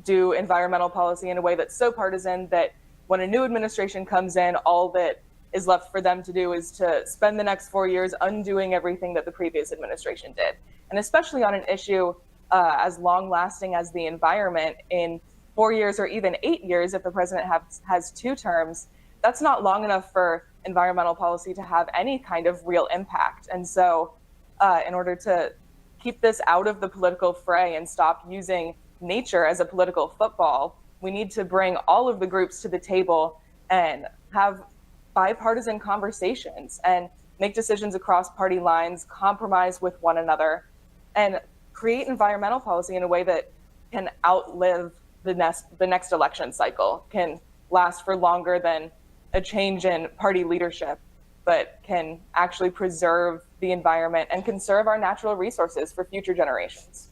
do environmental policy in a way that's so partisan that when a new administration comes in, all that is left for them to do is to spend the next 4 years undoing everything that the previous administration did. And especially on an issue as long-lasting as the environment, in 4 years or even 8 years, if the president has 2 terms, that's not long enough for environmental policy to have any kind of real impact. And so in order to keep this out of the political fray and stop using nature as a political football, we need to bring all of the groups to the table and have bipartisan conversations and make decisions across party lines, compromise with one another, and create environmental policy in a way that can outlive the next election cycle, can last for longer than a change in party leadership, but can actually preserve the environment and conserve our natural resources for future generations.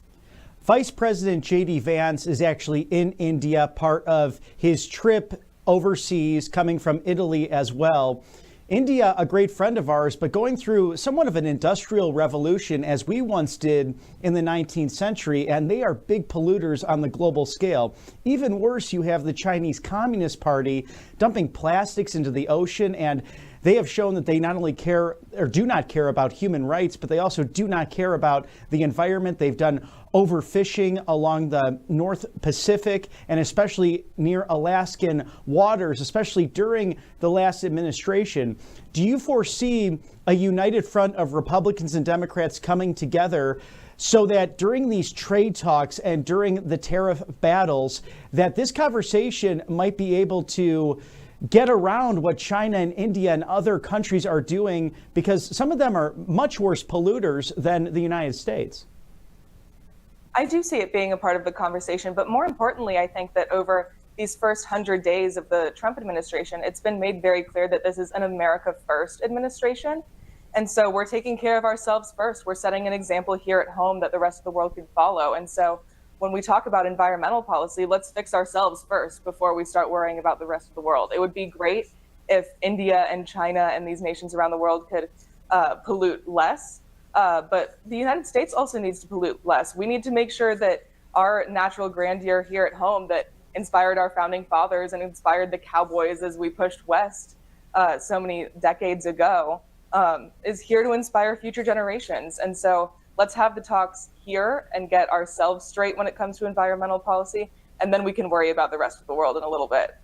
Vice President J.D. Vance is actually in India, part of his trip overseas, coming from Italy as well. India, a great friend of ours, but going through somewhat of an industrial revolution as we once did in the 19th century, and they are big polluters on the global scale. Even worse, you have the Chinese Communist Party dumping plastics into the ocean, and they have shown that they not only care or do not care about human rights, but they also do not care about the environment. They've done overfishing along the North Pacific and especially near Alaskan waters, especially during the last administration. Do you foresee a united front of Republicans and Democrats coming together so that during these trade talks and during the tariff battles, that this conversation might be able to get around what China and India and other countries are doing, because some of them are much worse polluters than the United States? I do see it being a part of the conversation, but more importantly, I think that over these first 100 days of the Trump administration, it's been made very clear that this is an America First administration. And so we're taking care of ourselves first. We're setting an example here at home that the rest of the world can follow. And so when we talk about environmental policy, let's fix ourselves first before we start worrying about the rest of the world. It would be great if India and China and these nations around the world could pollute less. But the United States also needs to pollute less. We need to make sure that our natural grandeur here at home that inspired our founding fathers and inspired the cowboys as we pushed west so many decades ago is here to inspire future generations. And so let's have the talks here and get ourselves straight when it comes to environmental policy, and then we can worry about the rest of the world in a little bit.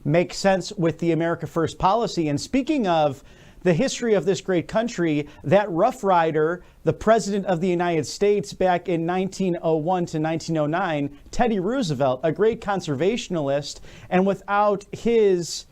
Makes sense with the America First policy. And speaking of the history of this great country, that Rough Rider, the President of the United States back in 1901 to 1909, Teddy Roosevelt, a great conservationist, and without his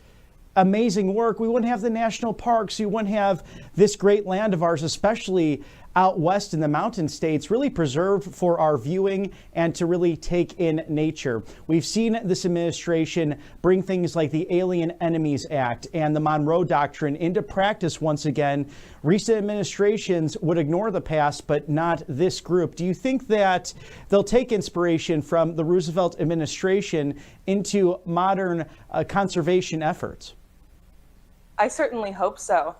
amazing work, we wouldn't have the national parks, we wouldn't have this great land of ours, especially out west in the mountain states, really preserved for our viewing and to really take in nature. We've seen this administration bring things like the Alien Enemies Act and the Monroe Doctrine into practice once again. Recent administrations would ignore the past, but not this group. Do you think that they'll take inspiration from the Roosevelt administration into modern conservation efforts? I certainly hope so.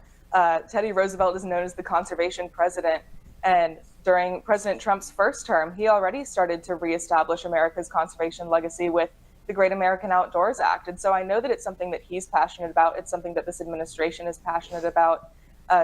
Teddy Roosevelt is known as the conservation president. And during President Trump's first term, he already started to reestablish America's conservation legacy with the Great American Outdoors Act. And so I know that it's something that he's passionate about. It's something that this administration is passionate about.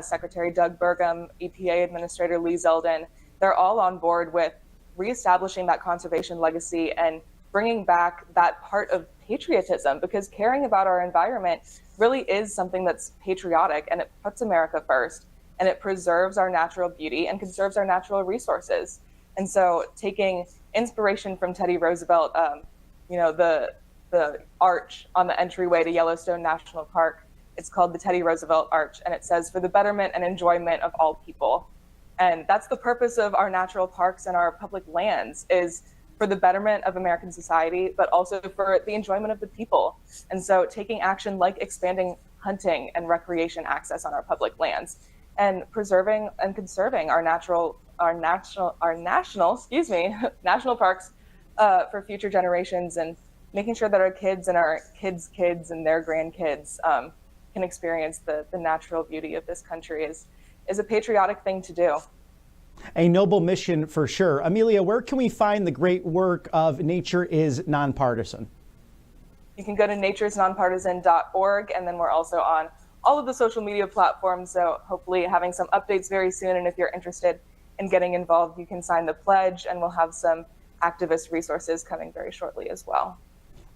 Secretary Doug Burgum, EPA Administrator Lee Zeldin, they're all on board with reestablishing that conservation legacy and bringing back that part of patriotism, because caring about our environment really is something that's patriotic, and it puts America first, and it preserves our natural beauty and conserves our natural resources. And so taking inspiration from Teddy Roosevelt, the arch on the entryway to Yellowstone National Park, it's called the Teddy Roosevelt Arch, and it says, "For the betterment and enjoyment of all people." And that's the purpose of our natural parks and our public lands, is for the betterment of American society, but also for the enjoyment of the people. And so taking action like expanding hunting and recreation access on our public lands, and preserving and conserving our national parks for future generations, and making sure that our kids and our kids' kids and their grandkids can experience the natural beauty of this country is a patriotic thing to do. A noble mission for sure. Amelia, where can we find the great work of Nature is Nonpartisan? You can go to naturesnonpartisan.org, and then we're also on all of the social media platforms. So hopefully having some updates very soon. And if you're interested in getting involved, you can sign the pledge, and we'll have some activist resources coming very shortly as well.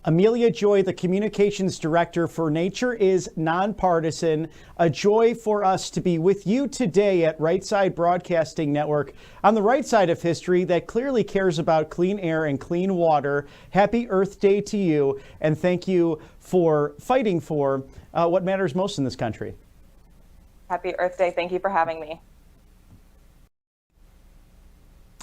Amelia Joy, the communications director for Nature is Nonpartisan. A joy for us to be with you today at Right Side Broadcasting Network on the right side of history that clearly cares about clean air and clean water. Happy Earth Day to you, and thank you for fighting for what matters most in this country. Happy Earth Day. Thank you for having me.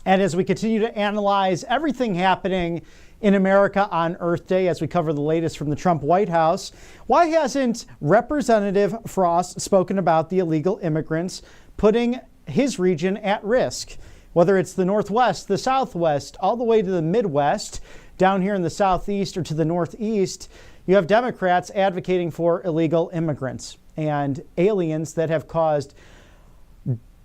And as we continue to analyze everything happening in America on Earth Day, as we cover the latest from the Trump White House, why hasn't Representative Frost spoken about the illegal immigrants putting his region at risk? Whether it's the Northwest, the Southwest, all the way to the Midwest, down here in the Southeast or to the Northeast, you have Democrats advocating for illegal immigrants and aliens that have caused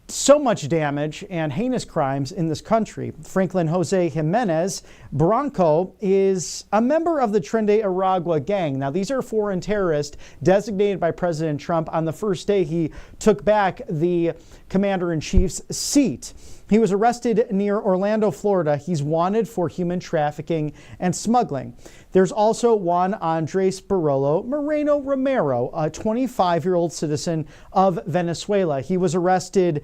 so much damage and heinous crimes in this country. Franklin Jose Jimenez Bronco is a member of the Tren de Aragua gang. Now, these are foreign terrorists designated by President Trump on the first day he took back the commander-in-chief's seat. He was arrested near Orlando, Florida. He's wanted for human trafficking and smuggling. There's also Juan Andres Barolo Moreno Romero, a 25-year-old citizen of Venezuela. He was arrested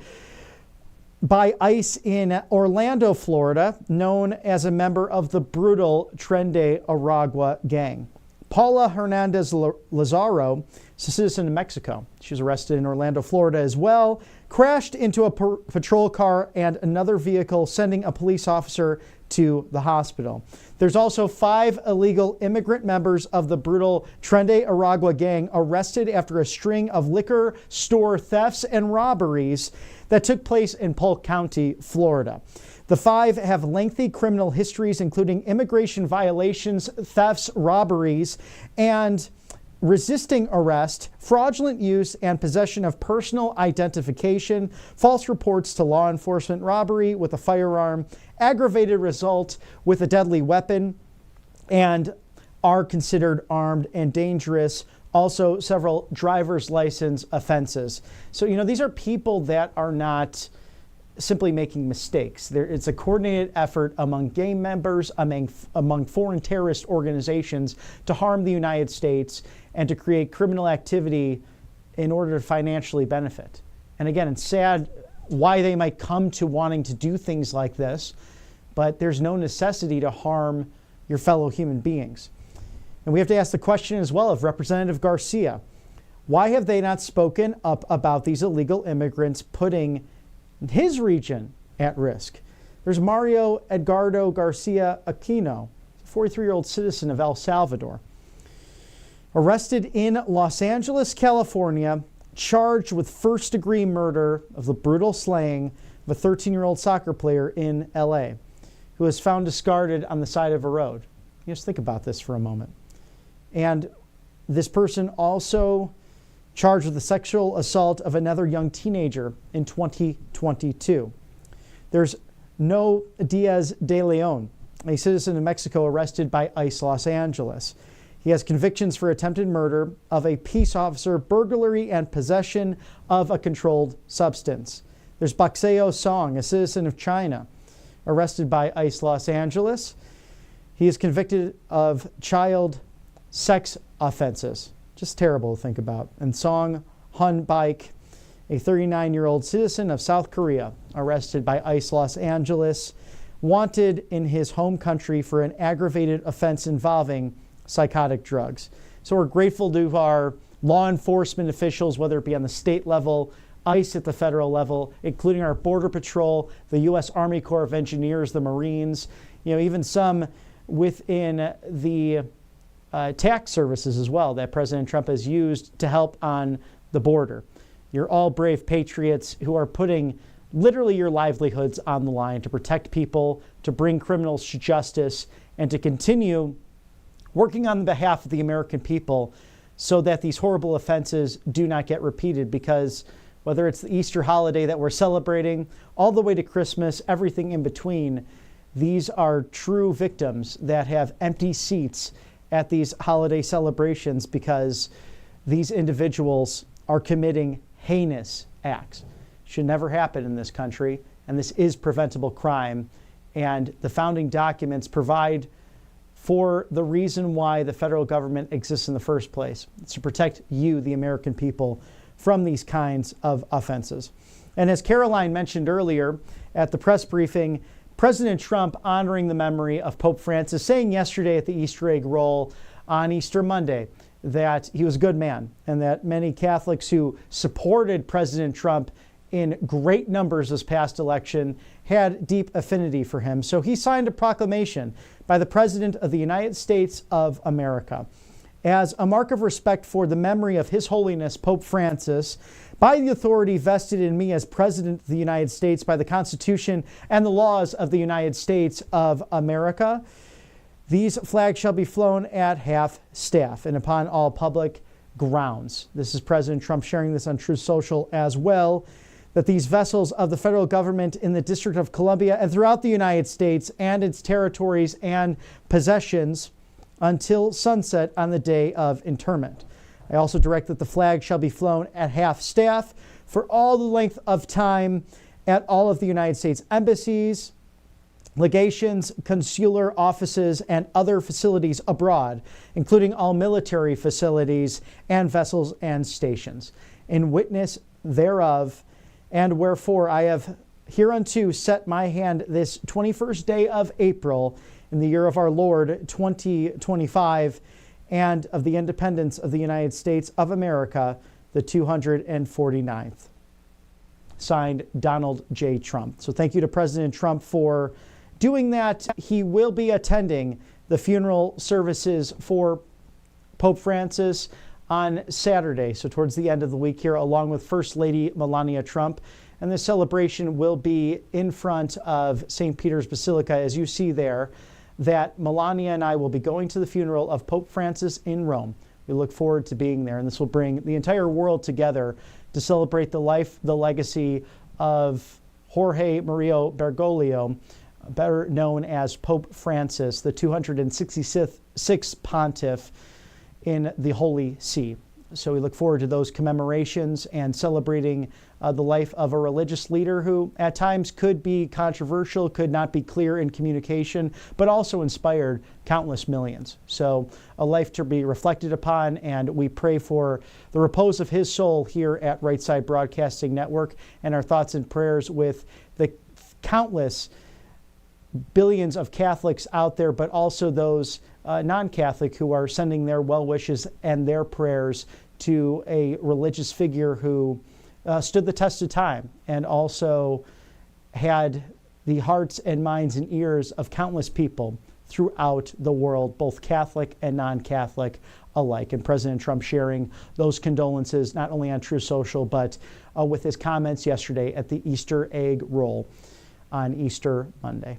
by ICE in Orlando, Florida, known as a member of the brutal Tren de Aragua gang. Paula Hernandez Lazaro is a citizen of Mexico. She was arrested in Orlando, Florida as well, crashed into a patrol car and another vehicle, sending a police officer to the hospital. There's also 5 illegal immigrant members of the brutal Tren de Aragua gang arrested after a string of liquor store thefts and robberies that took place in Polk County, Florida. The 5 have lengthy criminal histories, including immigration violations, thefts, robberies, and resisting arrest, fraudulent use and possession of personal identification, false reports to law enforcement, robbery with a firearm, aggravated assault with a deadly weapon, and are considered armed and dangerous. Also, several driver's license offenses. So, these are people that are not simply making mistakes. It's a coordinated effort among gang members, among foreign terrorist organizations to harm the United States and to create criminal activity in order to financially benefit. And again, it's sad why they might come to wanting to do things like this, but there's no necessity to harm your fellow human beings. And we have to ask the question as well of Representative Garcia. Why have they not spoken up about these illegal immigrants putting his region at risk? There's Mario Edgardo Garcia Aquino, a 43-year-old citizen of El Salvador, arrested in Los Angeles, California, charged with first-degree murder of the brutal slaying of a 13-year-old soccer player in LA, who was found discarded on the side of a road. Just think about this for a moment. And this person also charged with the sexual assault of another young teenager in 2022. There's No Diaz de Leon, a citizen of Mexico arrested by ICE Los Angeles. He has convictions for attempted murder of a peace officer, burglary, and possession of a controlled substance. There's Baxeo Song, a citizen of China, arrested by ICE Los Angeles. He is convicted of child sex offenses. Just terrible to think about. And Song Hun Baik, a 39-year-old citizen of South Korea, arrested by ICE Los Angeles, wanted in his home country for an aggravated offense involving psychotic drugs. So we're grateful to our law enforcement officials, whether it be on the state level, ICE at the federal level, including our Border Patrol, the U.S. Army Corps of Engineers, the Marines, even some within the tax services as well that President Trump has used to help on the border. You're all brave patriots who are putting literally your livelihoods on the line to protect people, to bring criminals to justice, and to continue working on behalf of the American people so that these horrible offenses do not get repeated. Because whether it's the Easter holiday that we're celebrating, all the way to Christmas, everything in between, these are true victims that have empty seats at these holiday celebrations because these individuals are committing heinous acts. Should never happen in this country, and this is preventable crime. And the founding documents provide for the reason why the federal government exists in the first place. It's to protect you, the American people, from these kinds of offenses. And as Karoline mentioned earlier at the press briefing, President Trump honoring the memory of Pope Francis, saying yesterday at the Easter egg roll on Easter Monday that he was a good man and that many Catholics who supported President Trump in great numbers this past election had deep affinity for him. So he signed a proclamation by the President of the United States of America as a mark of respect for the memory of His Holiness Pope Francis, by the authority vested in me as President of the United States by the Constitution and the laws of the United States of America. These flags shall be flown at half-staff and upon all public grounds. This is President Trump sharing this on Truth Social as well, that these vessels of the federal government in the District of Columbia and throughout the United States and its territories and possessions until sunset on the day of interment. I also direct that the flag shall be flown at half-staff for all the length of time at all of the United States embassies, legations, consular offices, and other facilities abroad, including all military facilities and vessels and stations. In witness thereof, and wherefore I have hereunto set my hand this 21st day of April in the year of our Lord 2025, and of the independence of the United States of America, the 249th. Signed, Donald J. Trump. So thank you to President Trump for doing that. He will be attending the funeral services for Pope Francis on Saturday, so towards the end of the week here, along with First Lady Melania Trump. And this celebration will be in front of St. Peter's Basilica, as you see there, that Melania and I will be going to the funeral of Pope Francis in Rome. We look forward to being there, and this will bring the entire world together to celebrate the life, the legacy of Jorge Mario Bergoglio, better known as Pope Francis, the 266th pontiff in the Holy See. So we look forward to those commemorations and celebrating the life of a religious leader who at times could be controversial, could not be clear in communication, but also inspired countless millions. So a life to be reflected upon, and we pray for the repose of his soul here at Right Side Broadcasting Network, and our thoughts and prayers with the countless billions of Catholics out there, but also those non-Catholic who are sending their well wishes and their prayers to a religious figure who stood the test of time and also had the hearts and minds and ears of countless people throughout the world, both Catholic and non-Catholic alike. And President Trump sharing those condolences not only on Truth Social, but with his comments yesterday at the Easter egg roll on Easter Monday.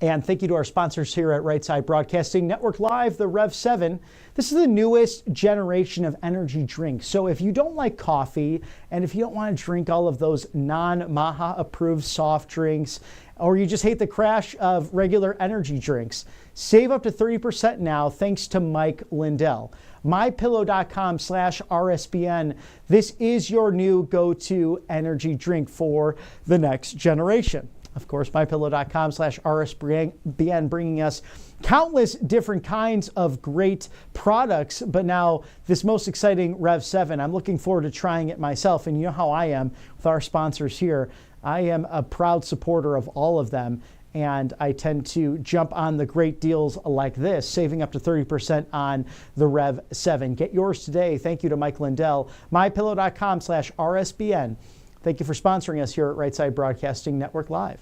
And thank you to our sponsors here at Right Side Broadcasting Network Live, the Rev 7. This is the newest generation of energy drinks. So if you don't like coffee, and if you don't want to drink all of those non-Maha approved soft drinks, or you just hate the crash of regular energy drinks, save up to 30% now thanks to Mike Lindell. MyPillow.com/RSBN. This is your new go-to energy drink for the next generation. Of course, MyPillow.com/RSBN, bringing us countless different kinds of great products. But now this most exciting Rev 7, I'm looking forward to trying it myself. And you know how I am with our sponsors here. I am a proud supporter of all of them. And I tend to jump on the great deals like this, saving up to 30% on the Rev 7. Get yours today. Thank you to Mike Lindell. MyPillow.com/RSBN. Thank you for sponsoring us here at Right Side Broadcasting Network Live.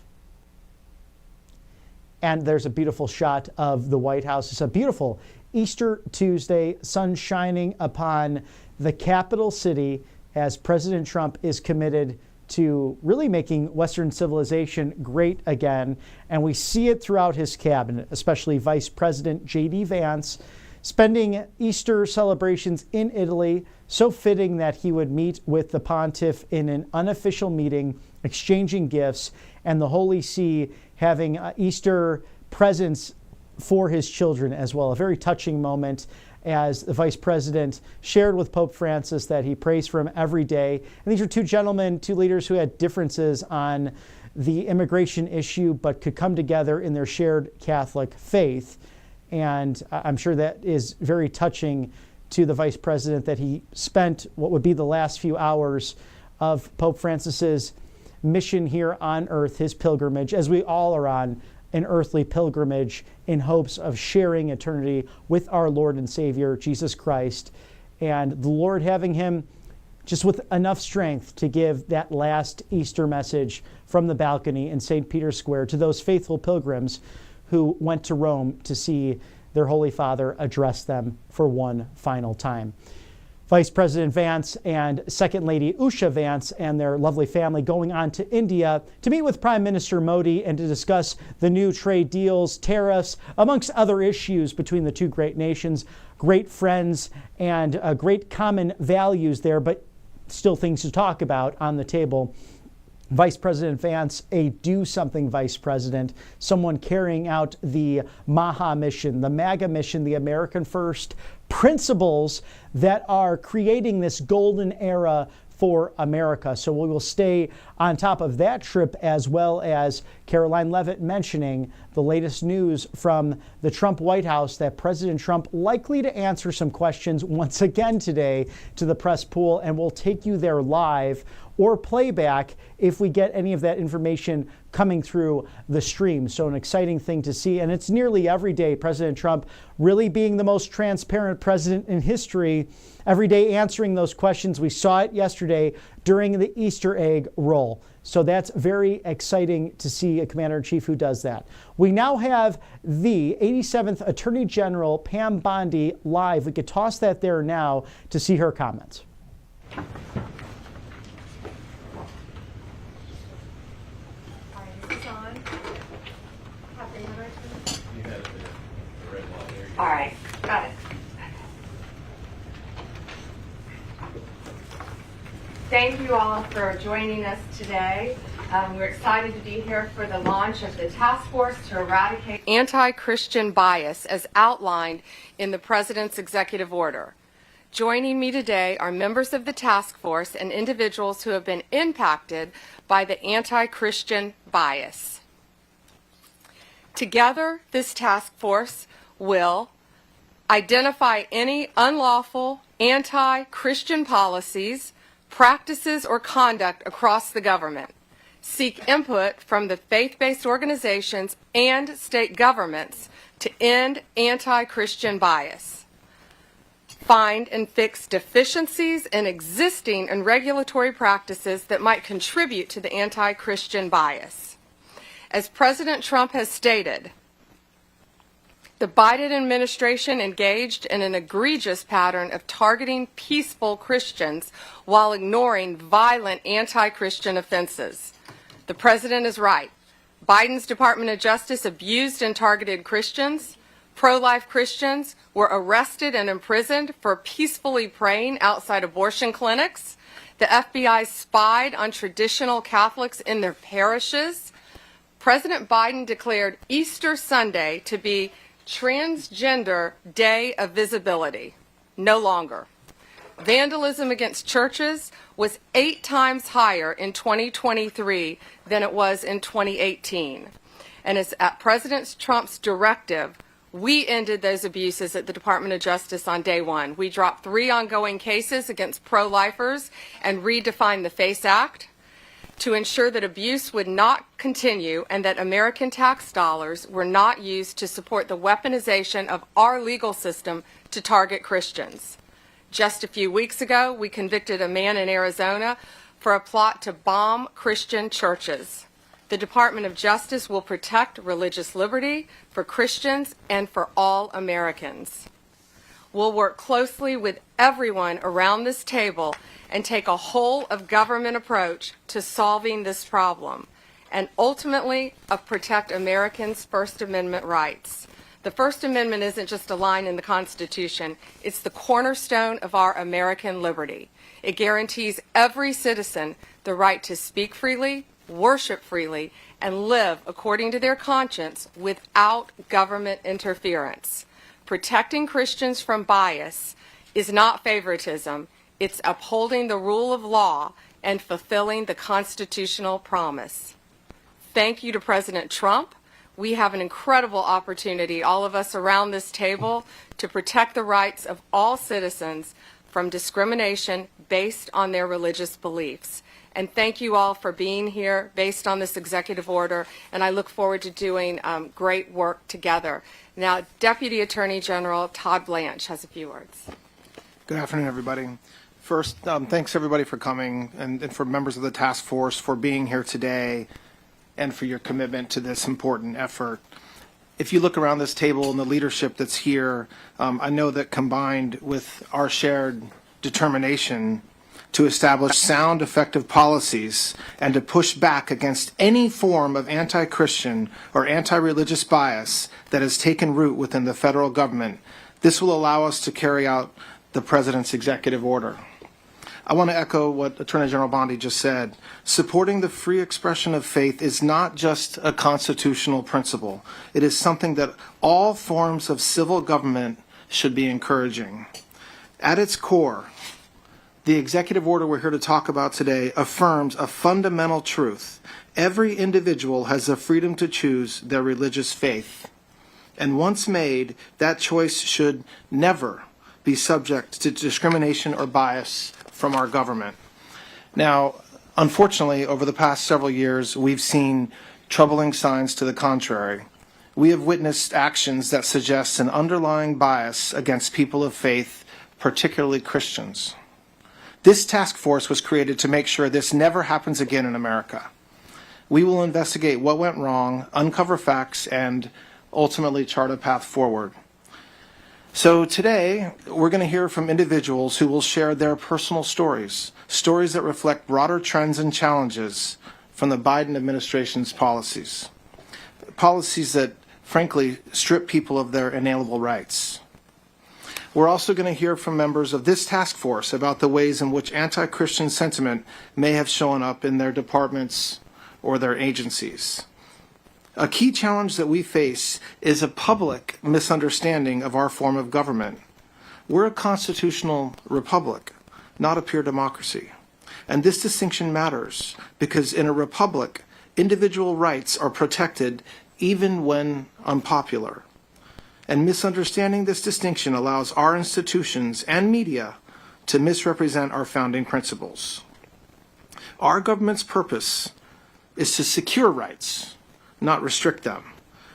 And there's a beautiful shot of the White House. It's a beautiful Easter Tuesday, sun shining upon the capital city as President Trump is committed to really making Western civilization great again. And we see it throughout his cabinet, especially Vice President J.D. Vance, spending Easter celebrations in Italy. So fitting that he would meet with the pontiff in an unofficial meeting, exchanging gifts, and the Holy See having Easter presents for his children as well. A very touching moment. as the Vice President shared with Pope Francis that he prays for him every day. And these are two gentlemen, two leaders who had differences on the immigration issue, but could come together in their shared Catholic faith. And I'm sure that is very touching to the Vice President that he spent what would be the last few hours of Pope Francis's mission here on earth, his pilgrimage, as we all are on an earthly pilgrimage in hopes of sharing eternity with our Lord and Savior, Jesus Christ, and the Lord having him just with enough strength to give that last Easter message from the balcony in St. Peter's Square to those faithful pilgrims who went to Rome to see their Holy Father address them for one final time. Vice President Vance and Second Lady Usha Vance and their lovely family going on to India to meet with Prime Minister Modi and to discuss the new trade deals, tariffs, amongst other issues between the two great nations. Great friends and great common values there, but still things to talk about on the table. Vice President Vance, a do-something vice president, someone carrying out the MAHA mission, the MAGA mission, the American First principles that are creating this golden era for America. So we will stay on top of that trip, as well as Karoline Leavitt mentioning the latest news from the Trump White House that President Trump likely to answer some questions once again today to the press pool, and we'll take you there live or playback if we get any of that information coming through the stream. So an exciting thing to see. And it's nearly every day President Trump really being the most transparent president in history, every day answering those questions. We saw it yesterday during the Easter egg roll. So that's very exciting to see a commander-in-chief who does that. We now have the 87th Attorney General, Pam Bondi, live. We could toss that there now to see her comments. All right, got it. Thank you all for joining us today. We're excited to be here for the launch of the task force to eradicate anti-Christian bias as outlined in the President's executive order. Joining me today are members of the task force and individuals who have been impacted by the anti-Christian bias. Together, this task force will identify any unlawful anti-Christian policies, practices, or conduct across the government, seek input from the faith-based organizations and state governments to end anti-Christian bias, find and fix deficiencies in existing and regulatory practices that might contribute to the anti-Christian bias. As President Trump has stated, the Biden administration engaged in an egregious pattern of targeting peaceful Christians while ignoring violent anti-Christian offenses. The president is right. Biden's Department of Justice abused and targeted Christians. Pro-life Christians were arrested and imprisoned for peacefully praying outside abortion clinics. The FBI spied on traditional Catholics in their parishes. President Biden declared Easter Sunday to be Transgender Day of Visibility. No longer. Vandalism against churches was 8 times higher in 2023 than it was in 2018. And it's at President Trump's directive, we ended those abuses at the Department of Justice on day one. We dropped 3 ongoing cases against pro-lifers and redefined the FACE Act to ensure that abuse would not continue and that American tax dollars were not used to support the weaponization of our legal system to target Christians. Just a few weeks ago, we convicted a man in Arizona for a plot to bomb Christian churches. The Department of Justice will protect religious liberty for Christians and for all Americans. We'll work closely with everyone around this table and take a whole-of-government approach to solving this problem, and ultimately protect Americans' First Amendment rights. The First Amendment isn't just a line in the Constitution. It's the cornerstone of our American liberty. It guarantees every citizen the right to speak freely, worship freely, and live according to their conscience without government interference. protecting Christians from bias is not favoritism, it's upholding the rule of law and fulfilling the constitutional promise. Thank you to President Trump. We have an incredible opportunity, all of us around this table, to protect the rights of all citizens from discrimination based on their religious beliefs. And thank you all for being here based on this executive order, and I look forward to doing great work together. Now, Deputy Attorney General Todd Blanche has a few words. Good afternoon, everybody. First, thanks everybody for coming, and for members of the task force for being here today and for your commitment to this important effort. If you look around this table and the leadership that's here, I know that combined with our shared determination to establish sound, effective policies and to push back against any form of anti-Christian or anti-religious bias that has taken root within the federal government, this will allow us to carry out the President's executive order. I want to echo what Attorney General Bondi just said. Supporting the free expression of faith is not just a constitutional principle. It is something that all forms of civil government should be encouraging. At its core, the executive order we're here to talk about today affirms a fundamental truth. Every individual has the freedom to choose their religious faith. And once made, that choice should never be subject to discrimination or bias from our government. Now, unfortunately, over the past several years, we've seen troubling signs to the contrary. We have witnessed actions that suggest an underlying bias against people of faith, particularly Christians. This task force was created to make sure this never happens again in America. We will investigate what went wrong, uncover facts, and ultimately chart a path forward. So today, we're going to hear from individuals who will share their personal stories, stories that reflect broader trends and challenges from the Biden administration's policies. Policies that, frankly, strip people of their inalienable rights. We're also going to hear from members of this task force about the ways in which anti-Christian sentiment may have shown up in their departments or their agencies. A key challenge that we face is a public misunderstanding of our form of government. We're a constitutional republic, not a pure democracy. And this distinction matters because in a republic, individual rights are protected even when unpopular. And misunderstanding this distinction allows our institutions and media to misrepresent our founding principles. Our government's purpose is to secure rights, not restrict them.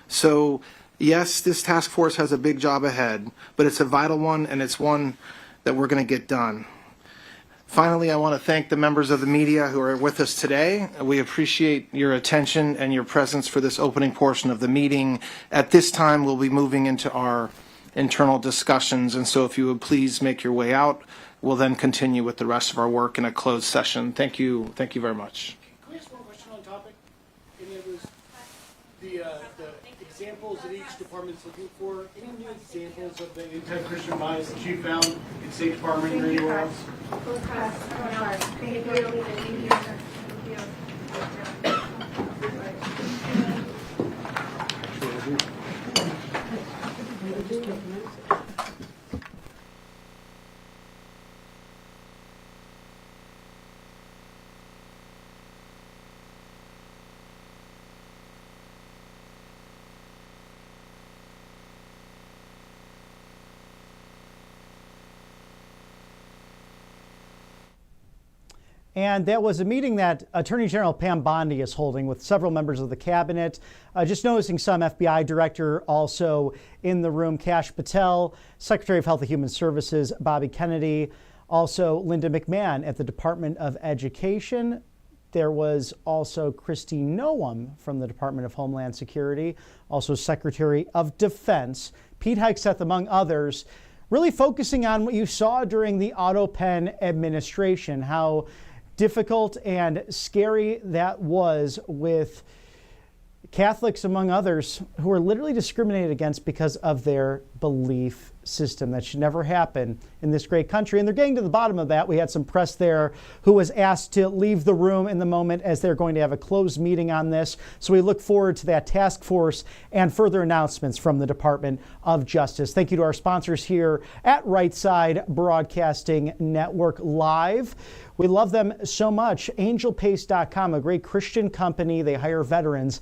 So, yes, this task force has a big job ahead, but it's a vital one, and it's one that we're going to get done. Finally, I want to thank the members of the media who are with us today. We appreciate your attention and your presence for this opening portion of the meeting. At this time, we'll be moving into our internal discussions, and so if you would please make your way out, we'll then continue with the rest of our work in a closed session. Thank you very much. Can we ask one question on topic? Any of those, the examples that each department's looking for, any new examples of the anti-Christian bias that you found in State Department or anywhere else? And that was a meeting that Attorney General Pam Bondi is holding with several members of the cabinet. Just noticing some FBI director also in the room, Kash Patel, Secretary of Health and Human Services, Bobby Kennedy, also Linda McMahon at the Department of Education. There was also Kristi Noem from the Department of Homeland Security, also Secretary of Defense, Pete Hegseth, among others, really focusing on what you saw during the Otto Penn administration, how difficult and scary that was with Catholics, among others, who were literally discriminated against because of their beliefs. belief system. That should never happen in this great country. And they're getting to the bottom of that. We had some press there who was asked to leave the room in the moment as they're going to have a closed meeting on this. So we look forward to that task force and further announcements from the Department of Justice. Thank you to our sponsors here at Right Side Broadcasting Network Live. We love them so much. AngelPace.com, a great Christian company. They hire veterans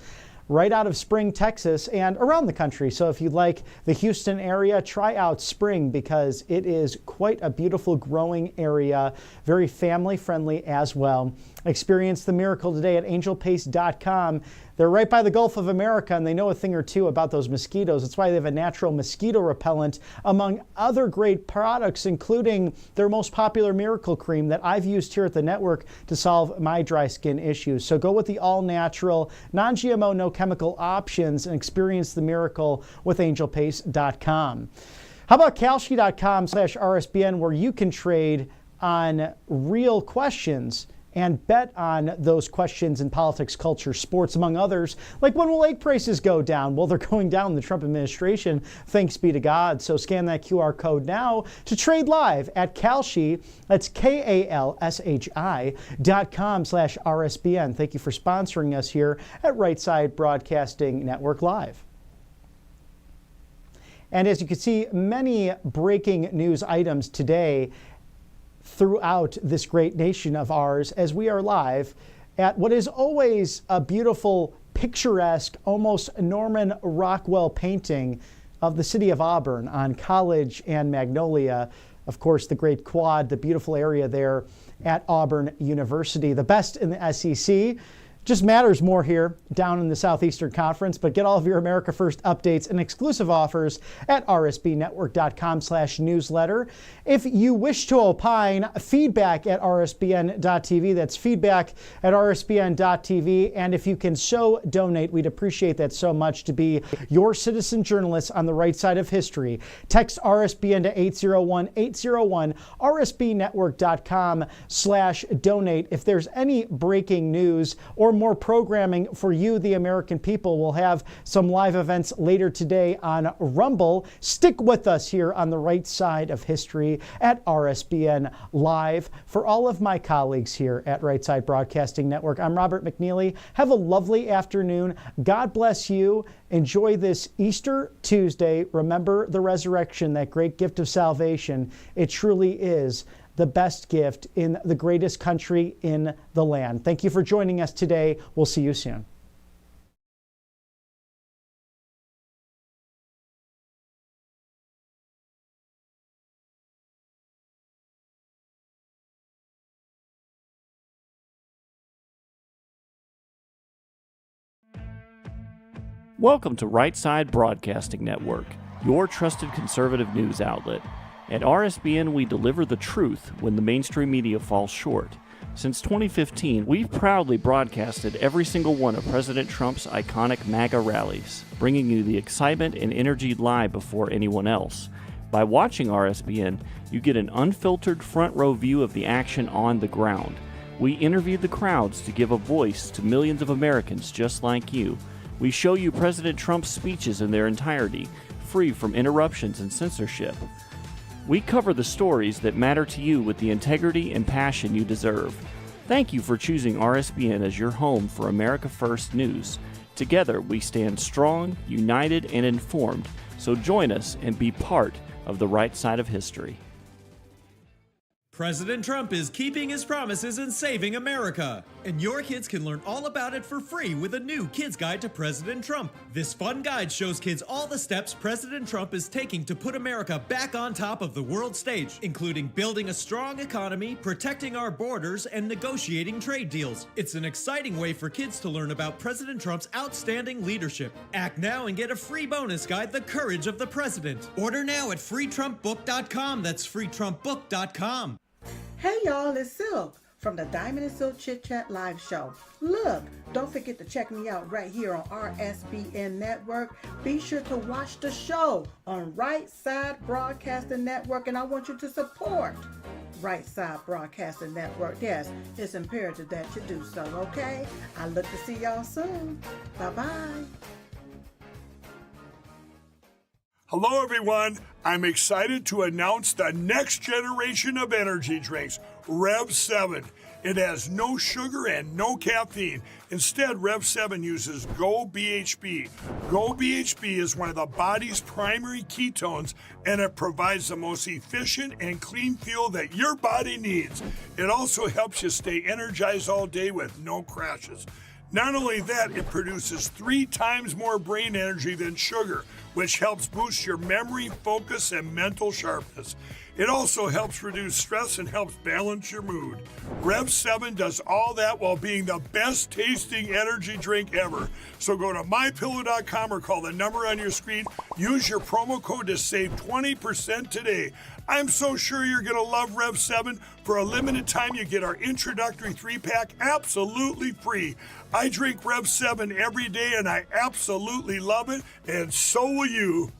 right out of Spring, Texas, and around the country. So if you like the Houston area, try out Spring because it is quite a beautiful growing area, very family friendly as well. Experience the miracle today at angelpace.com. They're right by the Gulf of America, and they know a thing or two about those mosquitoes. That's why they have a natural mosquito repellent, among other great products, including their most popular miracle cream that I've used here at the network to solve my dry skin issues. So go with the all-natural, non-GMO, no-chemical options and experience the miracle with angelpace.com. How about kalshi.com/RSBN, where you can trade on real questions and bet on those questions in politics, culture, sports, among others, like when will egg prices go down? Well, they're going down in the Trump administration, thanks be to God. So scan that QR code now to trade live at Kalshi. That's KALSHI.com/RSBN. Thank you for sponsoring us here at Right Side Broadcasting Network Live. And as you can see, many breaking news items today throughout this great nation of ours as we are live at what is always a beautiful, picturesque, almost Norman Rockwell painting of the city of Auburn on College and Magnolia. Of course, the great quad, the beautiful area there at Auburn University, the best in the SEC. Just matters more here down in the Southeastern Conference, but get all of your America First updates and exclusive offers at rsbnetwork.com/newsletter. If you wish to opine, feedback at rsbn.tv. That's feedback at rsbn.tv. And if you can so donate, we'd appreciate that so much to be your citizen journalists on the right side of history. Text RSBN to 801-801, rsbnetwork.com/donate. If there's any breaking news or more programming for you, the American people, we'll have some live events later today on Rumble. Stick with us here on the right side of history at RSBN Live. For all of my colleagues here at Right Side Broadcasting Network, I'm Robert McNeely. Have a lovely afternoon. God bless you. Enjoy this Easter Tuesday. Remember the resurrection, that great gift of salvation. It truly is the best gift in the greatest country in the land. Thank you for joining us today. We'll see you soon. Welcome to Right Side Broadcasting Network, your trusted conservative news outlet. At RSBN, we deliver the truth when the mainstream media falls short. Since 2015, we've proudly broadcasted every single one of President Trump's iconic MAGA rallies, bringing you the excitement and energy live before anyone else. By watching RSBN, you get an unfiltered front row view of the action on the ground. We interview the crowds to give a voice to millions of Americans just like you. We show you President Trump's speeches in their entirety, free from interruptions and censorship. We cover the stories that matter to you with the integrity and passion you deserve. Thank you for choosing RSBN as your home for America First News. Together, we stand strong, united, and informed. So join us and be part of the right side of history. President Trump is keeping his promises and saving America. And your kids can learn all about it for free with a new Kids Guide to President Trump. This fun guide shows kids all the steps President Trump is taking to put America back on top of the world stage, including building a strong economy, protecting our borders, and negotiating trade deals. It's an exciting way for kids to learn about President Trump's outstanding leadership. Act now and get a free bonus guide, The Courage of the President. Order now at freetrumpbook.com. That's freetrumpbook.com. Hey y'all, it's Silk from the Diamond and Silk Chit Chat live show. Look, don't forget to check me out right here on RSBN Network. Be sure to watch the show on Right Side Broadcasting Network, and I want you to support Right Side Broadcasting Network. Yes, it's imperative that you do so, okay? I look to see y'all soon. Bye-bye. Hello, everyone. I'm excited to announce the next generation of energy drinks, Rev 7. It has no sugar and no caffeine. Instead, Rev 7 uses Go BHB. Go BHB is one of the body's primary ketones, and it provides the most efficient and clean fuel that your body needs. It also helps you stay energized all day with no crashes. Not only that, it produces 3 times more brain energy than sugar, which helps boost your memory, focus, and mental sharpness. It also helps reduce stress and helps balance your mood. Rev 7 does all that while being the best tasting energy drink ever. So go to mypillow.com or call the number on your screen. Use your promo code to save 20% today. I'm so sure you're going to love Rev 7. For a limited time, you get our introductory 3-pack absolutely free. I drink Rev 7 every day and I absolutely love it, and so will you.